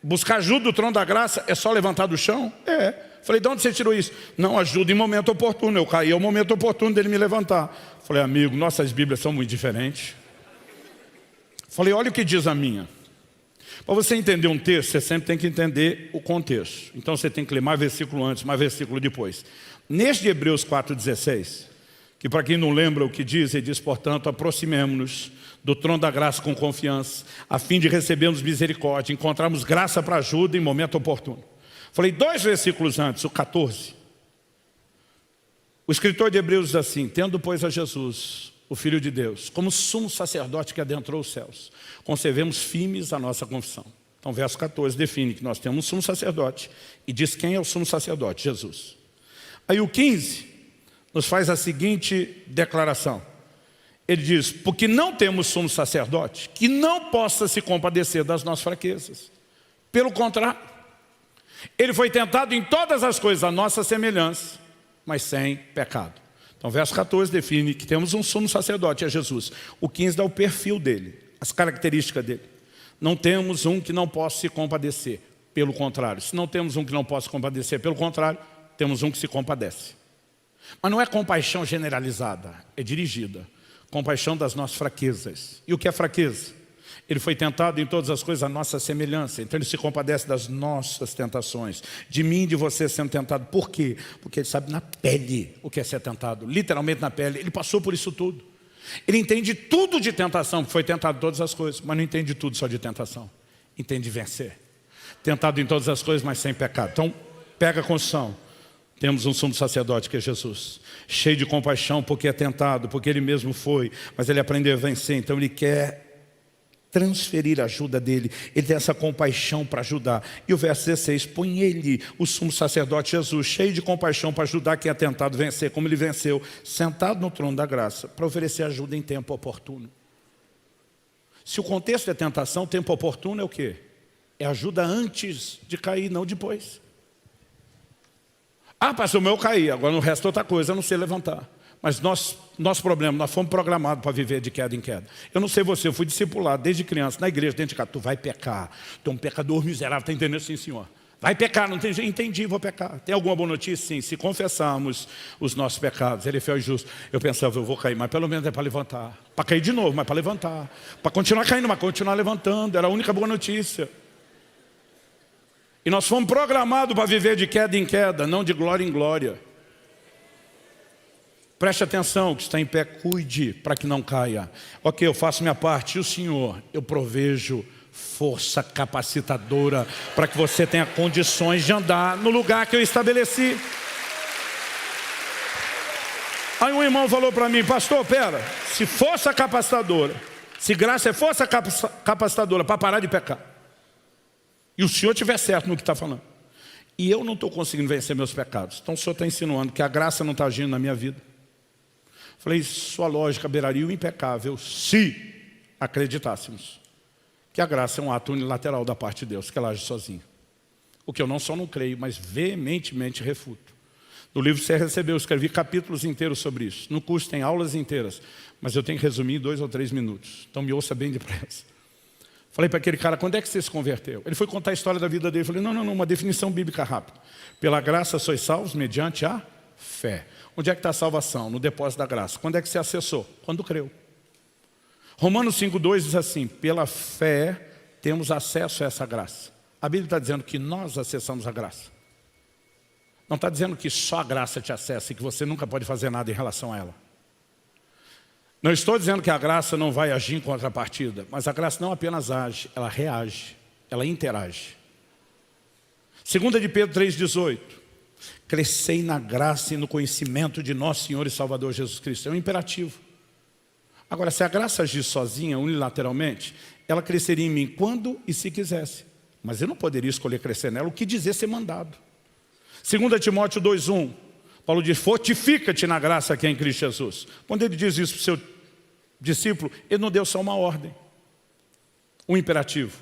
buscar ajuda do trono da graça, é só levantar do chão? É. Falei, de onde você tirou isso? Não, ajuda em momento oportuno, eu caí, é o momento oportuno dele me levantar. Falei, amigo, nossas Bíblias são muito diferentes. Falei, olha o que diz a minha. Para você entender um texto, você sempre tem que entender o contexto. Então você tem que ler mais versículo antes, mais versículo depois. Neste de Hebreus 4,16, que para quem não lembra o que diz, ele diz, portanto, aproximemo-nos do trono da graça com confiança, a fim de recebermos misericórdia, encontrarmos graça para ajuda em momento oportuno. Falei 2 versículos antes, o 14. O escritor de Hebreus diz assim, tendo pois a Jesus, o Filho de Deus, como sumo sacerdote que adentrou os céus, conservemos firmes a nossa confissão. Então verso 14 define que nós temos um sumo sacerdote e diz quem é o sumo sacerdote, Jesus. Aí o 15 nos faz a seguinte declaração. Ele diz, porque não temos sumo sacerdote que não possa se compadecer das nossas fraquezas. Pelo contrário, ele foi tentado em todas as coisas a nossa semelhança, mas sem pecado. Então verso 14 define que temos um sumo sacerdote, é Jesus. O 15 dá o perfil dele, as características dele. Não temos um que não possa se compadecer, pelo contrário. Se não temos um que não possa se compadecer, pelo contrário, temos um que se compadece. Mas não é compaixão generalizada, é dirigida. Compaixão das nossas fraquezas. E o que é fraqueza? Ele foi tentado em todas as coisas a nossa semelhança. Então ele se compadece das nossas tentações. De mim e de você sendo tentado. Por quê? Porque ele sabe na pele o que é ser tentado. Literalmente na pele. Ele passou por isso tudo. Ele entende tudo de tentação. Foi tentado em todas as coisas. Mas não entende tudo só de tentação. Entende vencer. Tentado em todas as coisas, mas sem pecado. Então pega a construção. Temos um sumo sacerdote que é Jesus, cheio de compaixão porque é tentado, porque ele mesmo foi, mas ele aprendeu a vencer, então ele quer transferir a ajuda dele, ele tem essa compaixão para ajudar. E o verso 16, põe ele, o sumo sacerdote Jesus, cheio de compaixão para ajudar quem é tentado a vencer, como ele venceu, sentado no trono da graça, para oferecer ajuda em tempo oportuno. Se o contexto é tentação, tempo oportuno é o quê? É ajuda antes de cair, não depois. Ah, pastor, o meu eu caí, agora no resto é outra coisa, eu não sei levantar. Mas nosso problema, nós fomos programados para viver de queda em queda. Eu não sei você, eu fui discipulado desde criança, na igreja, dentro de casa. Tu vai pecar, tu é um pecador miserável, está entendendo? Sim, senhor. Vai pecar, não tem jeito, entendi, vou pecar. Tem alguma boa notícia? Sim, se confessarmos os nossos pecados, ele é fiel e justo. Eu pensava, eu vou cair, mas pelo menos é para levantar. Para cair de novo, mas para levantar. Para continuar caindo, mas continuar levantando, era a única boa notícia. E nós fomos programados para viver de queda em queda, não de glória em glória. Preste atenção, que está em pé, cuide para que não caia. Ok, eu faço minha parte, e o Senhor, eu provejo força capacitadora para que você tenha condições de andar no lugar que eu estabeleci. Aí um irmão falou para mim, pastor, pera, se força capacitadora, se graça é força capacitadora para parar de pecar, e o senhor estiver certo no que está falando, e eu não estou conseguindo vencer meus pecados, então o senhor está insinuando que a graça não está agindo na minha vida. Falei, sua lógica beiraria o impecável se acreditássemos que a graça é um ato unilateral da parte de Deus, que ela age sozinha. O que eu não só não creio, mas veementemente refuto. No livro que você recebeu, eu escrevi capítulos inteiros sobre isso. No curso tem aulas inteiras, mas eu tenho que resumir em 2 ou 3 minutos. Então me ouça bem depressa. Falei para aquele cara, quando é que você se converteu? Ele foi contar a história da vida dele. Falei, não, uma definição bíblica rápida. Pela graça sois salvos mediante a fé. Onde é que está a salvação? No depósito da graça. Quando é que você acessou? Quando creu. Romanos 5,2 diz assim, pela fé temos acesso a essa graça. A Bíblia está dizendo que nós acessamos a graça. Não está dizendo que só a graça te acessa e que você nunca pode fazer nada em relação a ela. Não estou dizendo que a graça não vai agir em contrapartida, mas a graça não apenas age, ela reage, ela interage. 2 de Pedro 3,18. Crescei na graça e no conhecimento de nosso Senhor e Salvador Jesus Cristo. É um imperativo. Agora, se a graça agir sozinha, unilateralmente, ela cresceria em mim quando e se quisesse. Mas eu não poderia escolher crescer nela, o que dizer ser mandado. 2 Timóteo 2,1, Paulo diz, fortifica-te na graça que é em Cristo Jesus. Quando ele diz isso para o seu discípulo, ele não deu só uma ordem, um imperativo.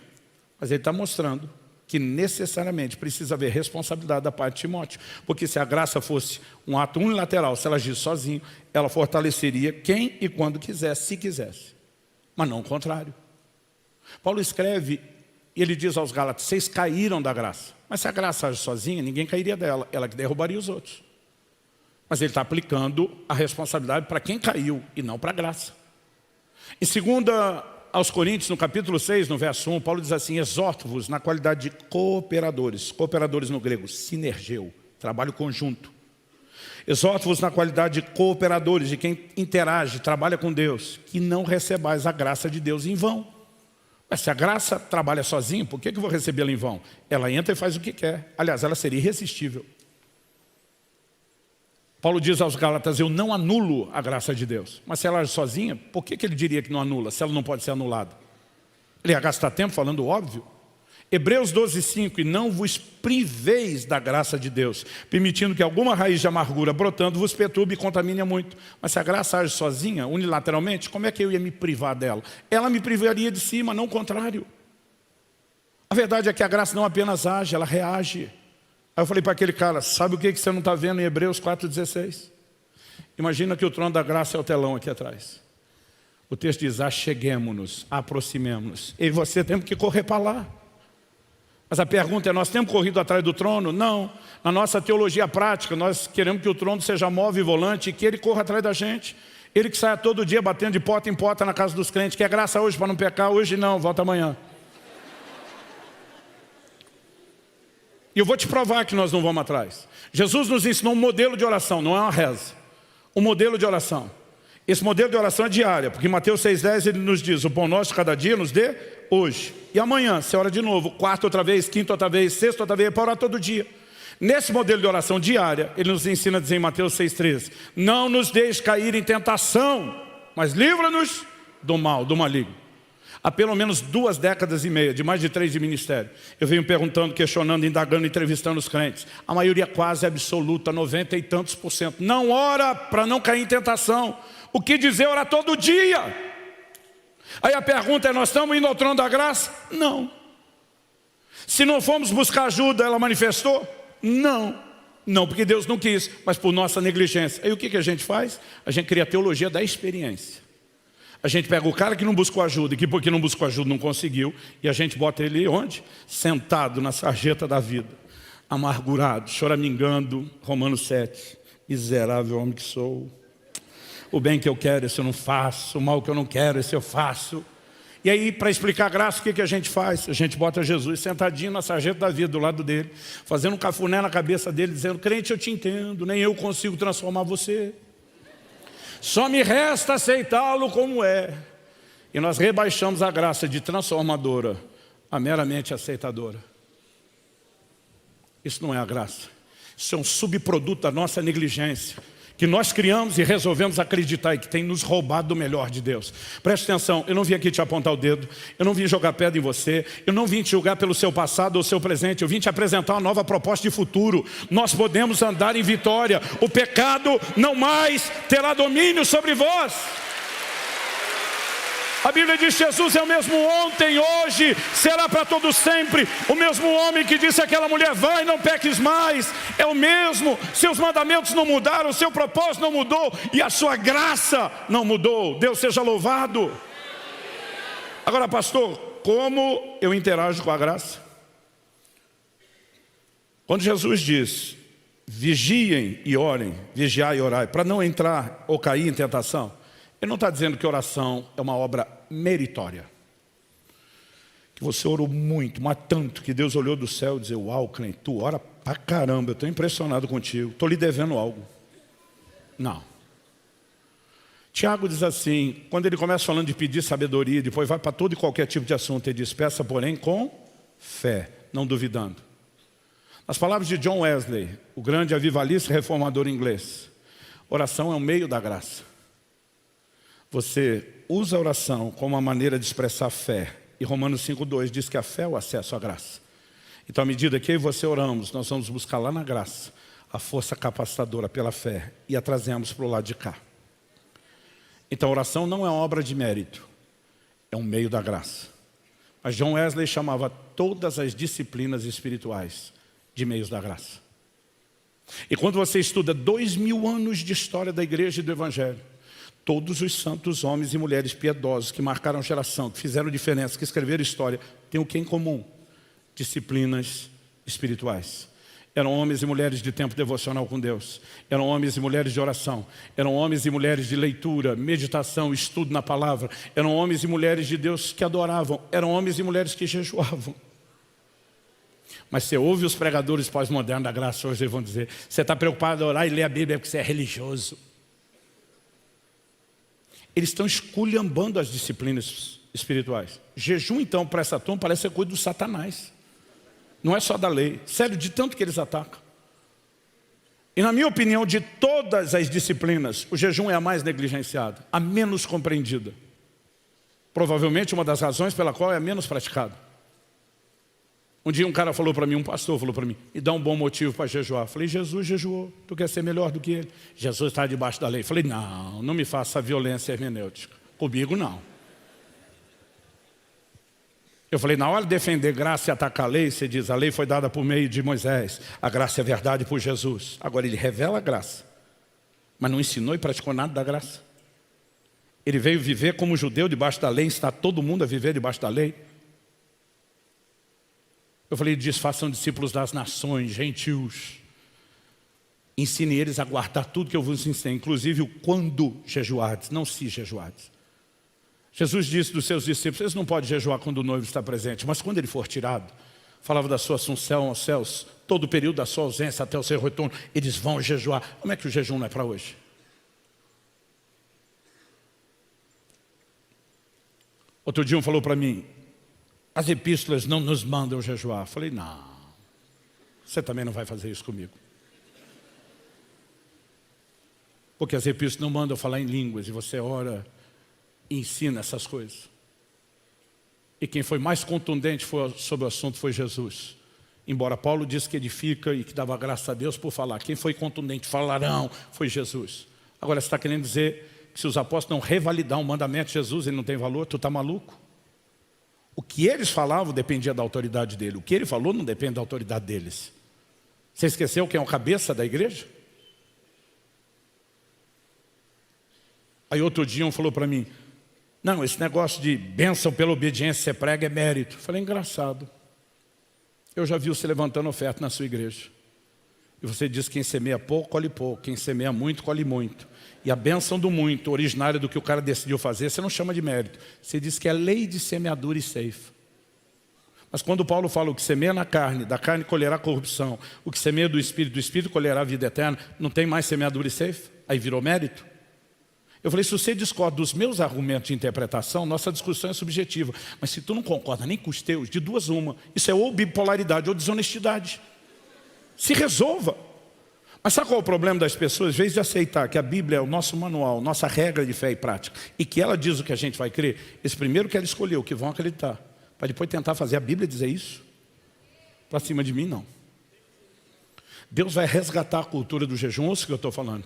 Mas ele está mostrando que necessariamente precisa haver responsabilidade da parte de Timóteo. Porque se a graça fosse um ato unilateral, se ela agisse sozinho, ela fortaleceria quem e quando quisesse, se quisesse. Mas não o contrário. Paulo escreve, e ele diz aos Gálatas, vocês caíram da graça. Mas se a graça age sozinha, ninguém cairia dela, ela que derrubaria os outros. Mas ele está aplicando a responsabilidade para quem caiu e não para a graça. Em 2 aos Coríntios, no capítulo 6, no verso 1, Paulo diz assim, exorto-vos na qualidade de cooperadores. Cooperadores no grego, sinergeu, trabalho conjunto. Exorto-vos na qualidade de cooperadores, de quem interage, trabalha com Deus, que não recebais a graça de Deus em vão. Mas se a graça trabalha sozinha, por que eu vou recebê-la em vão? Ela entra e faz o que quer. Aliás, ela seria irresistível. Paulo diz aos Gálatas, eu não anulo a graça de Deus. Mas se ela age sozinha, por que ele diria que não anula, se ela não pode ser anulada? Ele ia gastar tempo falando o óbvio. Hebreus 12,5, e não vos priveis da graça de Deus, permitindo que alguma raiz de amargura brotando vos perturbe e contamine muito. Mas se a graça age sozinha, unilateralmente, como é que eu ia me privar dela? Ela me privaria de si, mas não o contrário. A verdade é que a graça não apenas age, ela reage. Aí eu falei para aquele cara, sabe o que você não está vendo em Hebreus 4,16? Imagina que o trono da graça é o telão aqui atrás. O texto diz, acheguemo-nos, aproximemo-nos. E você tem que correr para lá. Mas a pergunta é, nós temos corrido atrás do trono? Não. Na nossa teologia prática, nós queremos que o trono seja móvel e volante e que ele corra atrás da gente. Ele que saia todo dia batendo de porta em porta na casa dos crentes. Quer graça hoje para não pecar? Hoje não, volta amanhã. E eu vou te provar que nós não vamos atrás. Jesus nos ensinou um modelo de oração, não é uma reza. Um modelo de oração. Esse modelo de oração é diária, porque em Mateus 6,10 ele nos diz, o pão nosso de cada dia nos dê hoje. E amanhã, você ora de novo, quarta outra vez, quinta outra vez, sexta outra vez, para orar todo dia. Nesse modelo de oração diária, ele nos ensina a dizer em Mateus 6,13, não nos deixe cair em tentação, mas livra-nos do mal, do maligno. Há pelo menos 2 décadas e meia, de mais de 3 de ministério, eu venho perguntando, questionando, indagando, entrevistando os crentes. A maioria quase absoluta, 90 e tantos %. Não ora para não cair em tentação. O que dizer orar todo dia? Aí a pergunta é, nós estamos indo ao trono da graça? Não. Se não fomos buscar ajuda, ela manifestou? Não. Não, porque Deus não quis, mas por nossa negligência. Aí o que a gente faz? A gente cria a teologia da experiência. A gente pega o cara que não buscou ajuda e que porque não buscou ajuda não conseguiu, e a gente bota ele onde? Sentado na sarjeta da vida, amargurado, choramingando, Romanos 7, miserável homem que sou. O bem que eu quero, esse eu não faço, o mal que eu não quero, esse eu faço. E aí, para explicar a graça, o que a gente faz? A gente bota Jesus sentadinho na sarjeta da vida, do lado dele, fazendo um cafuné na cabeça dele, dizendo, crente, eu te entendo, nem eu consigo transformar você. Só me resta aceitá-lo como é. E nós rebaixamos a graça de transformadora a meramente aceitadora. Isso não é a graça. Isso é um subproduto da nossa negligência, que nós criamos e resolvemos acreditar e que tem nos roubado do melhor de Deus. Preste atenção, eu não vim aqui te apontar o dedo, eu não vim jogar pedra em você, eu não vim te julgar pelo seu passado ou seu presente, eu vim te apresentar uma nova proposta de futuro. Nós podemos andar em vitória, o pecado não mais terá domínio sobre vós. A Bíblia diz que Jesus é o mesmo ontem, hoje, será para todo sempre. O mesmo homem que disse àquela mulher, vai, não peques mais, é o mesmo. Seus mandamentos não mudaram, o seu propósito não mudou e a sua graça não mudou. Deus seja louvado. Agora, pastor, como eu interajo com a graça? Quando Jesus diz, vigiem e orem, vigiai e orai, para não entrar ou cair em tentação, ele não está dizendo que oração é uma obra meritória. Que você orou muito, mas tanto, que Deus olhou do céu e disse, uau, Cleide, tu ora pra caramba, eu estou impressionado contigo, estou lhe devendo algo. Não. Tiago diz assim, quando ele começa falando de pedir sabedoria, depois vai para todo e qualquer tipo de assunto, ele diz, peça porém com fé, não duvidando. As palavras de John Wesley, o grande avivalista reformador inglês: oração é um meio da graça. Você usa a oração como uma maneira de expressar fé. E Romanos 5,2 diz que a fé é o acesso à graça. Então, à medida que eu e você oramos, nós vamos buscar lá na graça a força capacitadora pela fé e a trazemos para o lado de cá. Então, a oração não é uma obra de mérito, é um meio da graça. Mas John Wesley chamava todas as disciplinas espirituais de meios da graça. E quando você estuda 2000 anos de história da igreja e do evangelho, todos os santos homens e mulheres piedosos que marcaram a geração, que fizeram diferença, que escreveram história, têm o que em comum? Disciplinas espirituais. Eram homens e mulheres de tempo devocional com Deus. Eram homens e mulheres de oração. Eram homens e mulheres de leitura, meditação, estudo na palavra. Eram homens e mulheres de Deus que adoravam. Eram homens e mulheres que jejuavam. Mas você ouve os pregadores pós-modernos da graça hoje, eles vão dizer: você está preocupado em orar e ler a Bíblia porque você é religioso. Eles estão esculhambando as disciplinas espirituais. Jejum, então, para essa turma, parece ser coisa do Satanás. Não é só da lei. Sério, de tanto que eles atacam. E na minha opinião, de todas as disciplinas, o jejum é a mais negligenciada, a menos compreendida. Provavelmente uma das razões pela qual é a menos praticada. Um dia um cara falou para mim, um pastor falou para mim: me dá um bom motivo para jejuar. Eu falei: Jesus jejuou, tu quer ser melhor do que ele? Jesus está debaixo da lei. Eu falei: não me faça violência hermenêutica. Comigo não. Eu falei: na hora de defender graça e atacar a lei, você diz: a lei foi dada por meio de Moisés, a graça é verdade por Jesus. Agora ele revela a graça, mas não ensinou e praticou nada da graça. Ele veio viver como judeu debaixo da lei, está todo mundo a viver debaixo da lei. Eu falei: diz, façam discípulos das nações, gentios. Ensine eles a guardar tudo que eu vos ensinei, inclusive o quando jejuardes, não se jejuardes. Jesus disse dos seus discípulos: eles não podem jejuar quando o noivo está presente, mas quando ele for tirado, falava da sua assunção aos céus, todo o período da sua ausência até o seu retorno, eles vão jejuar. Como é que o jejum não é para hoje? Outro dia um falou para mim: as epístolas não nos mandam jejuar. Eu falei: não, você também não vai fazer isso comigo. Porque as epístolas não mandam falar em línguas, e você ora e ensina essas coisas. E quem foi mais contundente sobre o assunto foi Jesus. Embora Paulo disse que edifica e que dava graça a Deus por falar, quem foi contundente, falarão, foi Jesus. Agora você está querendo dizer que se os apóstolos não revalidar um mandamento de Jesus, ele não tem valor? Tu está maluco? O que eles falavam dependia da autoridade dele. O que ele falou não depende da autoridade deles. Você esqueceu quem é o cabeça da igreja? Aí outro dia um falou para mim: não, esse negócio de bênção pela obediência você prega é mérito. Eu falei: engraçado. Eu já vi você levantando oferta na sua igreja. E você diz que quem semeia pouco, colhe pouco. Quem semeia muito, colhe muito. E a bênção do muito, originária do que o cara decidiu fazer, você não chama de mérito. Você diz que é lei de semeadura e ceifa. Mas quando Paulo fala: o que semeia na carne, da carne colherá corrupção. O que semeia do Espírito colherá a vida eterna. Não tem mais semeadura e ceifa? Aí virou mérito? Eu falei: se você discorda dos meus argumentos de interpretação, nossa discussão é subjetiva. Mas se tu não concorda nem com os teus, de duas uma. Isso é ou bipolaridade ou desonestidade. Se resolva. Mas sabe qual é o problema das pessoas? Às vezes de aceitar que a Bíblia é o nosso manual, nossa regra de fé e prática, e que ela diz o que a gente vai crer, esse primeiro que ela escolheu, que vão acreditar, para depois tentar fazer a Bíblia dizer isso. Para cima de mim, não. Deus vai resgatar a cultura do jejum, ouça o que eu estou falando.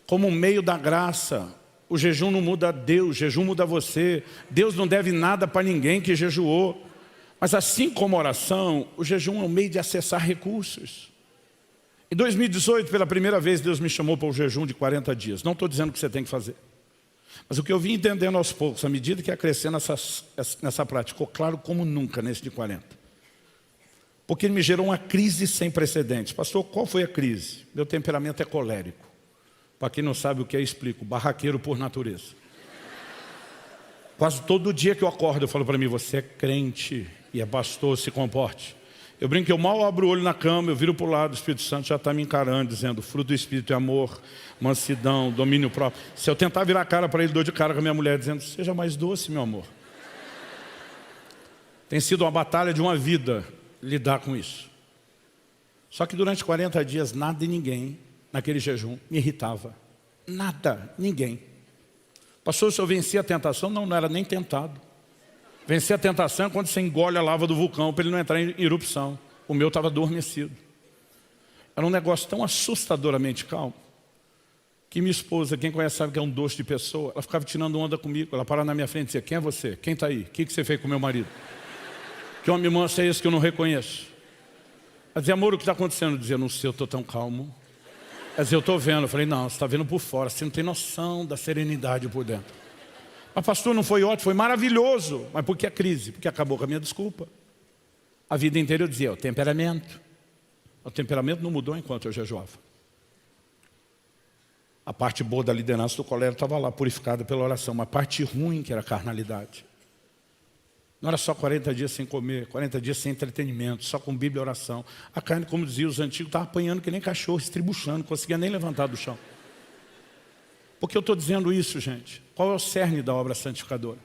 Como um meio da graça. O jejum não muda Deus, o jejum muda você. Deus não deve nada para ninguém que jejuou. Mas assim como a oração, o jejum é um meio de acessar recursos. Em 2018, pela primeira vez, Deus me chamou para o jejum de 40 dias. Não estou dizendo que você tem que fazer. Mas o que eu vim entendendo aos poucos, à medida que ia crescendo nessa prática, ficou claro como nunca nesse de 40. Porque ele me gerou uma crise sem precedentes. Pastor, qual foi a crise? Meu temperamento é colérico. Para quem não sabe o que é, explico: barraqueiro por natureza. Quase todo dia que eu acordo, eu falo para mim: você é crente e é pastor, se comporte. Eu brinco que eu mal abro o olho na cama, eu viro para o lado, o Espírito Santo já está me encarando, dizendo: fruto do Espírito é amor, mansidão, domínio próprio. Se eu tentar virar a cara para ele, dou de cara com a minha mulher, dizendo: seja mais doce, meu amor. Tem sido uma batalha de uma vida lidar com isso. Só que durante 40 dias, nada e ninguém, naquele jejum, me irritava. Nada, ninguém. Pastor, se eu vencia a tentação? Não, não era nem tentado. Vencer a tentação é quando você engole a lava do vulcão para ele não entrar em erupção. O meu estava adormecido. Era um negócio tão assustadoramente calmo que minha esposa, quem conhece sabe que é um doce de pessoa, ela ficava tirando onda comigo. Ela parava na minha frente e dizia: quem é você? Quem está aí? O que você fez com meu marido? Que homem manso é esse que eu não reconheço? Ela dizia: amor, o que está acontecendo? Eu dizia: não sei, eu estou tão calmo. Ela dizia: eu estou vendo. Eu falei: não, você está vendo por fora, você não tem noção da serenidade por dentro. Mas pastor, não foi ótimo, foi maravilhoso. Mas por que a crise? Porque acabou com a minha desculpa. A vida inteira eu dizia: o temperamento. O temperamento não mudou enquanto eu jejuava. A parte boa da liderança do colégio estava lá, purificada pela oração. Mas a parte ruim, que era a carnalidade. Não era só 40 dias sem comer, 40 dias sem entretenimento, só com Bíblia e oração. A carne, como diziam os antigos, estava apanhando que nem cachorro, estribuchando, não conseguia nem levantar do chão. Por que eu estou dizendo isso, gente? Qual é o cerne da obra santificadora?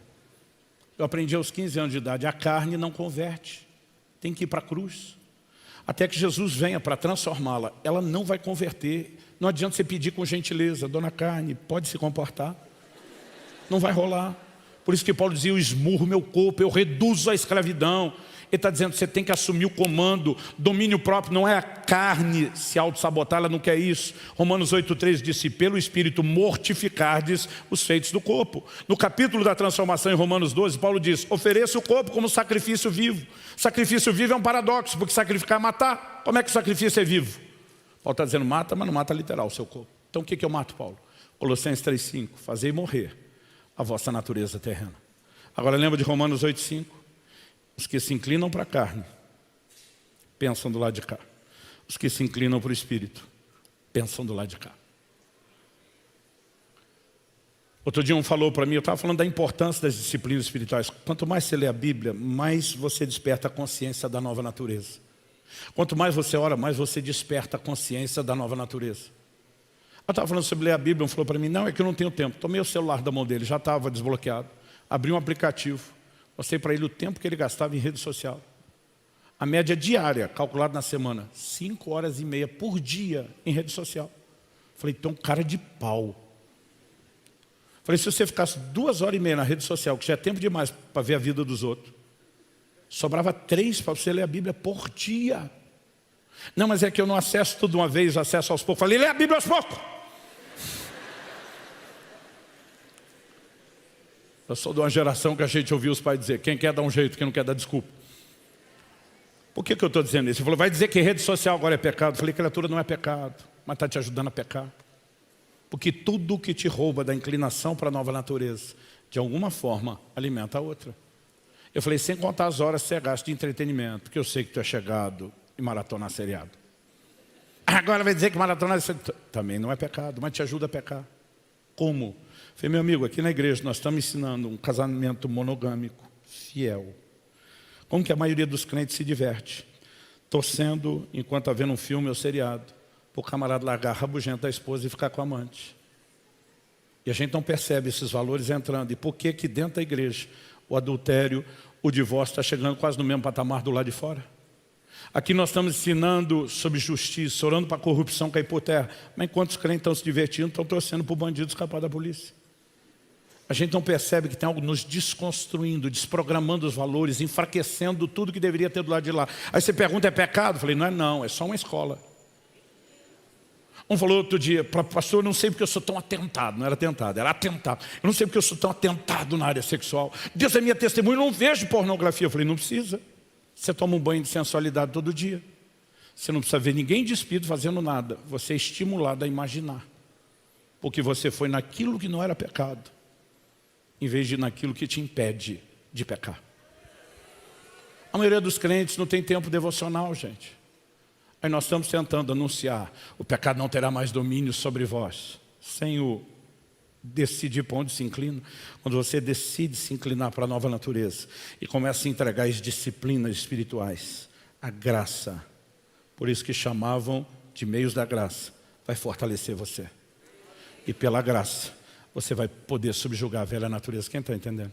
Eu aprendi aos 15 anos de idade: a carne não converte, tem que ir para a cruz. Até que Jesus venha para transformá-la, ela não vai converter. Não adianta você pedir com gentileza: dona carne, pode se comportar. Não vai rolar. Por isso que Paulo dizia: eu esmurro meu corpo, eu reduzo a escravidão. Ele está dizendo que você tem que assumir o comando. Domínio próprio não é a carne se auto-sabotar, ela não quer isso. Romanos 8,3 disse: pelo Espírito mortificardes os feitos do corpo. No capítulo da transformação em Romanos 12, Paulo diz: ofereça o corpo como sacrifício vivo. Sacrifício vivo é um paradoxo, porque sacrificar é matar. Como é que o sacrifício é vivo? Paulo está dizendo: mata, mas não mata literal o seu corpo. Então o que eu mato, Paulo? Colossenses 3,5, fazei morrer a vossa natureza terrena. Agora lembra de Romanos 8,5? Os que se inclinam para a carne pensam do lado de cá. Os que se inclinam para o Espírito pensam do lado de cá. Outro dia um falou para mim, eu estava falando da importância das disciplinas espirituais. Quanto mais você lê a Bíblia, mais você desperta a consciência da nova natureza. Quanto mais você ora, mais você desperta a consciência da nova natureza. Eu estava falando sobre ler a Bíblia, um falou para mim: não, é que eu não tenho tempo. Tomei o celular da mão dele, já estava desbloqueado. Abri um aplicativo. Mostrei para ele o tempo que ele gastava em rede social. A média diária, calculada na semana, 5 horas e meia por dia em rede social. Falei: então, cara de pau. Falei: se você ficasse 2 horas e meia na rede social, que já é tempo demais para ver a vida dos outros, sobrava 3 para você ler a Bíblia por dia. Não, mas é que eu não acesso tudo de uma vez, acesso aos poucos. Falei: lê a Bíblia aos poucos. Eu sou de uma geração que a gente ouviu os pais dizer: quem quer dar um jeito, quem não quer dar desculpa. Por que eu estou dizendo isso? Ele falou: vai dizer que rede social agora é pecado. Eu falei: criatura, não é pecado, mas está te ajudando a pecar. Porque tudo que te rouba da inclinação para a nova natureza, de alguma forma, alimenta a outra. Eu falei: sem contar as horas que você gasta de entretenimento, porque eu sei que tu é chegado e maratonar seriado. Agora vai dizer que maratonar também não é pecado, mas te ajuda a pecar. Como? Falei: meu amigo, aqui na igreja nós estamos ensinando um casamento monogâmico, fiel. Como que a maioria dos crentes se diverte? Torcendo enquanto está vendo um filme ou seriado, para o camarada largar a rabugenta da esposa e ficar com a amante. E a gente não percebe esses valores entrando. E por que que dentro da igreja o adultério, o divórcio está chegando quase no mesmo patamar do lado de fora? Aqui nós estamos ensinando sobre justiça, orando para a corrupção cair por terra. Mas enquanto os crentes estão se divertindo, estão torcendo para o bandido escapar da polícia. A gente não percebe que tem algo nos desconstruindo, desprogramando os valores, enfraquecendo tudo que deveria ter do lado de lá. Aí você pergunta: é pecado? Eu falei: não é não, é só uma escola. Um falou outro dia: pastor, eu não sei porque eu sou tão atentado. Não era tentado, era atentado. Eu não sei porque eu sou tão atentado na área sexual. Deus é minha testemunha, eu não vejo pornografia. Eu falei: não precisa. Você toma um banho de sensualidade todo dia. Você não precisa ver ninguém despido fazendo nada. Você é estimulado a imaginar. Porque você foi naquilo que não era pecado, em vez de naquilo que te impede de pecar. A maioria dos crentes não tem tempo devocional, gente. Aí nós estamos tentando anunciar: o pecado não terá mais domínio sobre vós. Sem o decidir para onde se inclina. Quando você decide se inclinar para a nova natureza e começa a entregar as disciplinas espirituais, a graça, por isso que chamavam de meios da graça, vai fortalecer você. E pela graça, você vai poder subjugar a velha natureza. Quem está entendendo?